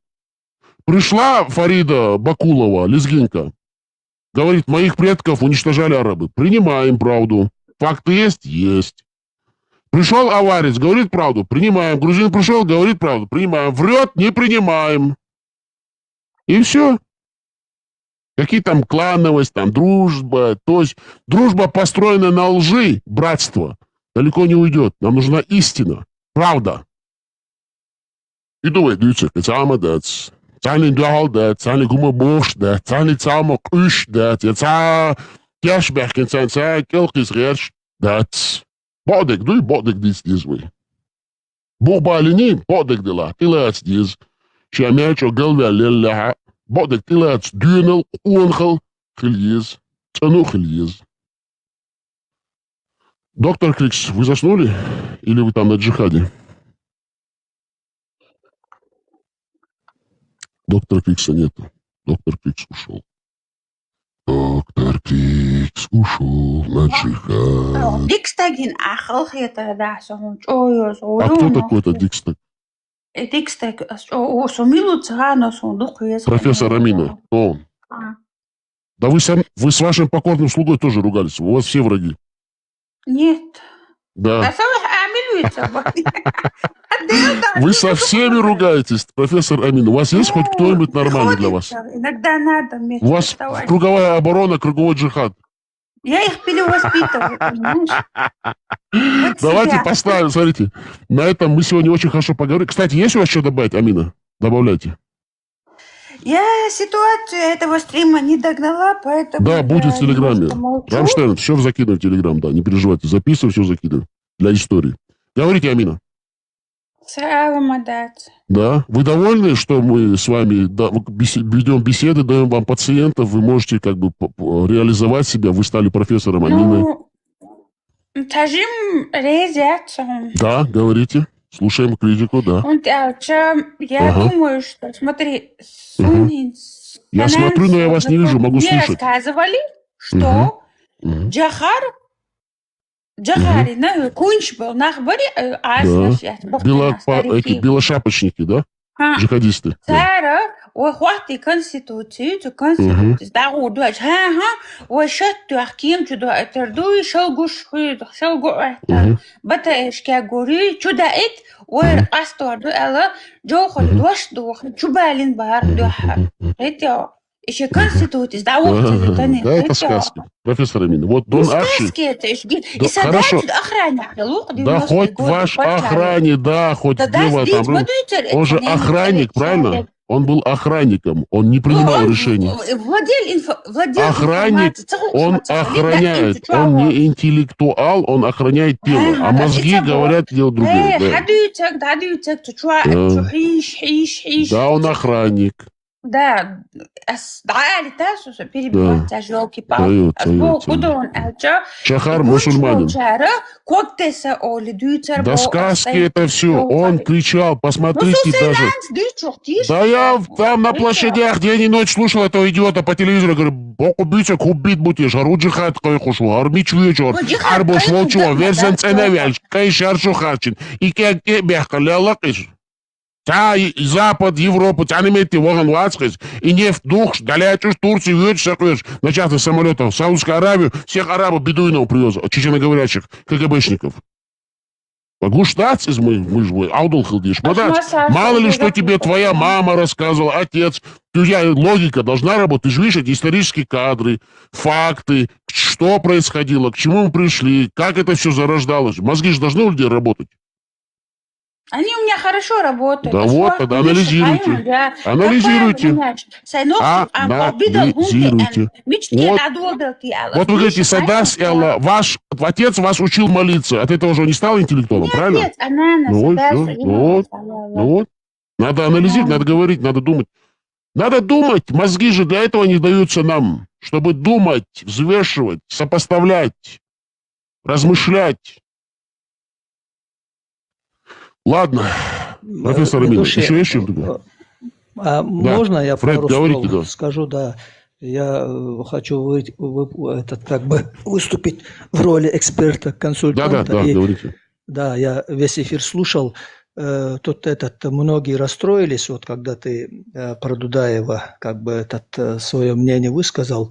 Пришла Фарида Бакулова, лезгинка, говорит, моих предков уничтожали арабы. Принимаем правду. Факты есть? Есть. Пришел аварец, говорит правду, принимаем. Грузин пришел, говорит правду, принимаем. Врет, не принимаем. И все. Какие там клановость, там дружба. То есть дружба, построенная на лжи, братство, далеко не уйдет. Нам нужна истина, правда. И думает, дивіться, це молодець. Це не догалдець, це не гумобошдець, це не цамокишдець, це кешбехкенцен, це кілкізречдець. Бодик, дуй бодик дізви. Бога ліні, бодик дела, тілець діз. Чамечо гелвелелеха, бодик тілець дюнел, уонхел, хильїз, цану хильїз. Доктор Крикс, вы заснули? Или вы там на джихаде? Доктора Крикса нету. Доктор Крикс ушел. Доктор Крикс ушел на джихад. Дикстагин ахал это да, А кто такой этот Дикстаг? Дикстаг, сумилу цыгана, профессор Амина. Кто он? Да вы с вашим покорным слугой тоже ругались. У вас все враги. Нет. Да. Вы со всеми ругаетесь, профессор Амин. У вас есть хоть кто-нибудь нормальный для вас? Иногда надо. У вас круговая оборона, круговой джихад. Я их перевоспитываю, понимаешь? Вот давайте себя. поставим, смотрите. На этом мы сегодня очень хорошо поговорили. Кстати, есть у вас что добавить, Амина? Добавляйте. Я ситуацию этого стрима не догнала, поэтому... Да, будет в Телеграме. молчу. Рамштайн, все закидываем в Телеграм, да, не переживайте. Записываем, все закидываем. Для истории. Говорите, Амина. Салам адать. Да. Вы довольны, что мы с вами ведем беседы, даем вам пациентов, вы можете как бы реализовать себя, вы стали профессором Аминой? Ну, тажим резят. Да, говорите. Слушаем критику, да. Я думаю, что, смотри, Я смотрю, но я вас не вижу, могу мне слушать. рассказывали, что Джахари, Кунч был, Белошапочники, да? Джихадисты. Сара, وحتى конституцию, دعوا دوج وشت حكيم شو تردوي شو قش شو قعت بتا إيش كأقولي شو دقت وأستور دو ألا جو خل دوش دو شو بالين بار دوح هيتيا إيش конституцию دعوا Да, это сказки. Профессор Амина. Вот Дон Ахчи. Хорошо. Да хоть ваш охранник, да, хоть где вы там. Он же охранник, правильно? Он был охранником, он не принимал решений. Охранник, он охраняет, он не интеллектуал, он охраняет тело, а мозги говорят дело другое. Да, он охранник. Да, перебивать, Чахар мусульманин. Да сказки это все. Он кричал, посмотрите даже. Да я там на площадях день и ночь слушал этого идиота по телевизору. Говорю, бог убийца, убит будешь. Ару джихад кайхушу, армич вечер. Арбош волчо, верзен ценевель, кайшар шухачин. И как бяхка лялакиш. Запад, Европа, тянемете воган вацкис, и нефть дух, далечуш, Турцию, ведешь, на частных самолетах, в Саудовскую Аравию, всех арабов бедуинов привез, чеченоговорящих, КГБшников. Гуштац из мы аудулхалдиш, мало ли что тебе твоя мама рассказывала, отец. У тебя логика должна работать, ты же видишь эти исторические кадры, факты, что происходило, к чему мы пришли, как это все зарождалось. Мозги же должны у людей работать. Они у меня хорошо работают. Да Das вот, Wort тогда nicht schreiben, анализируйте. ja. Анализируйте. Обидел Анализируйте. Вот. Вот вы говорите, Садас Элла, ваш отец вас учил молиться. От этого же он не стал интеллектуалом, правильно? Нет, она на Ну вот, Садас все. Ну вот. Надо анализировать, надо говорить, надо думать. Надо думать. Мозги же для этого не даются нам. Чтобы думать, взвешивать, сопоставлять, размышлять. Ладно. Профессор Амин, еще есть что-то? Можно я Фред, пару говорите, слов да. скажу? Да. Я хочу выступить в роли эксперта, консультанта. Да, говорите. Да, я весь эфир слушал. Тут многие расстроились, вот когда ты про Дудаева свое мнение высказал.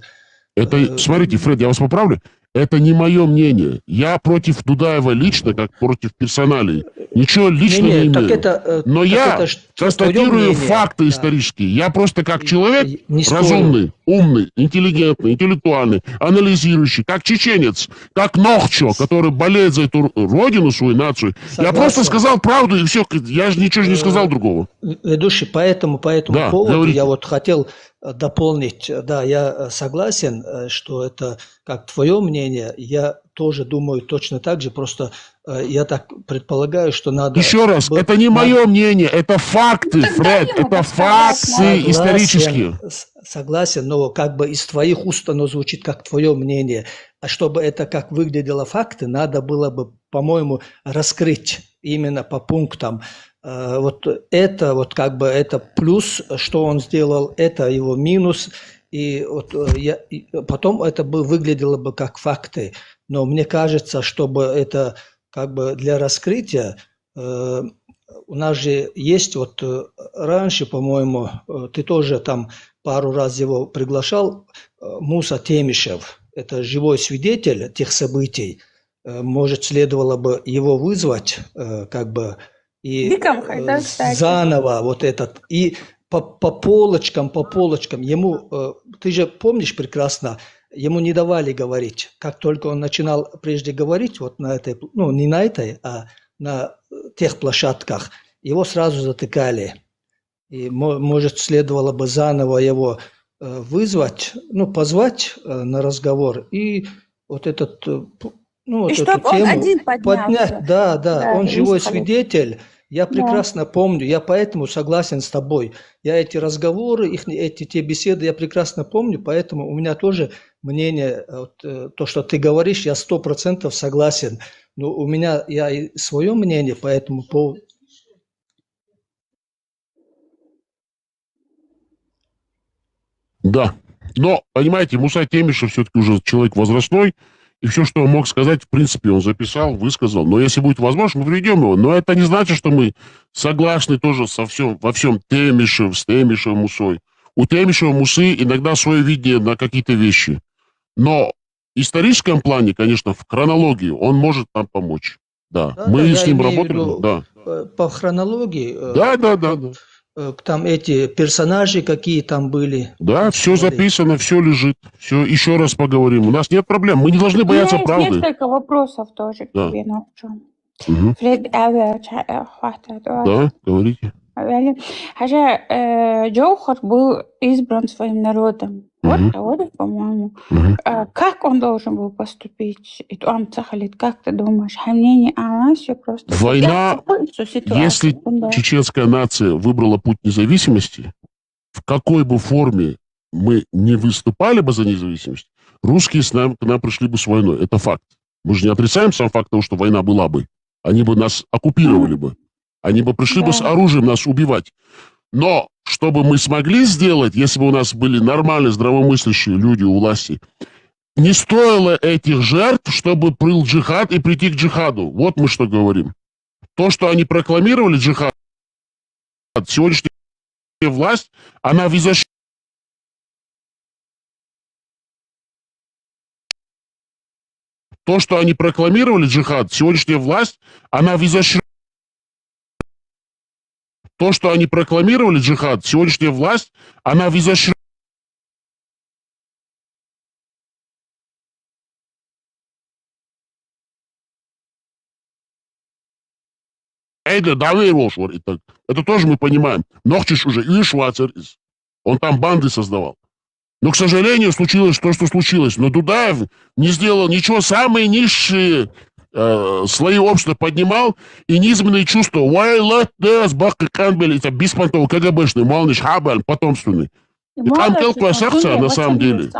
Это, смотрите, Фред, я вас поправлю. Это не мое мнение. Я против Дудаева лично, как против персоналей. Ничего лично не имею. Но я констатирую факты исторические. Я просто как человек разумный, умный, интеллигентный, интеллектуальный, анализирующий, как чеченец, как Нохчо, который болеет за эту родину, свою нацию. Согласен. Я просто сказал правду, и все. Я же ничего не сказал другого. Ведущий, по этому Да, поводу говорите. я вот хотел дополнить. Да, я согласен, что это как твое мнение. Я тоже думаю точно так же. Просто я так предполагаю, что надо... Еще раз, это не мое мнение, это факты, Фред, это факты исторические. Согласен, но как бы из твоих уст оно звучит как твое мнение. А чтобы это как выглядело факты, надо было бы, по-моему, раскрыть именно по пунктам. Вот это плюс, что он сделал, это его минус. И потом это бы выглядело бы как факты. Но мне кажется, чтобы это как бы для раскрытия, у нас же есть раньше, по-моему, ты тоже там пару раз его приглашал, Муса Темишев, это живой свидетель тех событий, может, следовало бы его вызвать, и заново и по полочкам, ему, ты же помнишь прекрасно, ему не давали говорить. Как только он начинал прежде говорить, вот на этой, не на этой, а на тех площадках, его сразу затыкали. И, может, следовало бы заново его вызвать, позвать на разговор и эту тему поднять. Да, он живой свидетель. Я прекрасно помню, я поэтому согласен с тобой. Я эти разговоры, те беседы я прекрасно помню, поэтому у меня тоже мнение, то, что ты говоришь, я 100% согласен. Но у меня и свое мнение по этому поводу. Да, но, понимаете, Муса Темишев все-таки уже человек возрастной, и все, что он мог сказать, в принципе, он записал, высказал. Но если будет возможно, мы приведем его. Но это не значит, что мы согласны тоже во всем с Темишевым Мусой. У Темишева Мусы иногда свое видение на какие-то вещи. Но в историческом плане, конечно, в хронологии он может нам помочь. Да, мы с ним работали. Да. По хронологии. Да. Там эти персонажи, какие там были. Да, все записано, все лежит. Все, еще раз поговорим. У нас нет проблем. Мы не должны бояться правды. У меня есть несколько вопросов тоже к тебе, Нохчо. Да, говорите. Джоухар был избран своим народом. Вот, по-моему. Как он должен был поступить? Как ты думаешь? Война, если чеченская нация выбрала путь независимости, в какой бы форме мы не выступали бы за независимость, русские к нам пришли бы с войной. Это факт. Мы же не отрицаем сам факт того, что война была бы. Они бы нас оккупировали бы. Они бы пришли бы с оружием нас убивать. Но чтобы мы смогли сделать, если бы у нас были нормальные, здравомыслящие люди у власти, не стоило этих жертв, чтобы был джихад и прийти к джихаду. Вот мы что говорим. То, что они прокламировали джихад, сегодняшняя власть, она визажирует. То, что они прокламировали джихад, сегодняшняя власть, она визажирует. То, что они прокламировали джихад, сегодняшняя власть, она визажирует. Эйдер доверился, и так. Это тоже мы понимаем. Нохчиш уже и Шварцер, он там банды создавал. Но, к сожалению, случилось то, что случилось. Но Дудаев не сделал ничего. Самые низшие слои общества поднимал, и низменные чувства. Это беспонтовый КГБшный, малыш Хабаль, потомственный. И там келкая сердце, на самом деле.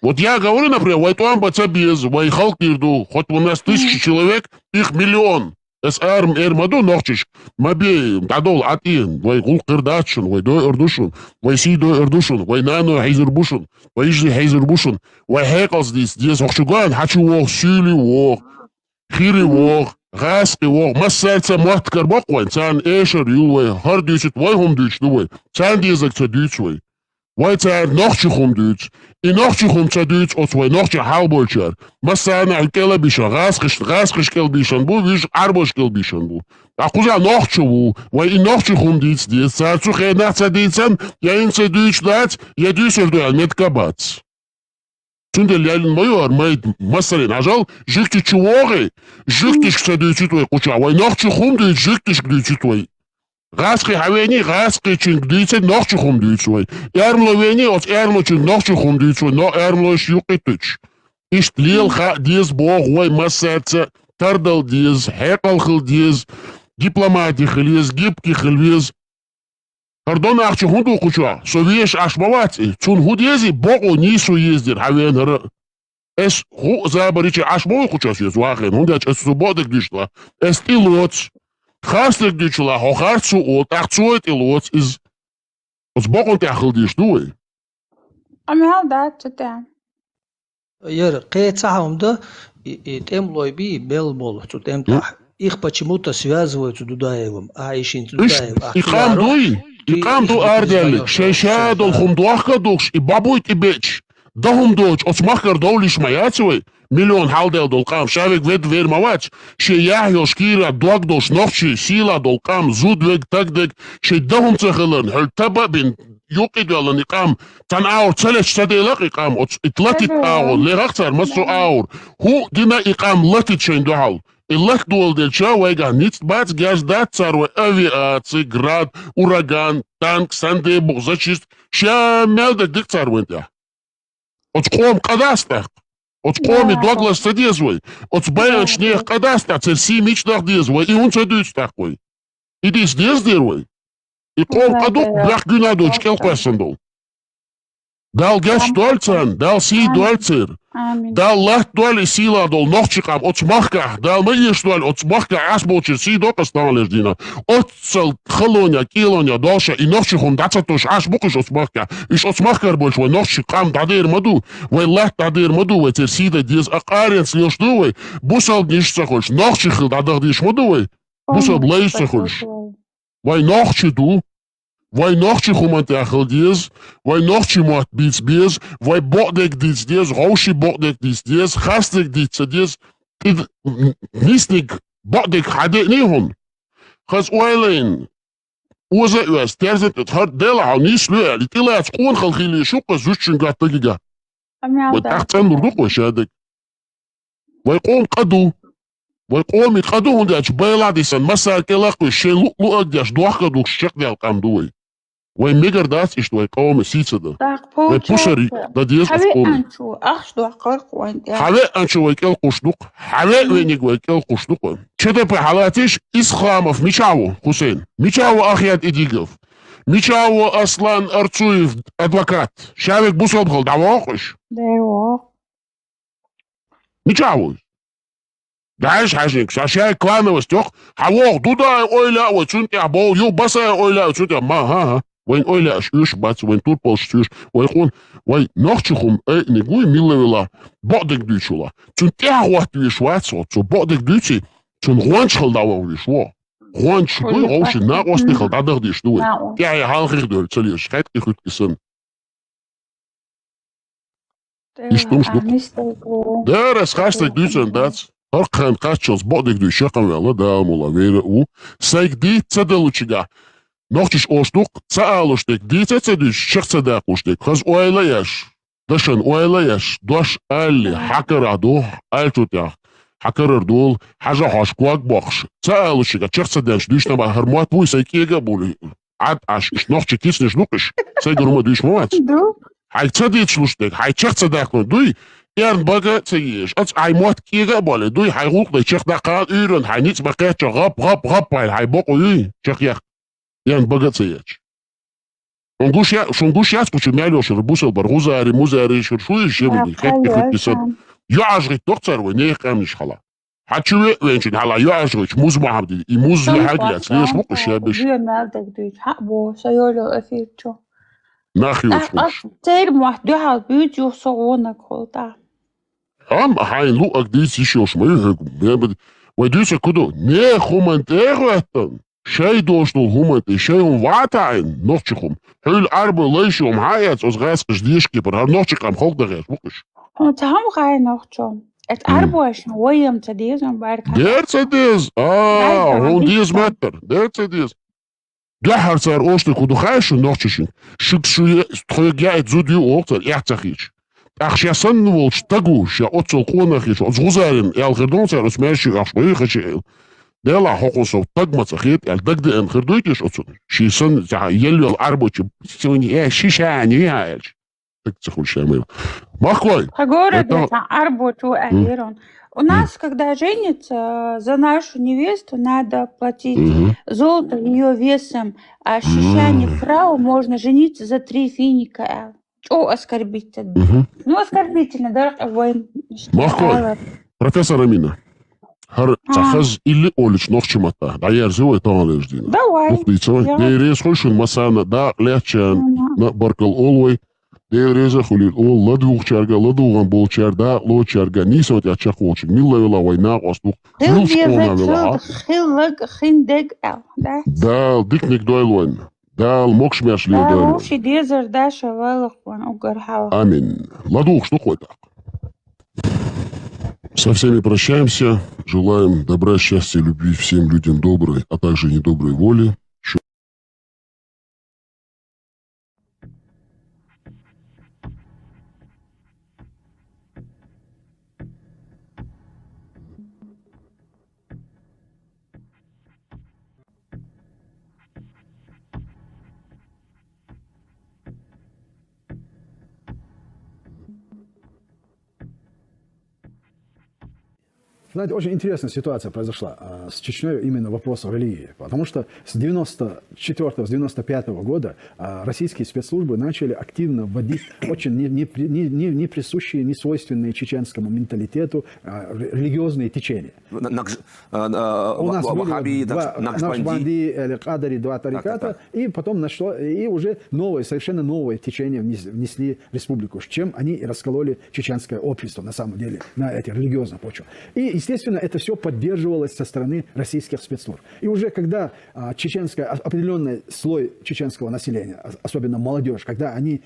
Вот я говорю, например, Вайтуан Бацабез, Вайхалкирду, хоть у нас 1000 человек, их миллион. Эрмаду Нохчиш, Мабей, Дадол Атин, Вай Гулкирдачун, Вай Дой Эрдушун, Вай Си Дой Эрдушун, Вай Нано Хайзербушун, Вай Ижи Хайзербушун, Вай Хекал здесь Охшуган, Хачу Вох, Сюли Вох, Хири Вох, Гаски Вох, Массерца Махткар Боквай, Цан Эшер Юлвай, Хардючит, Вай Хумдуч, Дувай, Цан Дизак Цадюцвай. Вай цар нохчихум дүйц. И нохчихум цадүйц от свой нохчи халболчар. Масана алкела бишан, гасхиш кел бишан бу, виш арбош кел бишан бу. А куза нохчуву, вай и нохчихум дүйц дүйц. Царцу хейнах цадүйцан, я инце дүйц даць, я дүйцер дуял меткабац. Цундел ялин майор, май масарин ажал, жикти чуоги, жиктиш цадүйци твой куча, вай нохчихум дүйц, жиктиш дүйци твой. Гаски хавени, гаски чин дүйцэ нохчихум дүйц вай. Эрмло вени, от эрмло чин нохчихум дүйц вай, но эрмло иш юкитыч. Ишт лил ха диз бог вай масаца, тардал диз, хекалхыл диз, дипломатий хилиз, гибкий хилиз. Пардон ахчихум ду куча, совеш ашбавати, цун худези богу нису ездир хавенера. Эс ху забаричи ашбавы куча съез вахен, хундач эс субодек дишла, эс илоц. Хастер дючла, хохарцу от, ахцует и лоц из... От сбоку тяхал диш, дуй. Да, это. Яр, кэцахам да, тем лойби бел бол, тем их почему-то связывают с Дудаевым, а ищин Дудаев. Икам дуй, икам ду ардяли, шейшадол хумдуахка дукш, и бабуй ти беч. Да хумдуч, от смахкар доулиш маяцевой, миллион халдел долкам, шавик вед вермавач, ше яхил шкира догдош нохчи, сила долкам, зудвег тагдег, ше дахум цехелен, хел таба бин юкидвелен икам, тан аур целеш цаделак икам, от итлатит аур, лерахцар масу аур, ху дина икам латит шейн духал. И лах дуал дельча вайга, ниц бац гяждат царве авиации, град, ураган, танк, сандебух, зачист, ша мялдек дик царвентя. От ком кадастах. От коми Доглас садезвой, от баянчнех кадаста, церси мичнах дезвой, и он цадуц такой. Иди здесь дервой. И ком кадук блях гюнадоч келквесендол. Дал геш дольцан, дал си дольцер. Дал лах доли сила дол нохчикам, от смахках, дал мэйеш доль, от смахках асболчер си дока станалеждина. От цел хлоня, килоня, доша, и нохчихум дацатош асбукаш от смахка. Иш от смахкар больш, вай нохчикам дадыр маду, вай лах дадыр маду, вай церсида диз акарен слёш дувай, бусал нишца хольш, нохчихыл дадах диш маду, вай, бусал лейша хольш. Вай нохчиду, вай нохчихум антяхыл диз, вай нохчимуат биц без, вай бодек диц диз, роуши бодек диц диз, хастек диц диз, нисник бодек хадек нихун. Хас уайлен, уза уэс, терзет et hart dela hau nis lue, li tila at skoon galgili shuka zuchen gatagiga. Вай тахцан нурдук вай шадек. Вай ком каду. Вай коми каду хундяч байладисан, маса келаку, шен лу агдяш, дуахка дук шек дял кам дуай. Вай мегар дас ишт вай коми сицада. Вай пушари, да диез коми. Хаве анчу вай кел кушдук, хаве веник вай кел кушдук. ЧДП халатиш Исхамов, Мичаву, Хусейн. Мичаву Ахьят Идигов. Мичаву Аслан Арцуев, адвокат. Шавик Бусобхал, давохуш. Мичаву. Дайш хажник, шашай клановость, ох, хавох, дудай ойля, ой, цунти абол, ю басай ойля, цунти, ма, ха, вайн ойля, шюш, бац, вайн турпол, шюш, вай хун, вай нохчихум, негуй милавила, бодек дючула, цунти ахуат вишвацо, цу бодек дючи, цун хуанчхал давал вишво, хуанч, дуй, роуши, на остихал, дадах диш, дуй, я халхих дуй, цали, шхайт и хуткисан. Иштум штук. Да, расхастак дючан, дац. Архан качос бодек du шакан вела да мула вера у сайк ди цадалучига нохчиш оштук цаалуштек ди цадуш шахцада куштек хаз ойлаяш дашан ойлаяш дош алли хакараду альтутя حكرر دول حاجة حاشكواك بخش سألوش تشخص دانش دوش نبا هرمات بوي سايكيجا بولي عاد عش نوخ تشكيس نشلوكش سايجر هما دوش موات هاي تصديت شلوشتك هاي تشخص داكن دوي يارن بقى تسيش هاي موات كيجا بولي دوي هاي غوق دي تشخ داقات ايرن هاي نيتس بقيت غب هاي بقو يوي تشخ يخ يارن بقى تسيش شونغوش яску чемяло шербусел баргузари музари шуршуи шемни хепти хепти яажгы тохцарвы не камниш хала хачуе венчин хала яажгы муз махамди и муз яхаглят слеш мук шебеш нахиуч ам хайн лу агдис ишош мэ вэдюсе кудо не хумантервэтэн شاي دوشتو هما شاي واتاين نوتشكم هل اربع ليشوم هايت اوز غاس ديشكي بر نوتشكم خوك دغير بوكش انت هم غاي نوتشوم ات اربعش ويم تديزن بارك ديرتسديز هون ديز ماتر ديرتسديز دحر صار اوشتو كودو خايش نوتششين شك شو تخيجايت زوديو اوتر يحتخيش اخشيسن وولش تاغوش يا اوتسو قونخيش اوز غزارين الغدون صار اسماشي اخشوي خشي دلا حقوسو تجمع خيط الدقد ان خردويتش اصلا شيسن يلو الاربوش سوني شيشاني هايش تكتخل شامل махкой город арбуту аэрон у нас когда женится за нашу невесту надо платить золото ее весом а шишане фрау можно жениться за 3 финика о оскорбительно ну оскорбительно да махкой профессор Амина هر تخز اللي قولش نوخش متى داير زوي طالج دينا давай نقطيتو ديريز خوشن مثلا دا لاتشان بركل اولوي ديريز خلي اول لدوغ چارغا لدوغان بول چاردا لو چارغا نيسوت يا چخوچ ميلا ولا وينا قصدو خلق خندق دا ديكنيك دويلوين دا الموكش ماش لي دويلوين وشي ديزر داش ولخون угорхала امين لدوغ что хоть так. Со всеми прощаемся, желаем добра, счастья, любви всем людям доброй, а также недоброй воли. Знаете, очень интересная ситуация произошла с Чечней именно в вопросах религии. Потому что с 94-го, с 95-го года российские спецслужбы начали активно вводить очень не присущие, не свойственные чеченскому менталитету религиозные течения. У нас было Накшбанди, Кадари, 2 тариката, и потом и уже новые, совершенно новые течения внесли в республику, чем они и раскололи чеченское общество на самом деле, на эти религиозные почвы. И естественно, это все поддерживалось со стороны российских спецслужб. И уже когда определенный слой чеченского населения, особенно молодежь, когда они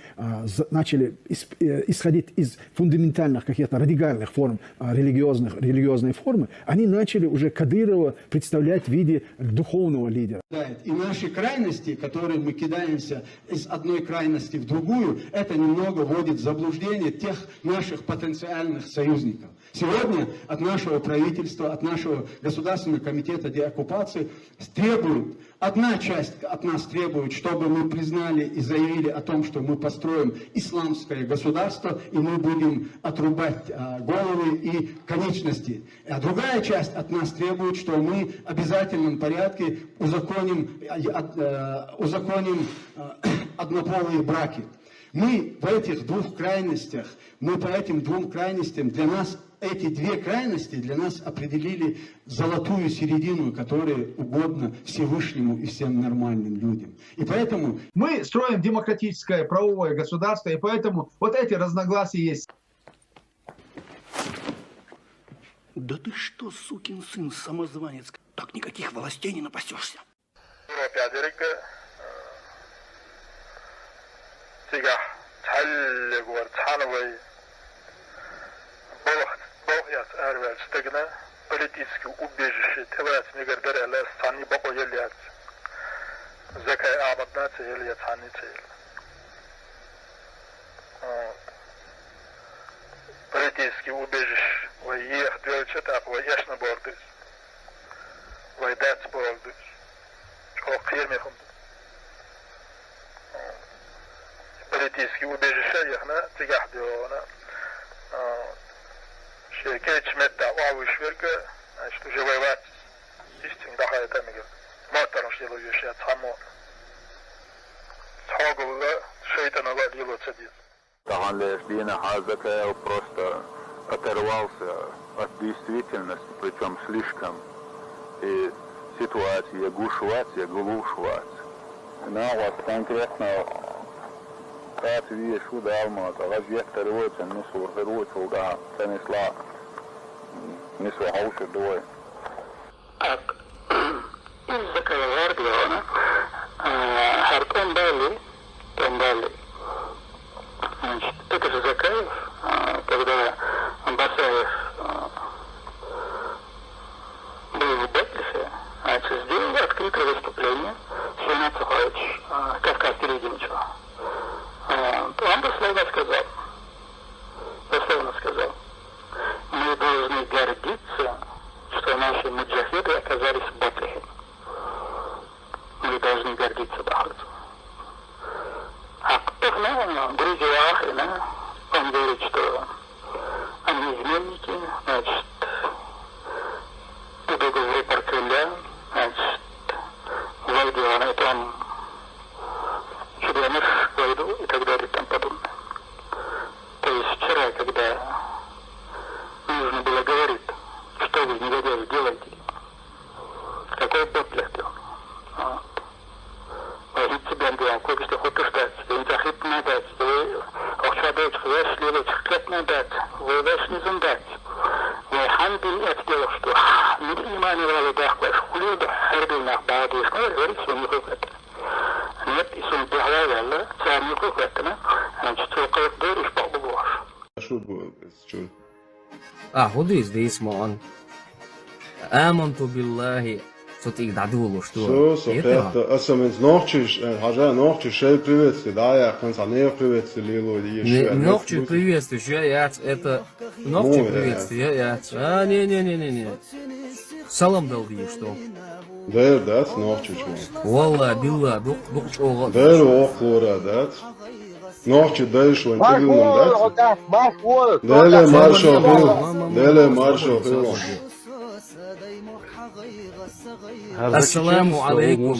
начали исходить из фундаментальных каких-то радикальных форм религиозной формы, они начали уже Кадырова представлять в виде духовного лидера. И наши крайности, которые мы кидаемся из одной крайности в другую, это немного вводит в заблуждение тех наших потенциальных союзников. Сегодня от нашего правительства, от нашего Государственного комитета деоккупации требуют, одна часть от нас требует, чтобы мы признали и заявили о том, что мы построим исламское государство, и мы будем отрубать головы и конечности. А другая часть от нас требует, что мы в обязательном порядке узаконим однополые браки. Мы по этих двух крайностях, для нас эти две крайности для нас определили золотую середину, которая угодна Всевышнему и всем нормальным людям. И поэтому мы строим демократическое правовое государство, и поэтому вот эти разногласия есть. Да ты что, сукин сын, самозванец, так никаких властей не напасешься. Политические убежища, товарищ Нигердер, Сани Бако Елиат, Закай Абаднаца Елиат Сани Цел. политический убежище. Ва ех дельче так, ва яшна бордыс. Ва дац бордыс. Чох кирмехум. Политический убежище яхна тигах диона. Şirket çmette avuç verke, işte jevevat istin daha etemigir. Motorun şilo yaşa tamam. Схогула шейтанова лило цедит. Таган лишь Хазака просто оторвался от действительности, причем слишком. И ситуация гушевать, глушевать. На вот конкретно как видишь, удалма, разве второй, несу второй, да, занесла, несу хаусы двое. Из-за Кавардиона, Хартон Дали, значит, это же Закаев, когда Басаев был в Бетлихе, значит, сделал открытое выступление Сенат Сухович, Кавказ Телевиденчева. Он дословно сказал, мы должны гордиться, что наши муджахиды оказались в Бетлихе. Мы должны гордиться Бахарцем. А кто-то, Грузия Ахрина, он говорит, что они изменники, значит, идут в репор Кремля, значит, войду, а это он чемпионов войду и так далее и тому подобное. То есть вчера, когда нужно было говорить, что вы, негодяи, делаете, какой Бетлих делал. Говорит себе, Андрея, сколько что хочешь дать, вы не захотите надать, вы охшадать, вы следуете, хотят надать, вы не зандать. Вы ханбин это дело, что не понимали в радах ваш хулида, харбинах, баадуш, ну, говорит, что не хочет. Нет, и сон благая, да, сам не хочет, да, значит, только дыришь по углаш. Шо будет, что? What is this, man? آمنت بالله صوتك عدو что? Все, это SMS ночью, хажа ночью шей приветствие, да, я концанер приветствие лило и еще. Ночью приветствие, это ночью приветствие, не. Салам дал ей что? Да, ночью. Валла, билла, дук чого. Да, охлора, да. Ночью дальше он перевел, да. Далее маршал был. Ассаламу алейкум.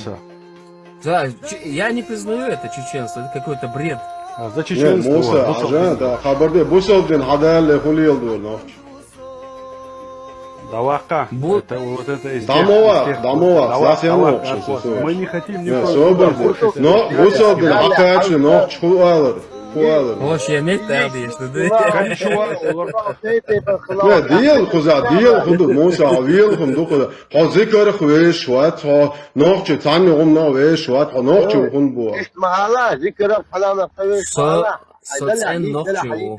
Да, я не признаю это чеченство, это какой-то бред. За чеченство. Муса, да, хабарде бусолдин хадал хулил дур ночью. Давака. Вот это из Дамова, совсем общество. Мы не хотим никого. Но бусолдин хакачи ночью хуалыр. Вообще мекта объясню, да? Дел худу, Муса, вил хунду худа. Хозикар хуэш шват, ночью тани умна вэш шват, ночью хунбу. Соцен ночью.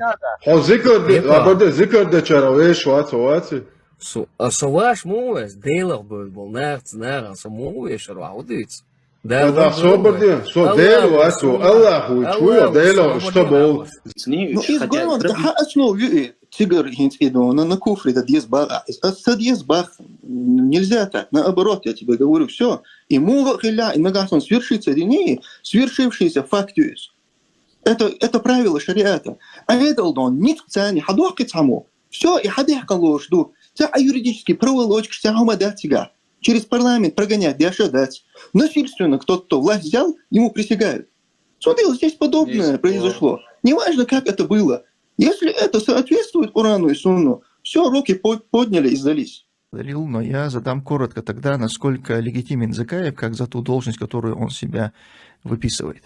Зикр дечара вэш шват, швати. Соваш мувес, дейлах был, нерц, мувеш, раудиц. Да, соборди, делу, Аллаху, чую, делу, что был. Ну, избавно, да, основе тигр хинцидона на куфре, да, дьезбара. Дьезбар нельзя так, наоборот, я тебе говорю, все. И мува хиля, и нагасон свершится дни, свершившийся фактюс. Это правило шариата. А это он не цани, хадуахи цаму. Все, и хадихкало жду. Це юридически проволочка, вся гумадать тига. Через парламент прогонять, дать. Насильственно кто-то власть взял, ему присягают. Смотри, здесь подобное произошло. Неважно, как это было. Если это соответствует Корану и Сунну, все, руки подняли и сдались. Но я задам коротко тогда, насколько легитимен Закаев, как за ту должность, которую он себя выписывает.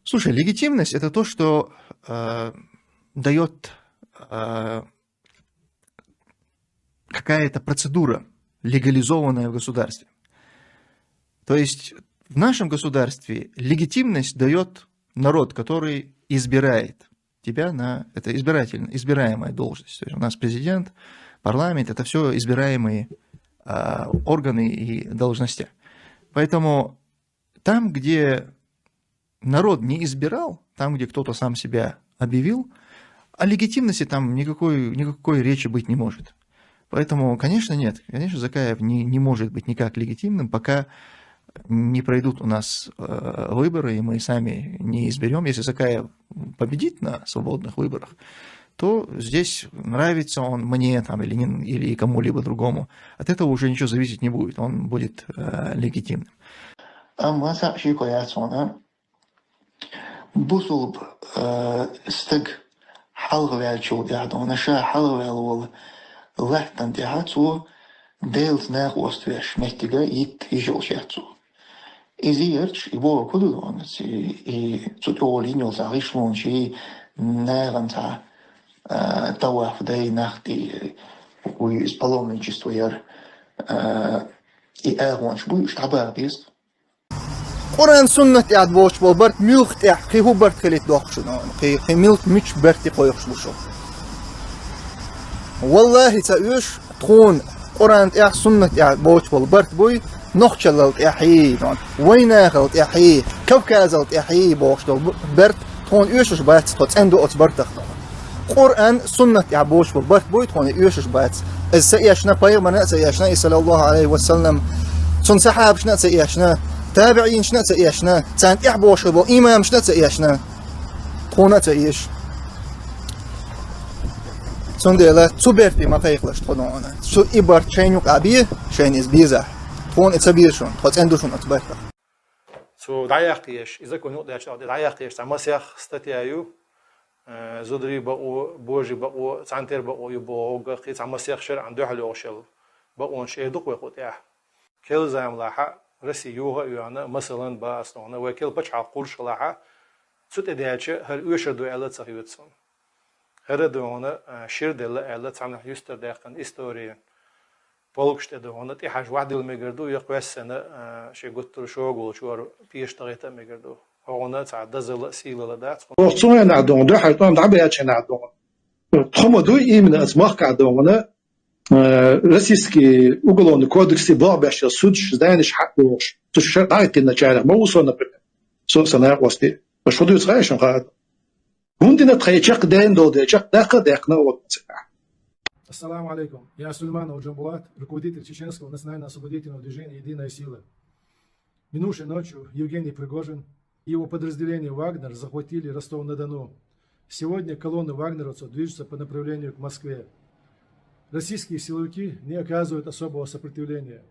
Слушай, легитимность – это то, что дает какая-то процедура, легализованная в государстве. То есть в нашем государстве легитимность дает народ, который избирает тебя на... Это избираемая должность. То есть у нас президент, парламент, это все избираемые органы и должности. Поэтому там, где народ не избирал, там, где кто-то сам себя объявил, о легитимности там никакой речи быть не может. Поэтому, конечно, нет. Конечно, Закаев не может быть никак легитимным, пока не пройдут у нас выборы, и мы сами не изберем. Если Закаев победит на свободных выборах, то здесь нравится он мне там, или кому-либо другому. От этого уже ничего зависеть не будет. Он будет легитимным. بوصل استج حلقة على شو قاعد أنا شا حلقة على والله لحت أنت هاتو ديلز ناق وستويش مهتجا يجول شاتو إزيرش يبغى كله أنا تقولين يوزع ريشلون شيء نارنتا تواف داي نختي ويسبلون جستوير إيرونش بوش عبار بيست قرآن سنة قاعد بوش برت ملك تحقي هو برت خليت دوخشون خي ملك مش برت قويخش بوشو والله تأيش تكون قرآن قاعد سنة قاعد بوش برت بوي نخشلت يحيي وين غلط يحيي كوكازلت يحيي بوش برت تكون يوشش بات تحط عنده أتبرت قرآن سنة قاعد بوش برت بوي تكون يوشش بات السياشنا بايغمنا سياشنا صلى الله عليه وسلم تنسحاب شنا سياشنا تابعين شنا تأيشنا تانت إحبوش بو إمام شنا تأيشنا تخونا تأيش سنديلا تبرتي ما فيخلش تخونونا سو إبار شينيوك أبيه شين إزبيزح تخون إتسابيرشون تخوت عندوشون أتبرتك سو دعياقيش إذا كنت دعياقيش تعمسيخ ستاتيايو زودري بقو بوجي بقو تانتير بقو يبوغ قي تعمسيخ شر عنده حلوشل بقو شيدوق ويقوتيح كل زام لاحق رسي يوها يوانا مثلا باستونا وكيل بچع قرش لاحا سوت ادياتش هل يشدو على صحيبتسون هردونا شير دل على تعمل يستر داخل استوريا بولكشت دونا تي حاج واحد الميغردو يقوس سنه شي قلت شوغل شو فيش طريقه ميغردو هونا تاع دزل سيله لدات وصونا نعدون دو حيطان دعبياتش نعدون تخمدو إيمن أزماخ عدونا российские уголовные кодексы бабящие суд знаешь хакуш то что дайте начало моусо например собственно власти что ты знаешь он гундина тхайчак дэн додечак дахна вот. Ассаламу алейкум. Я Сульманов Джамбулат, руководитель чеченского национально-освободительного движения «Единая сила». Минувшей ночью Евгений Пригожин и его подразделение «Вагнер» захватили Ростов-на-Дону. Сегодня колонны вагнеровцев движутся по направлению к Москве. Российские силовики не оказывают особого сопротивления.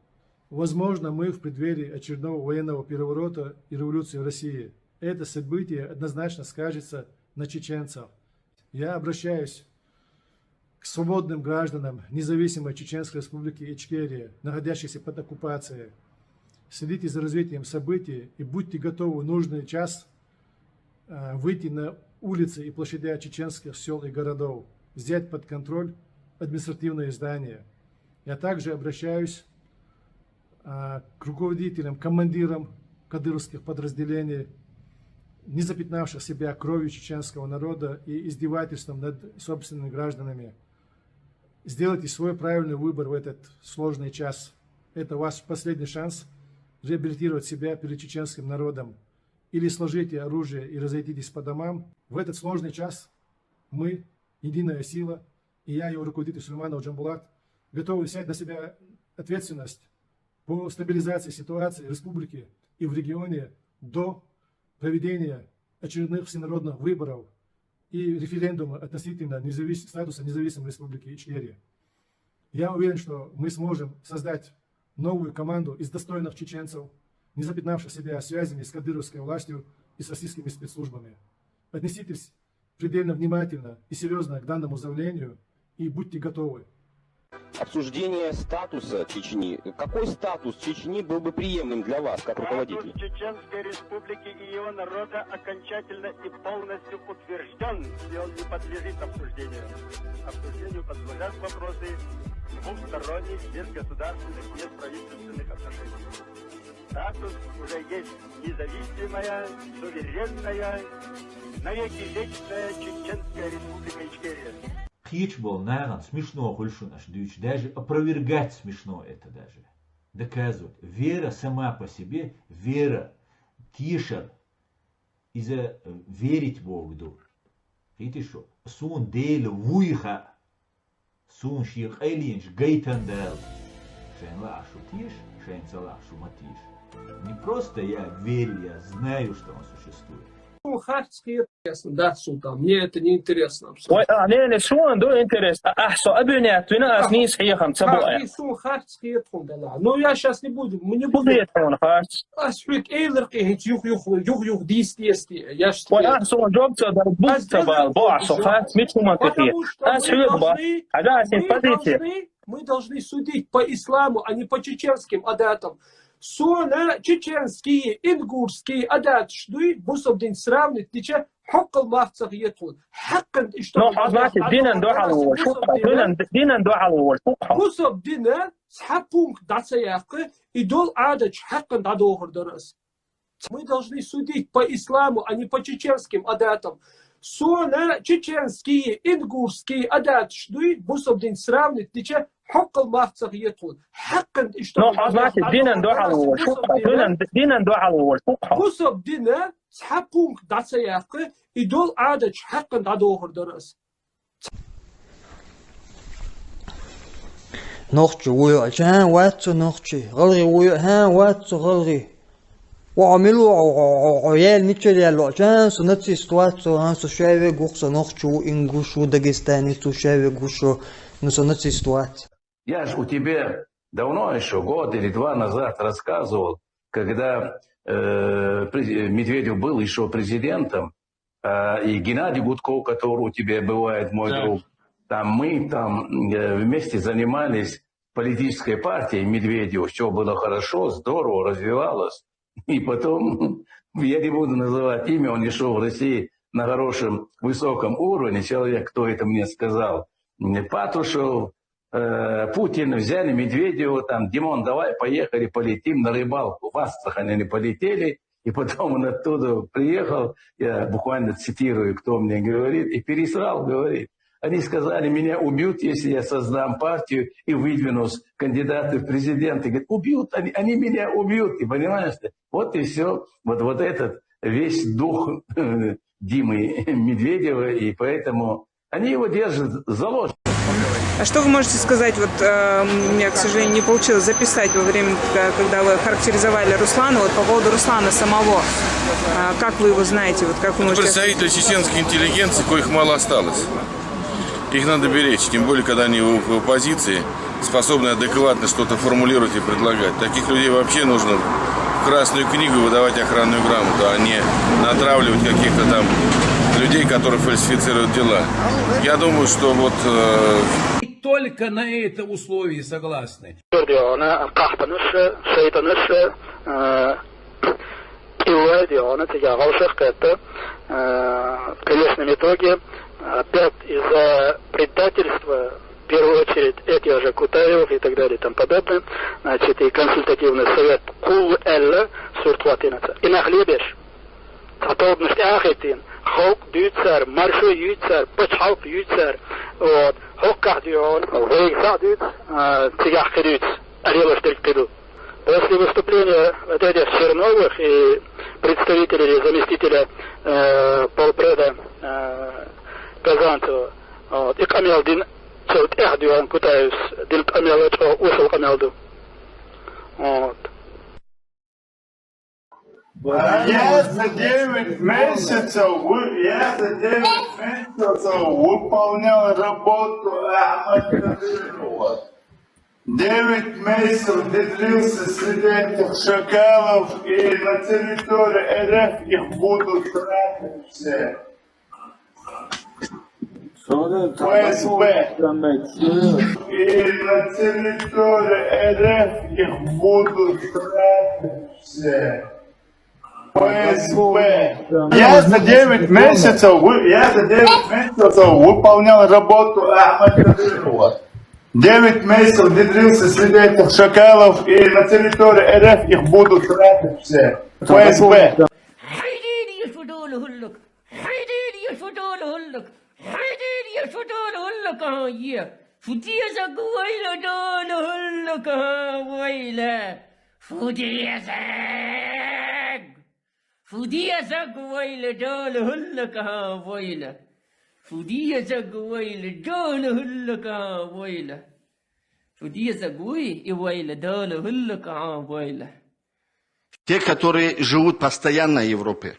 Возможно, мы в преддверии очередного военного переворота и революции в России. Это событие однозначно скажется на чеченцах. Я обращаюсь к свободным гражданам независимой Чеченской Республики Ичкерия, находящейся под оккупацией. Следите за развитием событий и будьте готовы в нужный час выйти на улицы и площади чеченских сел и городов, взять под контроль административные здания. Я также обращаюсь к руководителям, командирам кадыровских подразделений, не запятнавших себя кровью чеченского народа и издевательством над собственными гражданами. Сделайте свой правильный выбор в этот сложный час. Это ваш последний шанс реабилитировать себя перед чеченским народом. Или сложите оружие и разойтитесь по домам. В этот сложный час мы, Единая сила, и я, его руководитель Сульманов Джамбулат, готовы взять на себя ответственность по стабилизации ситуации в республике и в регионе до проведения очередных всенародных выборов и референдума относительно статуса независимой республики Ичкерия. Я уверен, что мы сможем создать новую команду из достойных чеченцев, не запятнавших себя связями с кадыровской властью и с российскими спецслужбами. Отнеситесь предельно внимательно и серьезно к данному заявлению и будьте готовы. Обсуждение статуса Чечни. Какой статус Чечни был бы приемлем для вас, как руководителя? Статус Чеченской Республики и его народа окончательно и полностью утвержден, и он не подлежит обсуждению. Обсуждению подлежат вопросы двухсторонних, межгосударственных, межправительственных отношений. Статус уже есть независимая, суверенная, навеки вечная Чеченская Республика Ичкерия. Хич был, наверное, смешно, наш дючь, даже опровергать смешно это даже, доказывать. Вера сама по себе, вера, тишер, из-за верить Богу, خيتي شو سون ديل ويخا سون شيخ أيلينش جيتن دال شين لا شو тишь шейн цела шо матиш не просто я верю я знаю что он существует. Да, султан, мне это не интересно. وأنا شلون دو интерес أحسو أبنيات وناس نيس حيخم تبوء. Ну я сейчас не буду, мы не будем. Асфик эйлерки юх действия. Я что? وأحسو جوبت دربوت تبع بعصو خات مش منطقية. أسفيق با. عداسين فديتي. Мы должны судить по исламу, а не по чеченским адатам. Sonra çeçenskiyi, ingurskiyi adat şduy bu sabdin sravnit diçe hakkıl mahtsaq yetkul. Hakkın işte. No hazmat dinen doğalı şu dinen doğalı bu sabdinen схапунг дацаяқы идол адач hakkın da doğurdarız. Мы должны судить по исламу, а не по чеченским адатам. Sonra çeçenskiyi, ingurskiyi adat şduy bu sabdin sravnit diçe حق المحصق يدخل حقا اشتغل نو حضرتك دينا دعاء شو دينا دعاء والفقه بوسب دينا سحبونك دعسياق يدول عادج حقا دعوهر درس نخشي ويا واتو نخشي غلغي ويا واتو غلغي وعملوا عيال نيتشيلو عشان سنتي ستواتو هان سوشاوي غوخسو نخشو انغوشو دагестани сушави гушо но сунати ситуация. Я же у тебя давно еще, год или два назад рассказывал, когда Медведев был еще президентом, и Геннадий Гудков, который у тебя бывает, мой друг, там мы вместе занимались политической партией Медведева, все было хорошо, здорово, развивалось. И потом, я не буду называть имя, он не шел в России на хорошем, высоком уровне, человек, кто это мне сказал, Патрушев, Путин взяли Медведева, там, Димон, давай, поехали, полетим на рыбалку. В Астрахань они полетели, и потом он оттуда приехал, я буквально цитирую, кто мне говорит, и пересрал, говорит. Они сказали, меня убьют, если я создам партию и выдвинусь кандидаты в президенты. Говорит, убьют, они меня убьют, и понимаешь, вот и все, вот этот весь дух Димы Медведева, и поэтому они его держат заложником. А что вы можете сказать, вот у меня, к сожалению, не получилось записать во время, когда вы характеризовали Руслана, вот по поводу Руслана самого, как вы его знаете, вот как вы можете... Представители чеченской интеллигенции, коих мало осталось. Их надо беречь, тем более, когда они в оппозиции, способны адекватно что-то формулировать и предлагать. Таких людей вообще нужно в Красную книгу выдавать охранную грамоту, а не натравливать каких-то там людей, которые фальсифицируют дела. Я думаю, что вот... Только на это условие согласны. В конечном итоге, опять из-за предательства, в первую очередь, этих же Кутаевых и так далее и тому подобное, значит, и консультативный совет Кул Элла Суртватинаца. И нахлебешь. Готовность Ахетин. Хок дюцер, маршо юцер, почхауп юцер, вот, хокках дюон, вейкза дюц, цигах дюц, арелаш дюц. После выступления вот этих Черновых и представителей или заместителя полпреда Казанцева, вот, и Камелдин, цelt эх дюон, кутаюсь, дил Камелдин, ушел Камелду. Вот. Я за 9 месяцев выполнял работу Ахмада Кадырова. 9 месяцев длился среди этих шакалов, и на территории РФ их будут тратить все. ФСБ. И на территории РФ их будут тратить все. ФСБ. Я за 9 месяцев выполнял работу Ахмада Кадырова. 9 месяцев внедрился среди этих шакалов, и на территории РФ их будут тратить все. ФСБ. فوديزك ويل دول هلك ها ويل فودية زقويلة دولة هلك عابويلة فودية زقوي إويلة دولة هلك عابويلة. Те, которые живут постоянно в Европе.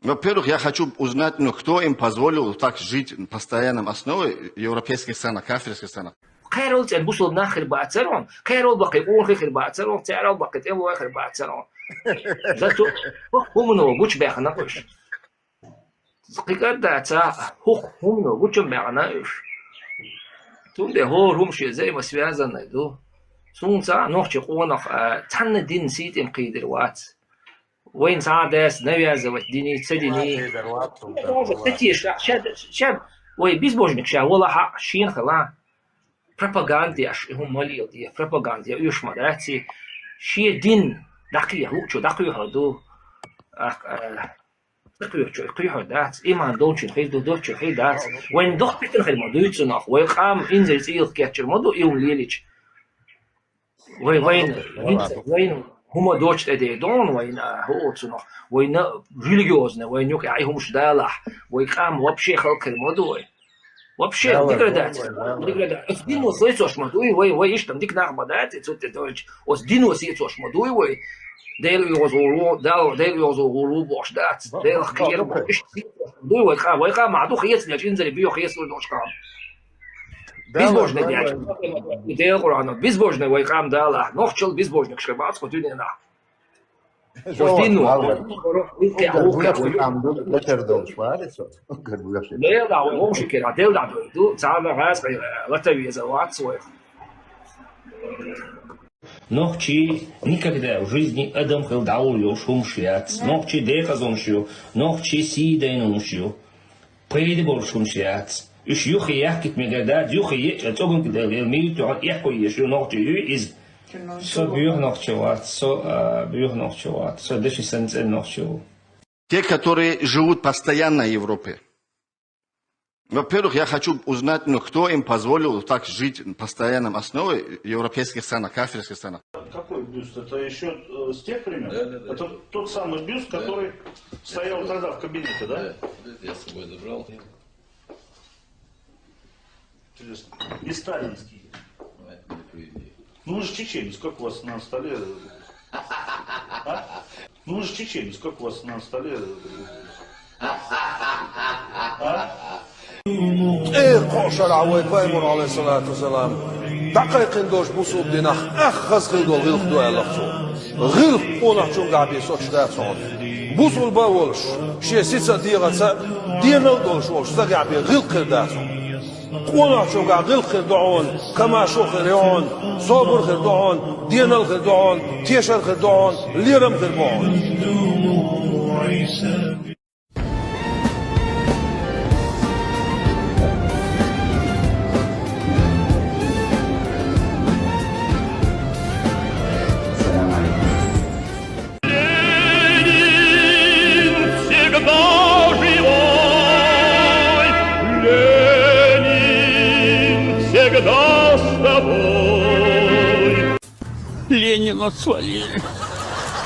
Во-первых, я хочу узнать, кто им позволил так жить на постоянной основе в европейских странах, кафирских странах. خيرول تلبسوا ناخر بعترون خيرول بقي أول خير بعترون تعرف بقي تبوا آخر بعترون ذاتو هو منو قوش بيخناقش قيقات داتا هو منو قوش بيخناقش تون ده هم شيء زي ما سويازن نيدو سون سا نوخش قونخ تحن دين سيت إم قيدر وات وين ساعدس نويازة وتديني تسديني تتيش شاب وي بيزبوجنك شا والله حق شين خلا пропагандияш هم مالي دي пропагандия يوش مدرسي شيء دين دقيق هو شو دقيق هادو دقيق شو دقيق هادات إيمان دوتش خير دوتش خير دات وين دخل بيتن خير مدويت سناخ ويقام إنزل سيل كاتشر مدو يوم ليليش وين هم دوتش تدي دون وين هو سناخ وين ريليجيوزنا وين يوك عيهم مش دالح ويقام وبشي خلق المدو вообще деградация. С дину слышишь мадуй, вы ищем дик nach badat, это deutsch. С дину слышишь мадуй, вы дел его зо улу бошдат, дел хир бош. Дуй вы ха маду хиес для инзали био хиес lu дошка. Безбожный дядь. Дел Курана, безбожный вы хам дала. Нохчел безбожник шкабац хотюне на. С дину. لا هو مش كده هتولع دو تعالى غاز غتوي زوات свой. Нохчи никогда в жизни Адам хелдау лёшум швяц. Нохчи дехазоншю, нохчи сидайнуншю. Прейдеборшум швяц. Иш юхи яхкит мегада, юхи еча цогун кидал мил тюат яхко ешю нохчи ю из со бюр нохчеват, со бюр нохчеват, со дешисенц нохчеват. Те, которые живут постоянно в Европе. Во-первых, я хочу узнать, кто им позволил так жить на постоянной основе в европейских странах, кафирских странах. Какой бюст? Это еще с тех времен? Да. Это тот самый бюст, который стоял тогда в кабинете, да? Да, я с собой забрал. Интересно. Не сталинский. Ну вы же чеченец, как у вас на столе? А? Ну вы же чеченец, как у вас на столе? إيه قوشر عوي بايمر عليه الصلاة والسلام دقيق ندوش بوصوب ديناخ أخذ خلقو غيلخ دوية لخصو غيلخ قونح چون قابي سوش دات صعود بوصول باولش شيء سيسا ديغة دينا دولش وش تقعبي غيلخ دات قونح چون قا غيلخ دعون كما شو خيريون صبر خير دعون دينا الخير دعون تيشر خير دعون ليرم خير دعون Ленина свалили.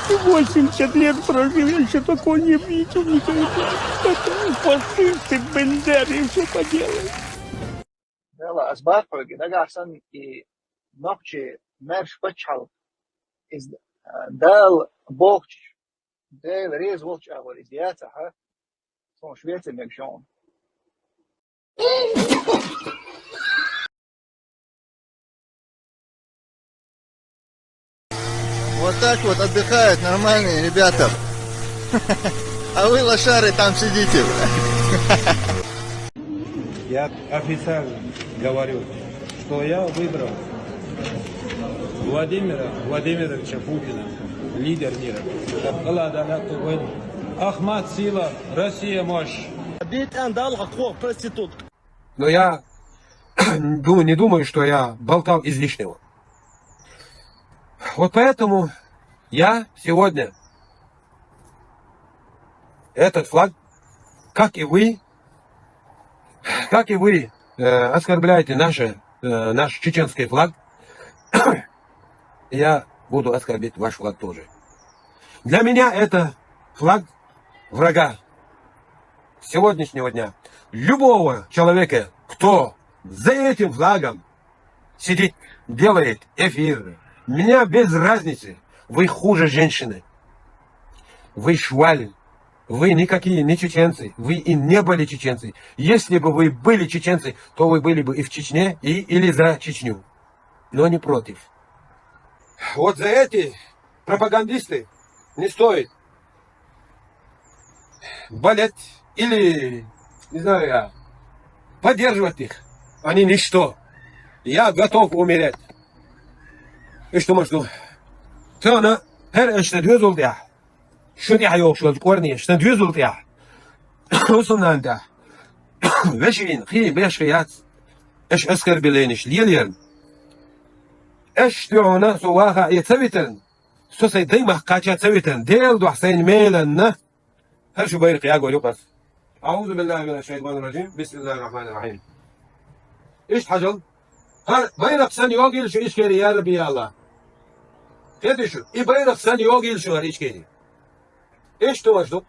80 лет прожил, я еще такого не видел никогда. Это фашисты, бендеры, все поделали. يلا أسباب ده أحسن نقطة مرش بتشال إز دال بوش دال ريز وش أول إزياته ها صون شوية المكشون Вот так вот отдыхают нормальные ребята. А вы, лошары, там сидите. Я официально говорю, что я выбрал Владимира Владимировича Путина, лидер мира. Ахмад сила, Россия мощь. Но я не думаю, что я болтал излишнего. Вот поэтому я сегодня этот флаг, как и вы, оскорбляете наш чеченский флаг, я буду оскорбить ваш флаг тоже. Для меня это флаг врага. сегодняшнего дня любого человека, кто за этим флагом сидит, делает эфир, меня без разницы, вы хуже женщины, вы швали, вы никакие не чеченцы, вы и не были чеченцы. Если бы вы были чеченцы, то вы были бы и в Чечне, или за Чечню, но не против. Вот за эти пропагандисты не стоит болеть или, не знаю я, поддерживать их. Они ничто. Я готов умереть. И что можно? Тана, что двизул я. Что я yok şu korni, что двизул я. وصلنا انت. وشين خي بيش خيات. ايش اسكر بلينش ليلين. ايش تعونا سواها يتثبتن. سوسي ديما قاچا تثبتن. ديل دو حسين ميلن. هل شو بيرق ياقول يقص. أعوذ بالله من الشيطان الرجيم. بسم الله الرحمن الرحيم. ايش حجل؟ ها بيرق سن يوغيل شو ايش كيري يا ربي يا الله. كده شو؟ اي بيرق سن يوغيل شو ايش كيري. ايش توجدوا؟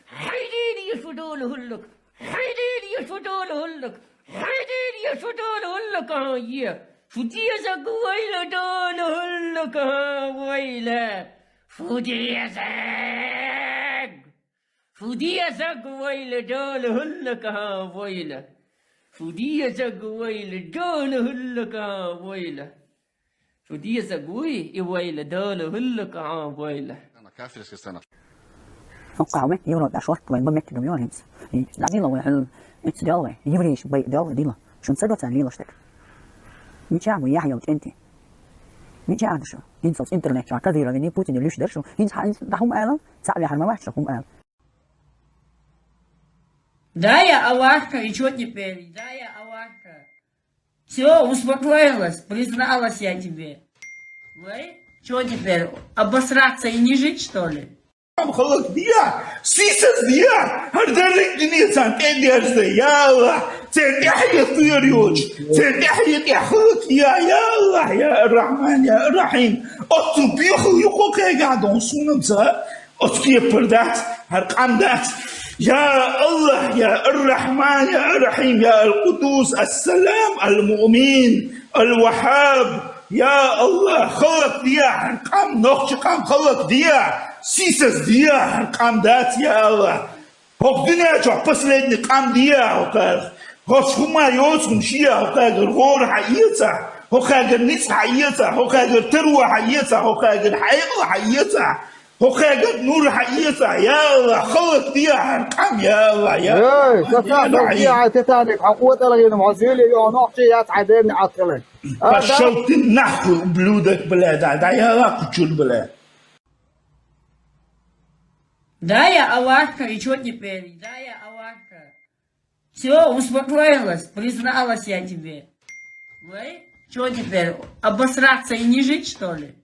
حيديني يشفدون هلك حيديني يشفدون هلك حيديني يشفدون هلك هاي فديزك ويلا دون هلك ويلا فديزك ويلا دون هلك ويلا فديزك ويلا دون هلك ويلا فديزك ويلا دون هلك ويلا كافرسكая страна. Qawme, Европа, шорт, твоим бомбекти думёнец. И давила вы, это делай, евреи, бей, делай, дила. Шун цедоца, лила штек. Ничего, я хотел тенти. Ничего, что? Инсов, интернет, что, кадира, вини, Путин, лишь дершу. Инс, дахум элам, цали, хармаваш, хум эл. Да, я Алашка, и что теперь? Да, я Алашка. Все, успокоилась, призналась я тебе. Вы? Что теперь, обосраться и не жить, что ли? خلاص ديا سيسس ديا هردرك دنيا سانتين ديارسة يا الله تنحي طيريوج تنحي تحوك يا الله يا الرحمن يا الرحيم أتبيخو يقوك قاعدون سونمزا أتكي بردات هرقام دات يا الله يا الرحمن يا الرحيم يا القدوس السلام المؤمن الوهاب يا الله خلق ديا هرقام نوخش قام خلق ديا سيسس ديا قام دات يا الله هوك دنيا جو последний قام ديا هوك هوك هما يوسم شيا هوك غور حيتا هوك نيس حيتا هوك تروى حيتا هوك حيق حيتا هوك نور حيتا يا الله خلق ديا قام يا الله يا الله يا تتانك عقوة لغين معزيلي يا نوحشي عدين عقلك فشلت النحو بلودك بلاد يا الله كتشول بلاد Да, я Алашка, и что теперь? Да, я Алашка. Все, успокоилась, призналась я тебе. Вы? Что теперь, обосраться и не жить, что ли?